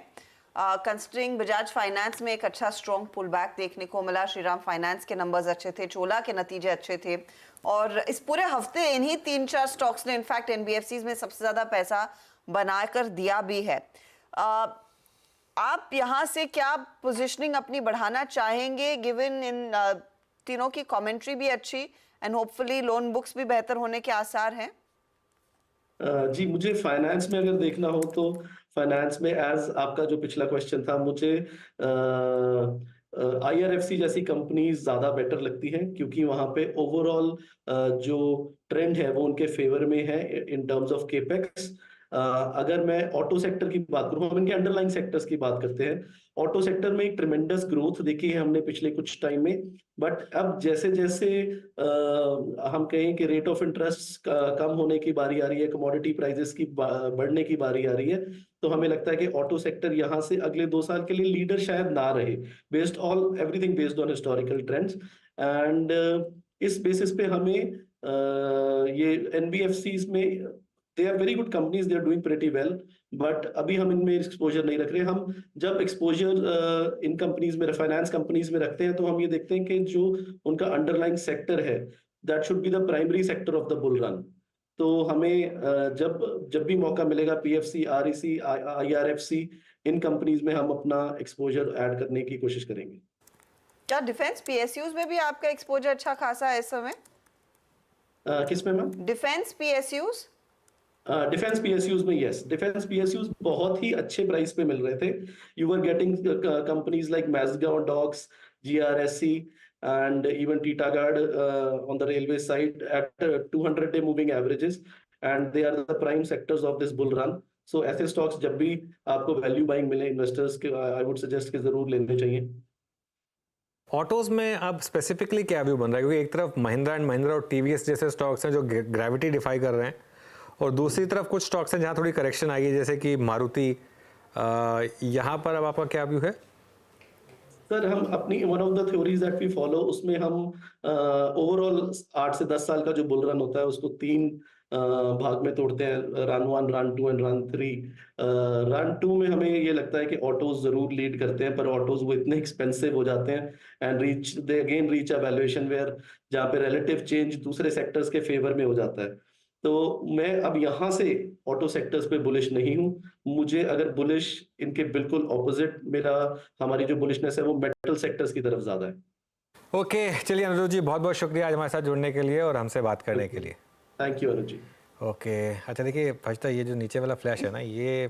कंसिडरिंग बजाज फाइनेंस में एक अच्छा स्ट्रॉन्ग पुल बैक देखने को मिला, श्रीराम फाइनेंस के नंबर्स अच्छे थे, चोला के नतीजे अच्छे थे और इस पूरे हफ्ते इन्हीं 3-4 स्टॉक्स ने इनफैक्ट एनबीएफसीज में सबसे ज्यादा पैसा बनाकर दिया भी है। आप यहाँ से क्या पोजीशनिंग अपनी बढ़ाना चाहेंगे गिवन इन तीनों की कमेंट्री भी अच्छी एंड होपफुली लोन बुक्स भी बेहतर होने के आसार हैं? जी मुझे फाइनेंस में अगर देखना हो तो फाइनेंस में एज आपका जो पिछला क्वेश्चन था, मुझे आईआरएफसी जैसी कंपनीज ज्यादा बेटर लगती हैं क्योंकि वहां पे ओवरऑल जो ट्रेंड है वो उनके फेवर में है इन टर्म्स ऑफ केपेक्स। अगर मैं ऑटो सेक्टर की बात करूं, हम इनके अंडरलाइंग सेक्टर्स की बात करते हैं। ऑटो सेक्टर में एक ट्रिमेंडस ग्रोथ देखी है हमने पिछले कुछ टाइम में, बट अब जैसे जैसे हम कहें कि रेट ऑफ इंटरेस्ट कम होने की बारी आ रही है, कमोडिटी प्राइसेस की बढ़ने की बारी आ रही है, तो हमें लगता है कि ऑटो सेक्टर यहाँ से अगले 2 साल के लिए लीडर शायद ना रहे, based all everything based on historical trends. And इस बेसिस पे हमें ये एनबीएफसीज में they are very good companies, they are doing pretty well, but अभी हम इनमें एक्सपोजर नहीं रख रहे। हम जब एक्सपोजर इन कंपनीज में, फाइनेंस कंपनीज में रखते हैं तो हम ये देखते हैं कि जो उनका अंडरलाइंग सेक्टर है that should be the primary sector of the bull run. तो हमें जब भी मौका मिलेगा पीएफसी, आरईसी, आईआरएफसी, इन कंपनीज में हम अपना एक्सपोजर ऐड करने की कोशिश करेंगे। क्या डिफेंस पीएसयूज में भी आपका एक्सपोजर अच्छा खासा है इस समय? किस में ma'am? Defence PSUs? Defence PSUs में यस, डिफेंस पीएसयूज बहुत ही अच्छे प्राइस पे मिल रहे थे। You are getting companies like Mazagon docks, GRSE and even Titagarh on the railway side at 200-day moving averages and they are the prime sectors of this bull run. So ऐसे stocks जब भी आपको वैल्यू बाइंग मिले investors के, I would suggest कि जरूर लेने चाहिए। ऑटोज में अब स्पेसिफिकली क्या व्यू बन रहा है, क्योंकि एक तरफ महिंद्रा एंड महिंद्रा और टीवीएस जैसे स्टॉक्स हैं जो ग्रेविटी डिफाई कर रहे हैं और दूसरी तरफ कुछ स्टॉक्स हैं जहां थोड़ी करेक्शन आई है जैसे कि मारुति। यहाँ पर अब आपका क्या व्यू है? सर हम अपनी one of the theories that we follow उसमें हम ओवरऑल 8 से 10 साल का जो बुल रन होता है उसको 3 भाग में तोड़ते हैं, run 1, run 2 and run 3। Run 2 में हमें ये लगता है कि ऑटोज जरूर लीड करते हैं, पर ऑटोज वो इतने एक्सपेंसिव हो जाते हैं and they again reach a valuation where जहाँ पे रिलेटिव चेंज दूसरे सेक्टर्स के फेवर में हो जाता है। तो मैं अब यहाँ से ऑटो सेक्टर्स पे बुलिश नहीं हूँ। मुझे अगर बुलिश, इनके बिल्कुल ऑपोजिट हमारी जो बुलिशनेस है वो मेटल सेक्टर्स की तरफ ज्यादा है। ओके चलिए अनुज जी, बहुत बहुत शुक्रिया आज हमारे साथ जुड़ने के लिए और हमसे बात करने के लिए। Thank you Anuj ji. Okay अच्छा देखिए फजता, ये जो नीचे वाला फ्लैश है ना, ये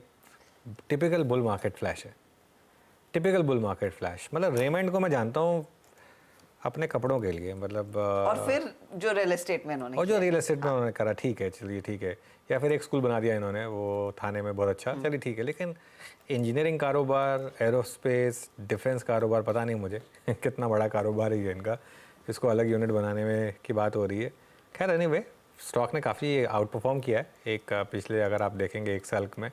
टिपिकल बुल मार्केट फ्लैश है, टिपिकल बुल मार्केट फ्लैश। मतलब रेमंड को मैं जानता हूँ अपने कपड़ों के लिए, मतलब और फिर जो रियल एस्टेट में उन्होंने करा, ठीक है चलिए ठीक है, या फिर एक स्कूल बना दिया इन्होंने वो थाने में, बहुत अच्छा, चलिए ठीक है। लेकिन इंजीनियरिंग कारोबार, एरोस्पेस, डिफेंस कारोबार, पता नहीं मुझे कितना बड़ा कारोबार है इनका, इसको अलग यूनिट बनाने में की बात हो रही है। खैर एनीवे स्टॉक ने काफ़ी आउट परफॉर्म किया है एक पिछले, अगर आप देखेंगे 1 साल में,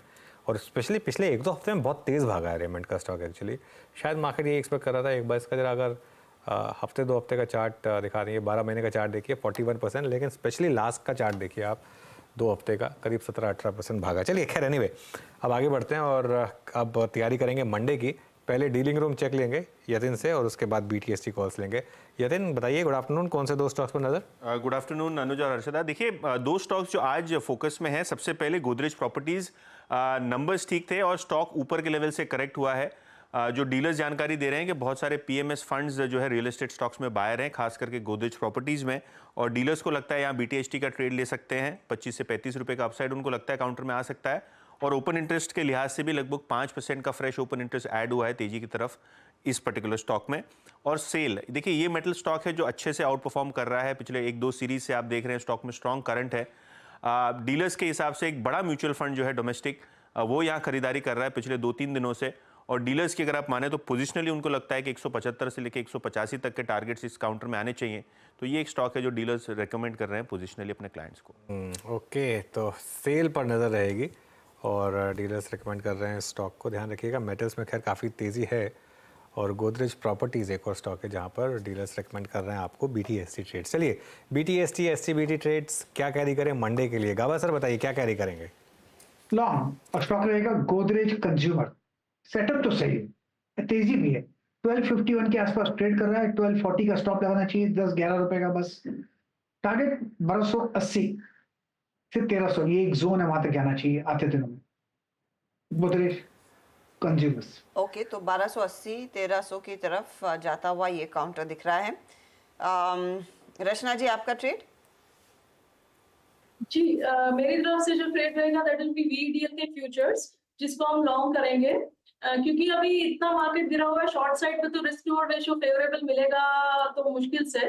और स्पेशली पिछले 1-2 हफ्ते में बहुत तेज़ भागा है रेमंड का स्टॉक एक्चुअली। शायद मार्केट ये एक्सपेक्ट कर रहा था एक बार इसका, जरा अगर हफ्ते 2 हफ्ते का चार्ट दिखा रही है, 12 महीने का चार्ट देखिए 41%, लेकिन स्पेशली लास्ट का चार्ट देखिए आप 2 हफ्ते का करीब 17-18% भागा। चलिए खैर एनीवे अब आगे बढ़ते हैं और अब तैयारी करेंगे मंडे की। पहले डीलिंग रूम चेक लेंगे यतिन से और उसके बाद BTST कॉल्स लेंगे। यतिन बताइए, गुड आफ्टरनून, कौन से 2 स्टॉक्स पर नजर? गुड आफ्टरनून अनुज और हर्षदा। देखिए 2 स्टॉक्स जो आज फोकस में हैं, सबसे पहले गोदरेज प्रॉपर्टीज, नंबर्स ठीक थे और स्टॉक ऊपर के लेवल से करेक्ट हुआ है। जो डीलर्स जानकारी दे रहे हैं कि बहुत सारे PMS फंड्स जो है रियल एस्टेट स्टॉक्स में बायर हैं, खास करके गोदरेज प्रॉपर्टीज में, और डीलर्स को लगता है यहाँ BTST का ट्रेड ले सकते हैं। 25 से 35 रुपये का अपसाइड उनको लगता है काउंटर में आ सकता है, और ओपन इंटरेस्ट के लिहाज से भी लगभग 5% का फ्रेश ओपन इंटरेस्ट ऐड हुआ है तेजी की तरफ इस पर्टिकुलर स्टॉक में। और सेल, देखिए ये मेटल स्टॉक है जो अच्छे से आउट परफॉर्म कर रहा है, पिछले 1-2 सीरीज से आप देख रहे हैं स्टॉक में स्ट्रॉन्ग करंट है। डीलर्स के हिसाब से एक बड़ा म्यूचुअल फंड जो है डोमेस्टिक, वो यहाँ खरीदारी कर रहा है पिछले 2-3 दिनों से। और डीलर्स की अगर आप माने तो पोजिशनली उनको लगता है कि 175 से लेकर 185 तक के टारगेट्स इस काउंटर में आने चाहिए। तो ये एक स्टॉक है जो डीलर्स रेकमेंड कर रहे हैं पोजिशनली अपने क्लाइंट्स को। ओके, तो सेल पर नज़र रहेगी और डीलर्स रिकमेंड कर रहे हैं स्टॉक को। ध्यान रखिएगा, मेटल्स में खैर काफ़ी तेज़ी है। और गोदरेज प्रॉपर्टीज़ एक और स्टॉक है जहाँ पर डीलर्स रिकमेंड कर रहे हैं आपको BTST ट्रेड्स। चलिए, BTST STBT ट्रेड्स क्या कैरी करें मंडे के लिए? गाबा सर बताइए क्या कैरी करेंगे? लॉन्ग, और स्टॉक रहेगा गोदरेज कंज्यूमर। सेटअप तो सही है, तेजी भी है, 1251 के आसपास ट्रेड कर रहा है। 1240 का स्टॉप लगाना चाहिए, 10-11 रुपए का बस टारगेट। 1280 से 1300 ये एक जोन है, वहां तक जाना चाहिए आते दिनों में गोदरेज कंज्यूमर्स। ओके, तो 1280 1300 की तरफ जाता हुआ ये काउंटर दिख रहा है। रचना जी, आपका ट्रेड? जी, मेरी तरफ से जो ट्रेड रहेगा दैट विल बी VDL के फ्यूचर्स, जिसको हम लॉन्ग करेंगे। क्योंकि अभी इतना मार्केट गिरा हुआ है, शॉर्ट साइड पे तो रिस्क रिवॉर्ड रेशियो फेवरेबल मिलेगा तो मुश्किल से,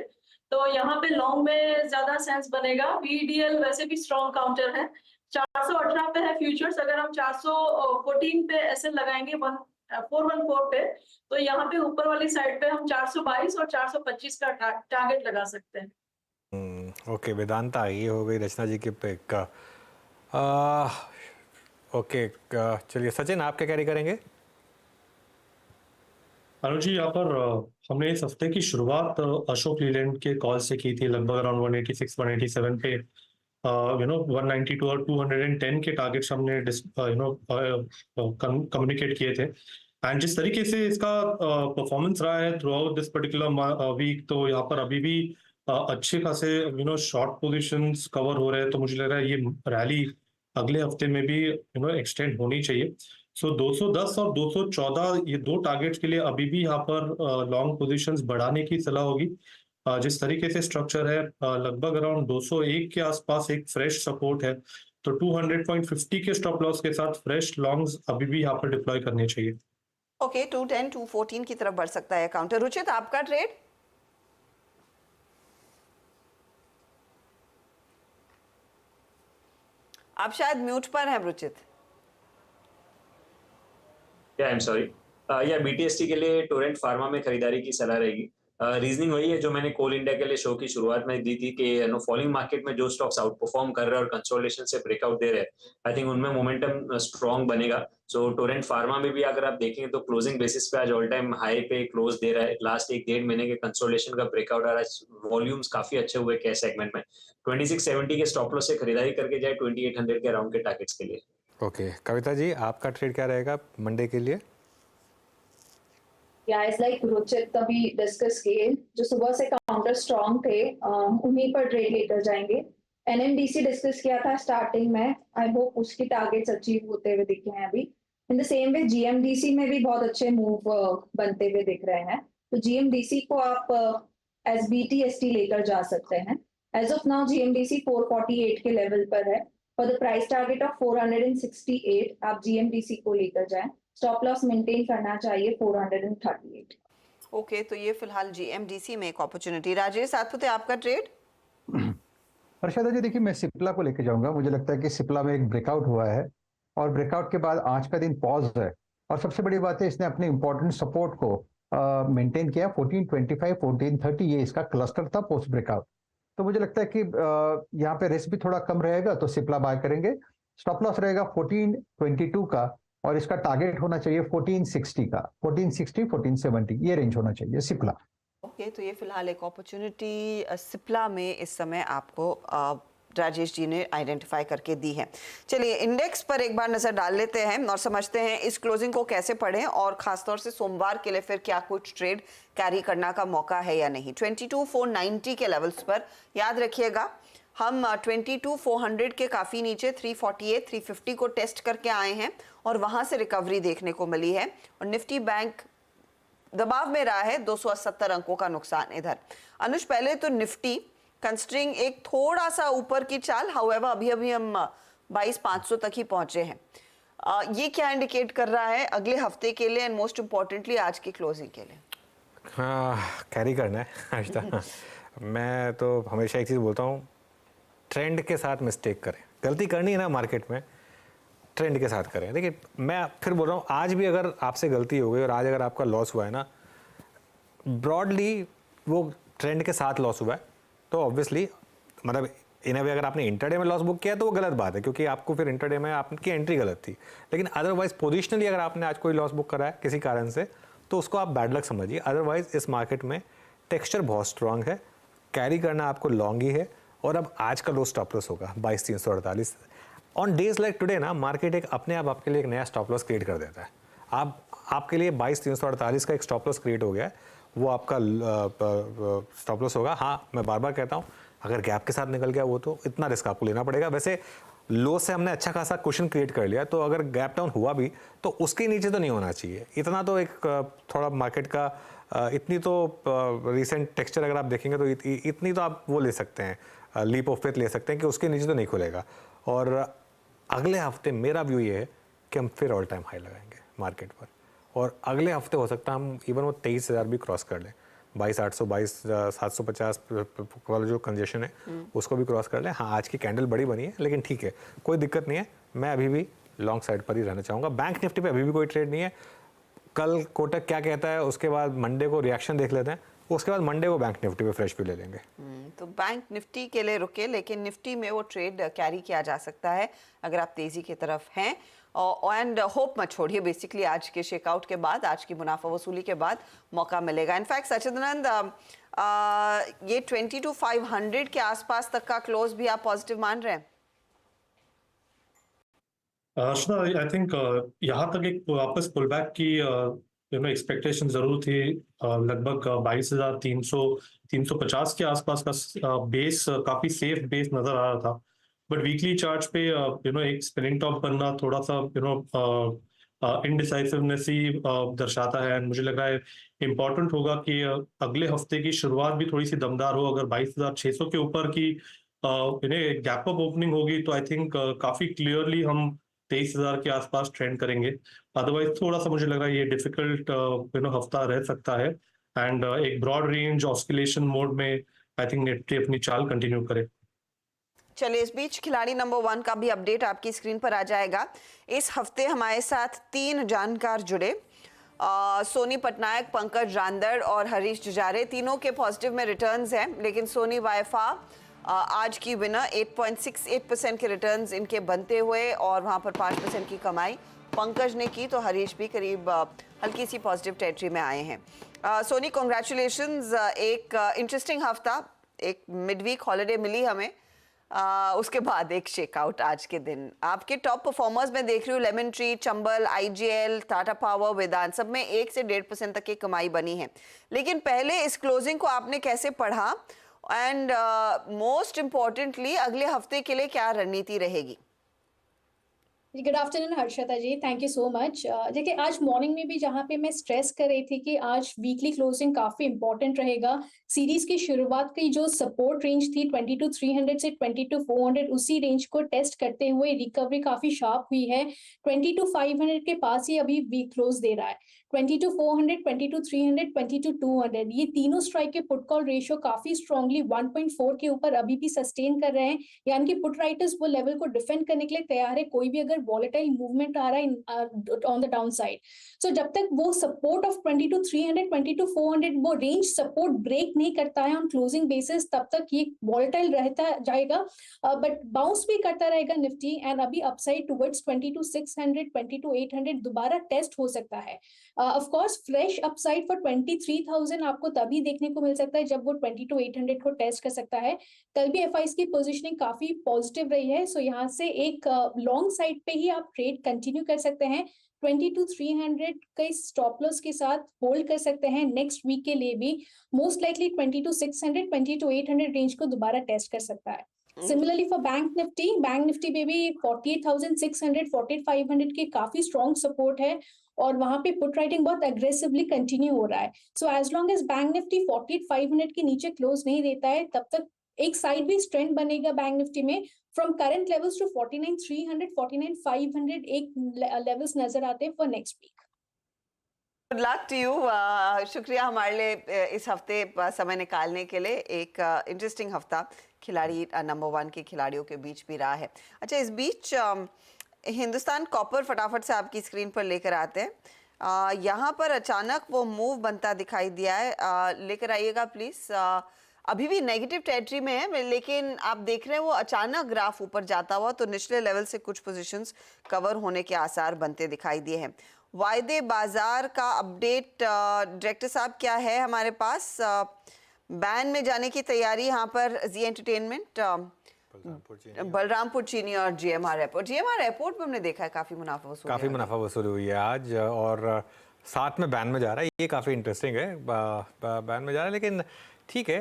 तो यहाँ पे लॉन्ग में ज्यादा सेंस बनेगा। VDL वैसे भी स्ट्रॉन्ग काउंटर है, 418 पे है फ्यूचर्स। अगर हम 414 पे SL लगाएंगे 414 पे, तो यहाँ पे ऊपर वाली साइड पे हम 422 और 425 का टारगेट लगा सकते हैं। ओके, वेदांता, ये हो गई रचना जी के पिक का। ओके, चलिए सचिन, आप क्या कैरी करेंगे? अनुज जी, यहाँ पर हमने इस हफ्ते की शुरुआत अशोक लीलैंड के कॉल से की थी, लगभग अराउंड 186 187 पे 192 और 210 के टारगेट्स हमने कम्युनिकेट किए थे। एंड जिस तरीके से इसका परफॉर्मेंस रहा है throughout this particular week, तो यहाँ पर अभी भी अच्छे खासे शॉर्ट पोजीशंस कवर हो रहे हैं। तो मुझे लग रहा है ये रैली अगले हफ्ते में भी एक्सटेंड होनी चाहिए। सो 210 और 214 ये दो टारगेट्स के लिए अभी भी यहाँ पर लॉन्ग पोजीशंस बढ़ाने की सलाह होगी। जिस तरीके से स्ट्रक्चर है, लगभग अराउंड 201 के आसपास एक फ्रेश सपोर्ट है, तो 200.50 के स्टॉप लॉस के साथ फ्रेश लॉन्ग्स अभी भी यहाँ पर डिप्लॉय करने चाहिए। ओके, 210 214 की तरफ बढ़ सकता है काउंटर। रुचित, आपका ट्रेड? आप शायद म्यूट पर हैं रुचित। या आई एम सॉरी, या BTST के लिए टोरेंट फार्मा में खरीदारी की सलाह रहेगी। रीजनिंग वही है जो मैंने कोल इंडिया के लिए शो की शुरुआत में दी थी कि फॉलिंग मार्केट में जो स्टॉक्स आउट परफॉर्म कर रहे हैं और कंसोलिडेशन से ब्रेकआउट दे रहे हैं, आई थिंक उनमें मोमेंटम स्ट्रॉन्ग बनेगा। सो टोरेंट फार्मा में भी अगर आप देखेंगे तो क्लोजिंग बेसिस पे आज ऑल टाइम हाई पे क्लोज दे रहा है। लास्ट 1-1.5 महीने के कंसोलिडेशन का ब्रेकआउट आ रहा है, वॉल्यूम्स काफी अच्छे हुए कैश सेगमेंट में। 2670 के स्टॉप लॉस से खरीदारी करके जाए 2800 के अराउंड के टारगेट्स के लिए। ओके, कविता जी, आपका ट्रेड क्या रहेगा मंडे के लिए? या इट्स लाइक रुचित अभी डिस्कस किए, जो सुबह से काउंटर स्ट्रॉन्ग थे उन्हीं पर ट्रेड लेकर जाएंगे। NMDC डिस्कस किया था स्टार्टिंग में, आई होप उसकी टारगेट्स अचीव होते हुए दिखे हैं अभी। In the same way GMDC में भी बहुत अच्छे मूव बनते हुए दिख रहे हैं, तो GMDC को आप एज BTST लेकर जा सकते हैं। एज ऑफ नाउ GMDC 448 के लेवल पर है, for the price target of 468 आप GMDC को लेकर जाएं। स्टॉप लॉस मेंटेन करना चाहिए 438। ओके, तो ये फिलहाल GMDC में एक अपॉर्चुनिटी। राजेश सातपुते, आपका ट्रेड? अर्शदा जी, देखिए मैं सिप्ला को लेके जाऊंगा। मुझे लगता है कि सिप्ला में एक ब्रेकआउट हुआ है और ब्रेकआउट के बाद आज का दिन पॉज है, और सबसे बड़ी बात है इसने अपने इंपॉर्टेंट सपोर्ट को मेंटेन किया। 1425 1430 ये इसका क्लस्टर था पोस्ट ब्रेकआउट। तो मुझे लगता है कि यहाँ पे रिस्क भी थोड़ा कम रहेगा, तो सिप्ला बाय करेंगे। स्टॉप लॉस रहेगा 1422 का, और इसका टारगेट होना चाहिए 1460 का। 1460 1470 ये रेंज होना चाहिए सिप्ला। ओके, तो ये फिलहाल एक अपॉर्चुनिटी सिप्ला में इस समय आपको राजेश जी ने आइडेंटिफाई करके दी है। चलिए इंडेक्स पर एक बार नजर डाल लेते हैं और समझते हैं इस क्लोजिंग को कैसे पढ़ें, और खासतौर से सोमवार के लिए फिर क्या कुछ ट्रेड कैरी करना का मौका है या नहीं। 22,490 के लेवल्स पर याद रखिएगा, हम 22,400 के काफ़ी नीचे 348 350 को टेस्ट करके आए हैं और वहाँ से रिकवरी देखने को मिली है, और निफ्टी बैंक दबाव में रहा है। 270 अंकों का नुकसान इधर। अनुज, पहले तो निफ्टी कंस्ट्रिंग एक थोड़ा सा ऊपर की चाल, हाउएवर अभी हम 22,500 तक ही पहुंचे हैं। ये क्या इंडिकेट कर रहा है अगले हफ्ते के लिए एंड मोस्ट इम्पोर्टेंटली आज की क्लोजिंग के लिए? हाँ, कैरी करना है आज तक। मैं तो हमेशा एक चीज़ बोलता हूँ, ट्रेंड के साथ मिस्टेक करें। गलती करनी है ना मार्केट में, ट्रेंड के साथ करें। देखिए मैं फिर बोल रहा हूँ, आज भी अगर आपसे गलती हो गई और आज अगर आपका लॉस हुआ है ना, ब्रॉडली वो ट्रेंड के साथ लॉस हुआ है, तो ऑब्वियसली मतलब इन वे अगर आपने इंटरडे में लॉस बुक किया तो वो गलत बात है, क्योंकि आपको फिर इंटरडे में आपकी एंट्री गलत थी। लेकिन अदरवाइज पोजिशनली अगर आपने आज कोई लॉस बुक करा है किसी कारण से, तो उसको आप बैड लक समझिए। अदरवाइज इस मार्केट में टेक्सचर बहुत स्ट्रांग है, कैरी करना आपको लॉन्ग ही है। और अब आज का लो स्टॉप लॉस होगा 22,348। ऑन डेज लाइक टुडे ना मार्केट एक अपने आप आपके लिए एक नया स्टॉप लॉस क्रिएट कर देता है। आपके लिए 22,348 का एक स्टॉप लॉस क्रिएट हो गया है, वो आपका स्टॉप लॉस होगा। हाँ, मैं बार बार कहता हूँ, अगर गैप के साथ निकल गया वो तो इतना रिस्क आपको लेना पड़ेगा। वैसे लो से हमने अच्छा खासा क्वेश्चन क्रिएट कर लिया, तो अगर गैप डाउन हुआ भी तो उसके नीचे तो नहीं होना चाहिए। इतना तो एक थोड़ा मार्केट का इतनी तो रिसेंट टेक्सचर अगर आप देखेंगे तो इतनी तो आप वो ले सकते हैं, लीप ऑफ फेथ ले सकते हैं कि उसके नीचे तो नहीं खुलेगा। और अगले हफ्ते मेरा व्यू ये है कि हम फिर ऑल टाइम हाई लगाएंगे मार्केट पर, और अगले हफ्ते हो सकता है हम इवन वो 23,000 भी क्रॉस कर लें। 22,800 22,750 वाला जो कंजेशन है उसको भी क्रॉस कर लें। हाँ, आज की कैंडल बड़ी बनी है, लेकिन ठीक है, कोई दिक्कत नहीं है। मैं अभी भी लॉन्ग साइड पर ही रहना चाहूँगा। बैंक निफ्टी पे अभी भी कोई ट्रेड नहीं है। कल कोटक क्या कहता है, उसके बाद मंडे को रिएक्शन देख लेते हैं, उसके बाद मंडे को बैंक निफ्टी पे फ्रेश भी ले लेंगे। तो बैंक निफ्टी के लिए रुके, लेकिन निफ्टी में वो ट्रेड कैरी किया जा सकता है अगर आप तेजी की तरफ हैं। एंड होप मत छोड़िए, बेसिकली आज के शेकआउट के बाद, आज की मुनाफा वसूली के बाद मौका मिलेगा। इनफैक्ट सचिदानंद, ये 22,500 के आसपास तक का क्लोज भी आप पॉजिटिव मान रहे हैं? आई थिंक यहाँ तक एक वापस पुल बैक की एक्सपेक्टेशन जरूर थी। लगभग 22,300-350 के आसपास का बेस काफी सेफ बेस नजर आ रहा था। बट वीकली चार्ट पे एक स्पिनिंग टॉप बनना थोड़ा सा इनडिसाइसिवनेस ही दर्शाता है। मुझे लग रहा है इम्पोर्टेंट होगा कि अगले हफ्ते की शुरुआत भी थोड़ी सी दमदार हो। अगर 22,600 के ऊपर की गैप अप ओपनिंग होगी तो आई थिंक काफी क्लियरली हम 23,000 के आसपास ट्रेंड करेंगे। अदरवाइज थोड़ा सा मुझे लग रहा है ये डिफिकल्ट हफ्ता रह सकता है। एंड एक ब्रॉड रेंज ऑस्किलेशन मोड में आई थिंक निफ्टी अपनी चाल कंटिन्यू करे। चलिए, इस बीच खिलाड़ी नंबर 1 का भी अपडेट आपकी स्क्रीन पर आ जाएगा। इस हफ्ते हमारे साथ 3 जानकार जुड़े, सोनी पटनायक, पंकज रांदड़ और हरीश जुजारे। तीनों के पॉजिटिव में रिटर्न्स हैं, लेकिन सोनी वाइफा आज की विनर 8.68% के रिटर्न्स इनके बनते हुए और वहां पर 5% की कमाई पंकज ने की, तो हरीश भी करीब हल्की सी पॉजिटिव टेरिटरी में आए हैं। सोनी, कॉन्ग्रेचुलेशंस, एक इंटरेस्टिंग हफ्ता, एक मिड वीक हॉलीडे मिली हमें, उसके बाद एक शेकआउट आज के दिन। आपके टॉप परफॉर्मर्स में देख रही हूँ, lemon tree, Chambal, IGL, Tata power, Vedanta, सब में 1 से 1.5% तक की कमाई बनी है। लेकिन पहले इस क्लोजिंग को आपने कैसे पढ़ा, एंड मोस्ट इम्पोर्टेंटली अगले हफ्ते के लिए क्या रणनीति रहेगी? Good afternoon Harshada ji, thank you so much. देखिए, आज मॉर्निंग में भी जहाँ पे मैं स्ट्रेस कर रही थी कि आज वीकली क्लोजिंग काफी इंपॉर्टेंट रहेगा, सीरीज की शुरुआत की जो सपोर्ट रेंज थी 22,300 से 22,400, उसी रेंज को टेस्ट करते हुए रिकवरी काफी शार्प हुई है। 22,500 के पास ही अभी वीक क्लोज दे रहा है। 22,400, 22,300, 22,200, ये तीनों स्ट्राइक के पुट कॉल रेशियो काफी स्ट्रांगली 1.4 के ऊपर अभी भी सस्टेन कर रहे हैं, यानी कि पुट राइटर्स वो लेवल को डिफेंड करने के लिए तैयार है, कोई भी अगर वॉलेटाइल मूवमेंट आ रहा है ऑन द डाउन साइड। सो जब तक वो सपोर्ट ऑफ 22,300, 22,400 वो रेंज सपोर्ट ब्रेक नहीं करता है ऑन क्लोजिंग बेसिस, तब तक ये वॉलेटाइल रहता जाएगा, बट बाउंस भी करता रहेगा निफ्टी। एंड अभी अपसाइड टुवर्ड्स 22,600, 22,800 दोबारा टेस्ट हो सकता है। Of course fresh upside for 23,000 आपको तभी देखने को मिल सकता है जब वो 22,800 को टेस्ट कर सकता है। कल भी एफआईज की पोजीशनिंग काफी पॉजिटिव रही है, सो यहाँ से एक लॉन्ग साइड पे ही आप ट्रेड कंटिन्यू कर सकते हैं। 22,300 के स्टॉप लॉस के साथ होल्ड कर सकते हैं नेक्स्ट वीक के लिए भी। मोस्ट लाइकली 22,600, 22,800 रेंज को दोबारा टेस्ट कर सकता है। सिमिलरली फॉर बैंक निफ्टी में भी 48,600, 48,500 के काफी स्ट्रॉन्ग सपोर्ट है और वहां पे पुट राइटिंग बहुत एग्रेसिवली कंटिन्यू हो रहा है। So as long as Bank Nifty 48,500 के नीचे क्लोज नहीं देता है, तब तक एक साइडवेज ट्रेंड बनेगा बैंक निफ्टी में। फ्रॉम करंट लेवल्स टू 49,300, 49,500 एक लेवल्स नजर आते हैं for next week. Good luck to you. शुक्रिया हमारे लिए इस हफ्ते समय निकालने के लिए। एक इंटरेस्टिंग हफ्ता खिलाड़ी नंबर 1 के खिलाड़ियों के बीच भी रहा है। अच्छा, इस बीच हिंदुस्तान कॉपर फटाफट से आपकी स्क्रीन पर लेकर आते हैं। यहाँ पर अचानक वो मूव बनता दिखाई दिया है, लेकर आइएगा प्लीज। अभी भी नेगेटिव टेरिटरी में है, लेकिन आप देख रहे हैं वो अचानक ग्राफ ऊपर जाता हुआ, तो निचले लेवल से कुछ पोजीशंस कवर होने के आसार बनते दिखाई दिए हैं। वायदे बाजार का अपडेट डायरेक्टर साहब क्या है हमारे पास? बैन में जाने की तैयारी यहाँ पर जी एंटरटेनमेंट, बलरामपुर चीनी और जीएमआर एयरपोर्ट। जीएमआर एयरपोर्ट पे हमने देखा है काफी मुनाफा वसूली हुई है आज, और साथ में बैन में जा रहा है। ये काफ़ी इंटरेस्टिंग है, बैन में जा रहा है, लेकिन ठीक है,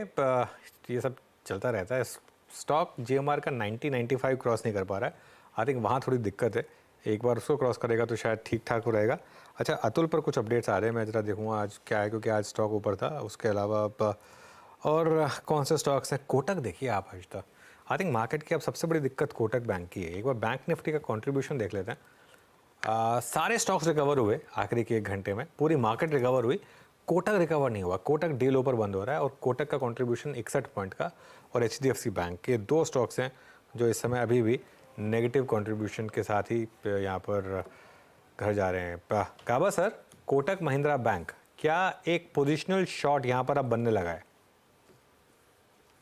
ये सब चलता रहता है। स्टॉक जीएमआर का 90-95 क्रॉस नहीं कर पा रहा है। आई थिंक वहाँ थोड़ी दिक्कत है। एक बार उसको क्रॉस करेगा तो शायद ठीक ठाक हो रहेगा। अच्छा, अतुल पर कुछ अपडेट्स आ रहे हैं, मैं ज़रा देखूँगा आज क्या है, क्योंकि आज स्टॉक ऊपर था। उसके अलावा और कौन से स्टॉक्स हैं? कोटक देखिए आप आज तक। आई थिंक मार्केट की अब सबसे बड़ी दिक्कत कोटक बैंक की है। एक बार बैंक निफ्टी का कंट्रीब्यूशन देख लेते हैं। सारे स्टॉक्स रिकवर हुए आखिरी के 1 घंटे में, पूरी मार्केट रिकवर हुई, कोटक रिकवर नहीं हुआ। कोटक डे लो पर बंद हो रहा है, और कोटक का कंट्रीब्यूशन 61 पॉइंट का, और एचडीएफसी बैंक के 2 स्टॉक्स हैं जो इस समय अभी भी नेगेटिव कंट्रीब्यूशन के साथ ही यहाँ पर घर जा रहे हैं। काबा सर, कोटक महिंद्रा बैंक, क्या एक पोजिशनल शॉट यहाँ पर अब बनने लगा है?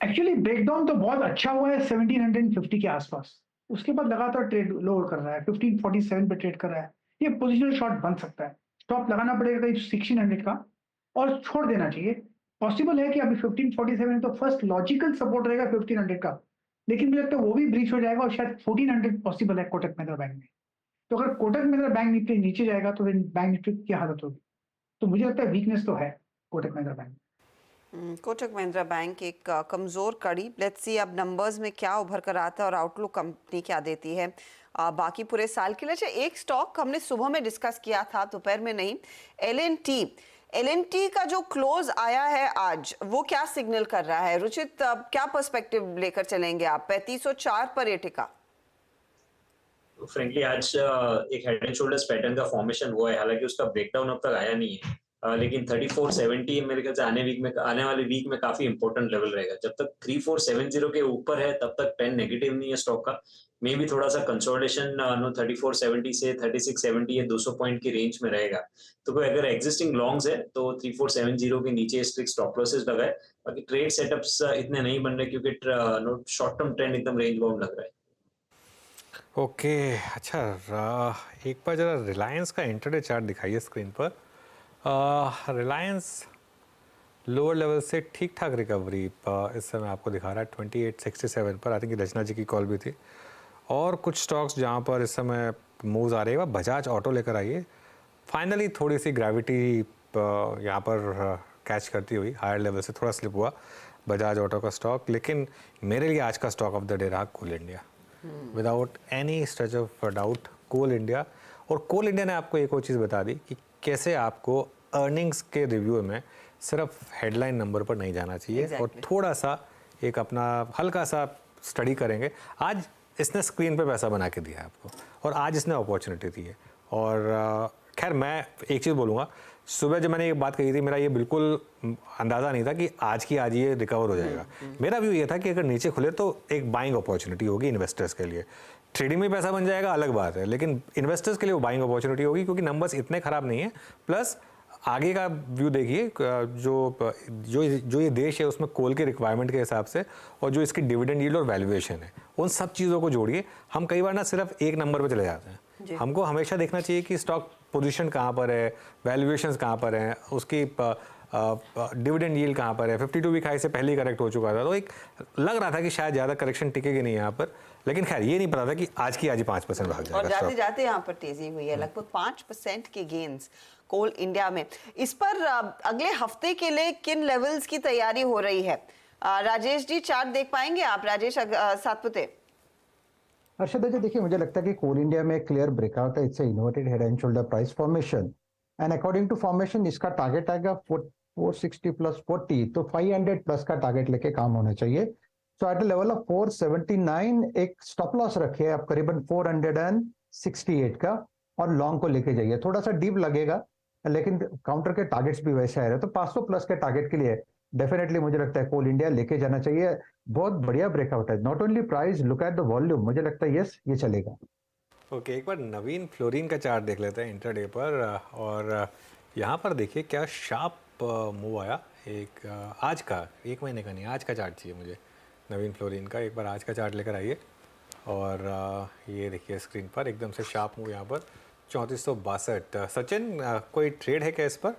एक्चुअली ब्रेकडाउन तो बहुत अच्छा हुआ है 1750 के आसपास, उसके बाद लगातार ट्रेड लोअर कर रहा है, 1547 पे ट्रेड कर रहा है। ये पोजिशनल शॉट बन सकता है। स्टॉप लगाना पड़ेगा कहीं 1600 का, और छोड़ देना चाहिए। पॉसिबल है कि अभी 1547 तो फर्स्ट लॉजिकल सपोर्ट रहेगा 1500 का, लेकिन मुझे लगता है वो भी ब्रीच हो जाएगा, और शायद 1400 पॉसिबल है कोटक महिंद्रा बैंक में। तो अगर कोटक महिंद्रा बैंक निफ्टी नीचे जाएगा तो बैंक निफ्टी की हालत होगी। तो मुझे लगता है वीकनेस तो है कोटक महिंद्रा बैंक। कोटक महिंद्रा बैंक एक कमजोर कड़ी। लेट्स सी अब नंबर्स में क्या उभर कर आता है और आउटलुक कंपनी क्या देती है बाकी पूरे साल के लिए। अच्छा, एक स्टॉक हमने सुबह में डिस्कस किया था, दोपहर में नहीं, एल&टी का जो क्लोज आया है आज, वो क्या सिग्नल कर रहा है? रुचित, क्या पर्सपेक्टिव लेकर चलेंगे आप? 3504 पर ये टिका। फ्रेंकली आज एक हेड एंड शोल्डर्स पैटर्न का फॉर्मेशन हुआ है, हालांकि उसका ब्रेकडाउन अब तक आया नहीं है, लेकिन 3470 मेरे ख्याल से आने वाले वीक में काफी इंपॉर्टेंट लेवल रहेगा। जब तक 3470 के ऊपर है तब तक ट्रेंड नेगेटिव नहीं है स्टॉक का। मे भी थोड़ा सा कंसोलिडेशन 3470 से 3670 या 200 पॉइंट की रेंज में रहेगा। तो कोई अगर एग्जिस्टिंग लॉन्ग्स है तो 3470 के नीचे स्ट्रिक्ट स्टॉप लॉसेस लगाए। बाकी ट्रेड सेटअप्स इतने नहीं बन रहे, क्योंकि शॉर्ट टर्म ट्रेंड एकदम रेंज बाउंड लग रहा है। ओके, अच्छा, एक बार जरा रिलायंस का इंट्राडे चार्ट दिखाइए स्क्रीन पर। रिलायंस लोअर लेवल से ठीक ठाक रिकवरी इस समय आपको दिखा रहा है 2867 पर। आई थिंक रचना जी की कॉल भी थी। और कुछ स्टॉक्स जहाँ पर इस समय मूव्स आ रहे हैं, बजाज ऑटो लेकर आइए। फाइनली थोड़ी सी ग्रेविटी यहाँ पर कैच करती हुई हायर लेवल से थोड़ा स्लिप हुआ बजाज ऑटो का स्टॉक, लेकिन मेरे लिए आज का स्टॉक ऑफ द डे रहा Coal India, without any stretch of doubt Coal India. और कोल इंडिया ने आपको एक और चीज़ बता दी कि कैसे आपको अर्निंग्स के रिव्यू में सिर्फ हेडलाइन नंबर पर नहीं जाना चाहिए, और थोड़ा सा एक अपना हल्का सा स्टडी करेंगे। आज इसने स्क्रीन पे पैसा बना के दिया आपको, और आज इसने अपॉर्चुनिटी दी है। और खैर मैं एक चीज़ बोलूँगा, सुबह जब मैंने ये बात कही थी, मेरा ये बिल्कुल अंदाज़ा नहीं था कि आज ये रिकवर हो जाएगा। मेरा व्यू ये था कि अगर नीचे खुले तो एक बाइंग अपॉर्चुनिटी होगी इन्वेस्टर्स के लिए। ट्रेडिंग में पैसा बन जाएगा अलग बात है, लेकिन इन्वेस्टर्स के लिए वो बाइंग अपॉर्चुनिटी होगी, क्योंकि नंबर्स इतने ख़राब नहीं है। प्लस आगे का व्यू देखिए, जो ये देश है उसमें कोल के रिक्वायरमेंट के हिसाब से, और जो इसकी डिविडेंड यील्ड और वैल्यूएशन है, उन सब चीज़ों को जोड़िए। हम कई बार ना सिर्फ एक नंबर पे चले जाते हैं। हमको हमेशा देखना चाहिए कि स्टॉक पोजीशन कहाँ पर है, वैल्यूएशंस कहाँ पर हैं, उसकी डिविडेंड यील्ड कहाँ पर है। 52 वीक हाई से पहले ही करेक्ट हो चुका था, तो एक लग रहा था कि शायद ज़्यादा करेक्शन टिकेगी नहीं यहाँ पर, लेकिन खैर ये नहीं पता था कि आज ही 5% भाग जाएगा। और जाते जाते यहाँ पर तेजी हुई है, लगभग 5% के गेन्स कोल इंडिया में। इस पर अगले हफ्ते के लिए किन लेवल्स की तैयारी हो रही है? राजेश जी चार्ट देख पाएंगे आप? राजेश सातपुते। हर्षदा जी देखिए, मुझे लगता है कि कोल इंडिया में क्लियर ब्रेकआउट है। It's inverted head and shoulder price formation, and according to formation इसका टारगेट आएगा 460 प्लस 40, तो 500 प्लस का टारगेट लेके काम होना चाहिए। सो एट द लेवल ऑफ 479 एक स्टॉप लॉस रखिए आप करीबन 468 का, और लॉन्ग को लेके जाइए। थोड़ा सा डीप लगेगा लेकिन काउंटर के टारगेट्स भी वैसे आ रहे हैं, तो 500 प्लस के टारगेट के लिए डेफिनेटली मुझे लगता है कोल इंडिया लेके जाना चाहिए। बहुत बढ़िया ब्रेकआउट है, not only price, look at the volume, मुझे लगता है यस ये चलेगा। ओके, एक बार नवीन फ्लोरीन का चार्ट देख लेते हैं इंट्राडे पर। और यहाँ पर देखिए क्या शार्प मूव आया एक आज का, 1 महीने का नहीं, आज का चार्ट चाहिए मुझे नवीन फ्लोरीन का। एक बार आज का चार्ट लेकर आइए और ये देखिए स्क्रीन पर एकदम से शार्प मूव यहाँ पर 3462। सचिन कोई ट्रेड है क्या इस पर?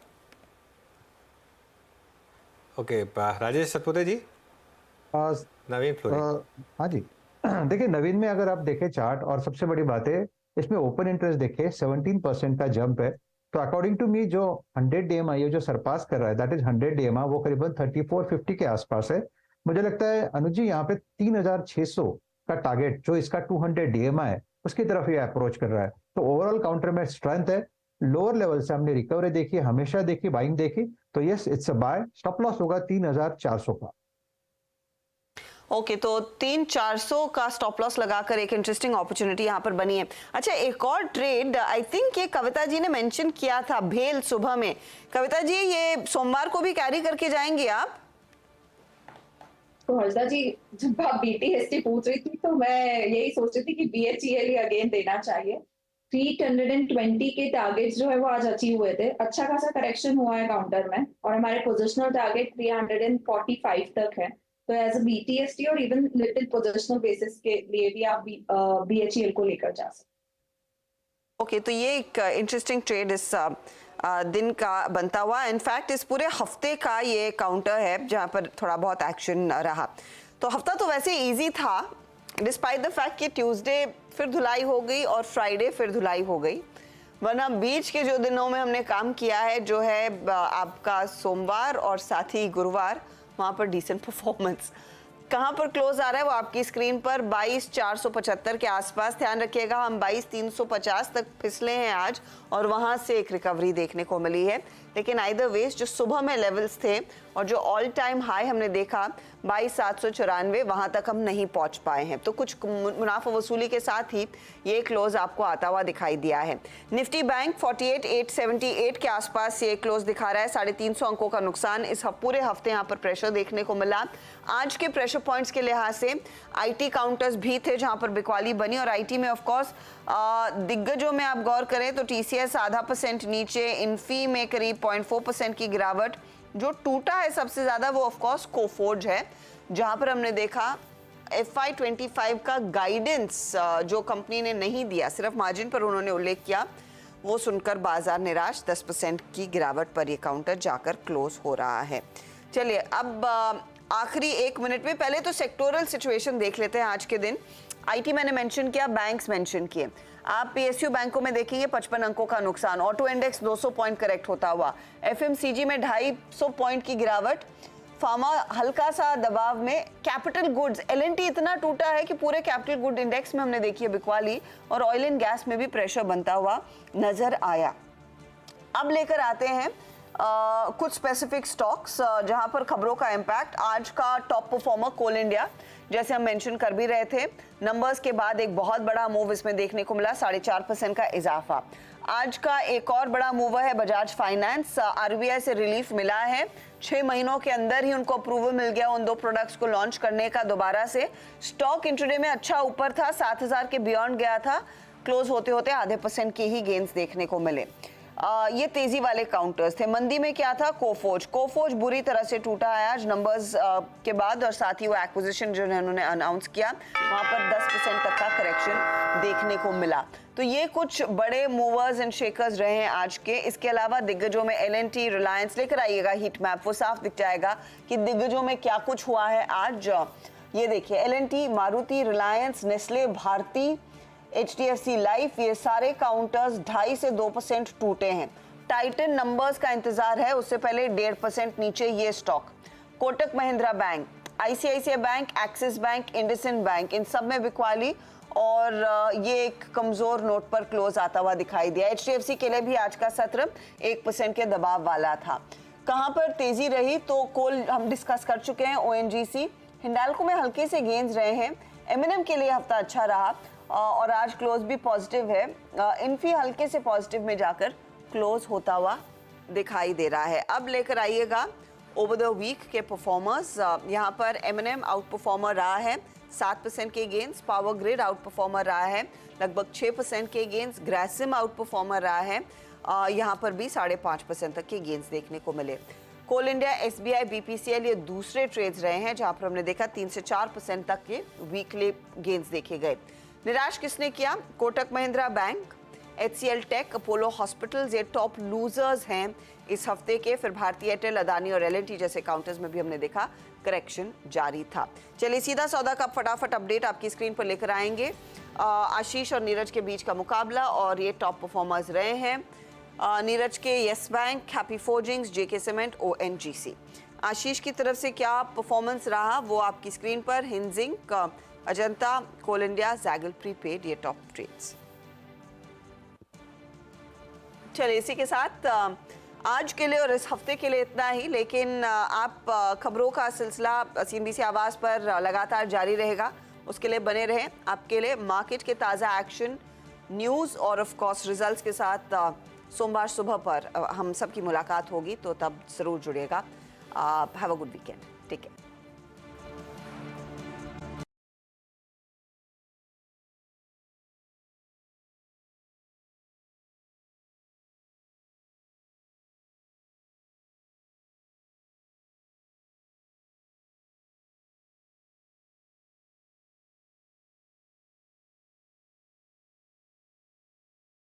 ओके, राजेश सतपुते जी, नवीन फ्लोरीन। हाँ जी, देखिए नवीन में अगर आप देखें चार्ट, और सबसे बड़ी बात है इसमें ओपन इंटरेस्ट देखें 17% का जंप है। तो अकॉर्डिंग टू मी जो 100 DMI जो सरपास कर रहा है, दैट इज 100 DMI, वो करीबन 3450 के आसपास है। मुझे लगता है अनुज जी यहाँ पे 3600 का टारगेट जो इसका 200 DMI है उसकी तरफ ये अप्रोच कर रहा है। तो ओवरऑल काउंटर में स्ट्रेंथ है। लोअर लेवल से हमने रिकवरी देखी, हमेशा देखी, बाइंग देखी, तो yes it's a buy. Stop loss होगा 3400 का। ओके, तो 3400 का स्टॉप लॉस लगाकर एक इंटरेस्टिंग अपॉर्चुनिटी यहाँ पर बनी है। अच्छा, एक और ट्रेड आई थिंक ये कविता जी ने मेंशन किया था भेल सुबह में। कविता जी, ये सोमवार को भी कैरी करके जाएंगे आप? तो हर्षदा जी, जब आप BTST पूछ रही थी तो मैं यही सोच रही थी कि BHEL ही अगेन देना चाहिए। 320 के टारगेट्स जो है वो आज अचीव हुए थे। अच्छा खासा करेक्शन हुआ है काउंटर में और हमारे पोजिशनल टारगेट 345 तक है। तो एज अ BTST और इवन लिटिल पोजिशनल बेसिस के लिए भी आप BHEL को लेकर जा सकते। ओके, तो ये एक इंटरेस्टिंग ट्रेड इस दिन का बनता हुआ। इनफैक्ट इस पूरे हफ्ते का ये काउंटर है जहां पर थोड़ा बहुत एक्शन रहा। तो हफ्ता तो वैसे इजी था डिस्पाइट द फैक्ट कि ट्यूसडे फिर धुलाई हो गई और फ्राइडे फिर धुलाई हो गई, वरना बीच के जो दिनों में हमने काम किया है जो है आपका सोमवार और साथ ही गुरुवार, वहाँ पर डिसेंट परफॉर्मेंस। कहाँ पर क्लोज आ रहा है वो आपकी स्क्रीन पर 22,475 के आसपास। ध्यान रखिएगा हम 22,350 तक फिसले हैं आज और वहाँ से एक रिकवरी देखने को मिली है। लेकिन आइदर वेज जो सुबह में लेवल्स थे और जो ऑल टाइम हाई हमने देखा 22,794, वहाँ तक हम नहीं पहुँच पाए हैं। तो कुछ मुनाफा वसूली के साथ ही ये क्लोज आपको आता हुआ दिखाई दिया है। निफ्टी बैंक 48,878 के आसपास ये क्लोज दिखा रहा है। 350 अंकों का नुकसान इस पूरे हफ्ते यहाँ पर प्रेशर देखने को मिला। आज के प्रेशर पॉइंट्स के लिहाज से IT काउंटर्स भी थे जहाँ पर बिकवाली बनी और IT में ऑफ कोर्स दिग्गजों में आप गौर करें तो TCS 0.5% नीचे, इन्फी में करीब 0.4% की गिरावट। जो टूटा है सबसे ज्यादा वो ऑफ कोर्स कोफोर्ज है, जहां पर हमने देखा FY25 का गाइडेंस जो कंपनी ने नहीं दिया, सिर्फ मार्जिन पर उन्होंने उल्लेख किया, वो सुनकर बाजार निराश। 10% की गिरावट पर ये काउंटर जाकर क्लोज हो रहा है। चलिए अब आखिरी 1 मिनट में पहले तो सेक्टोरल सिचुएशन देख लेते हैं आज के दिन। IT मैंने मेंशन किया, बैंक्स मेंशन किए। आप PSU बैंकों में देखेंगे 55 अंकों का नुकसान, ऑटो इंडेक्स 200 पॉइंट करेक्ट होता हुआ, FMCG में 250 पॉइंट की गिरावट, फार्मा हल्का सा दबाव में, कैपिटल गुड्स L&T इतना टूटा है कि पूरे कैपिटल गुड इंडेक्स में हमने देखी है बिकवाली, और ऑयल एंड गैस में भी प्रेशर बनता हुआ नजर आया। अब लेकर आते हैं कुछ स्पेसिफिक स्टॉक्स जहां पर खबरों का इम्पैक्ट। आज का टॉप परफॉर्मर कोल इंडिया, जैसे हम मेंशन कर भी रहे थे, नंबर्स के बाद एक बहुत बड़ा मूव इसमें देखने को मिला, 4.5% का इजाफा। आज का एक और बड़ा मूवर है बजाज फाइनेंस। RBI से रिलीफ मिला है, 6 महीनों के अंदर ही उनको अप्रूवल मिल गया उन 2 प्रोडक्ट्स को लॉन्च करने का दोबारा से। स्टॉक इंट्राडे में अच्छा ऊपर था, 7,000 के बियॉन्ड गया था, क्लोज होते होते 0.5% के ही गेन्स देखने को मिले। ये तेजी वाले काउंटर्स थे। मंदी में क्या था? कोफोर्ज बुरी तरह से टूटा है आज नंबर्स के बाद, और साथ ही वो एक्विजिशन जो उन्होंने अनाउंस किया वहां पर 10% तक का करेक्शन देखने को मिला। तो ये कुछ बड़े मूवर्स एंड शेकर्स रहे हैं आज के। इसके अलावा दिग्गजों में L&T, रिलायंस, लेकर आइएगा हीट मैप, वो साफ दिख जाएगा कि दिग्गजों में क्या कुछ हुआ है आज। ये देखिए L&T, Maruti, Reliance, Nestle, Bharti, HDFC life, ये सारे काउंटर्स 2.5 से 2% टूटे हैं। टाइटन नंबर्स का इंतजार है, उससे पहले 1.5% नीचे ये stock. Kotak Mahindra bank, ICICI bank, Axis bank, IndusInd bank, इन सब में बिकवाली और ये एक कमजोर नोट पर क्लोज आता हुआ दिखाई दिया। HDFC के लिए भी आज का सत्र 1% के दबाव वाला था। कहां पर तेजी रही तो कोल हम डिस्कस कर चुके हैं, ONGC, हिंडाल्को में हल्के से गेंस रहे हैं। M&M के लिए हफ्ता अच्छा रहा और आज क्लोज भी पॉजिटिव है। इन्फी हल्के से पॉजिटिव में जाकर क्लोज होता हुआ दिखाई दे रहा है। अब लेकर आइएगा ओवर द वीक के परफॉर्मर्स। यहाँ पर M&M आउट परफॉर्मर रहा है 7% के गेंस, पावर ग्रिड आउट परफॉर्मर रहा है लगभग 6% के गेंस, ग्रासिम आउट परफॉर्मर रहा है यहाँ पर भी 5.5% तक के गेंस देखने को मिले। कोल इंडिया, SBI, BPCL ये दूसरे ट्रेड्स रहे हैं जहां पर हमने देखा 3 से 4% तक के वीकली गेंस देखे गए। निराश किसने किया? Kotak Mahindra bank, HCL tech, Apollo hospitals ये टॉप लूजर्स हैं इस हफ्ते के। फिर भारतीय एयरटेल, अदानी और L&T जैसे काउंटर्स में भी हमने देखा करेक्शन जारी था। चलिए सीधा सौदा का फटाफट अपडेट आपकी स्क्रीन पर लेकर आएंगे। आशीष और नीरज के बीच का मुकाबला और ये टॉप परफॉर्मर्स रहे हैं। नीरज के yes bank, happy forgings, JK cement, ONGC। आशीष की तरफ से क्या परफॉर्मेंस रहा वो आपकी स्क्रीन पर। हिंजिंक, अजंता, कोल इंडिया, जैगल प्रीपेड ये टॉप ट्रेड्स। चलिए इसी के साथ आज के लिए और इस हफ्ते के लिए इतना ही, लेकिन आप खबरों का सिलसिला CNBC आवाज़ पर लगातार जारी रहेगा, उसके लिए बने रहें। आपके लिए मार्केट के ताज़ा एक्शन, न्यूज़ और ऑफ कोर्स रिजल्ट्स के साथ सोमवार सुबह पर हम सब की मुलाकात होगी, तो तब ज़रूर जुड़िएगा। Have a good weekend, take care.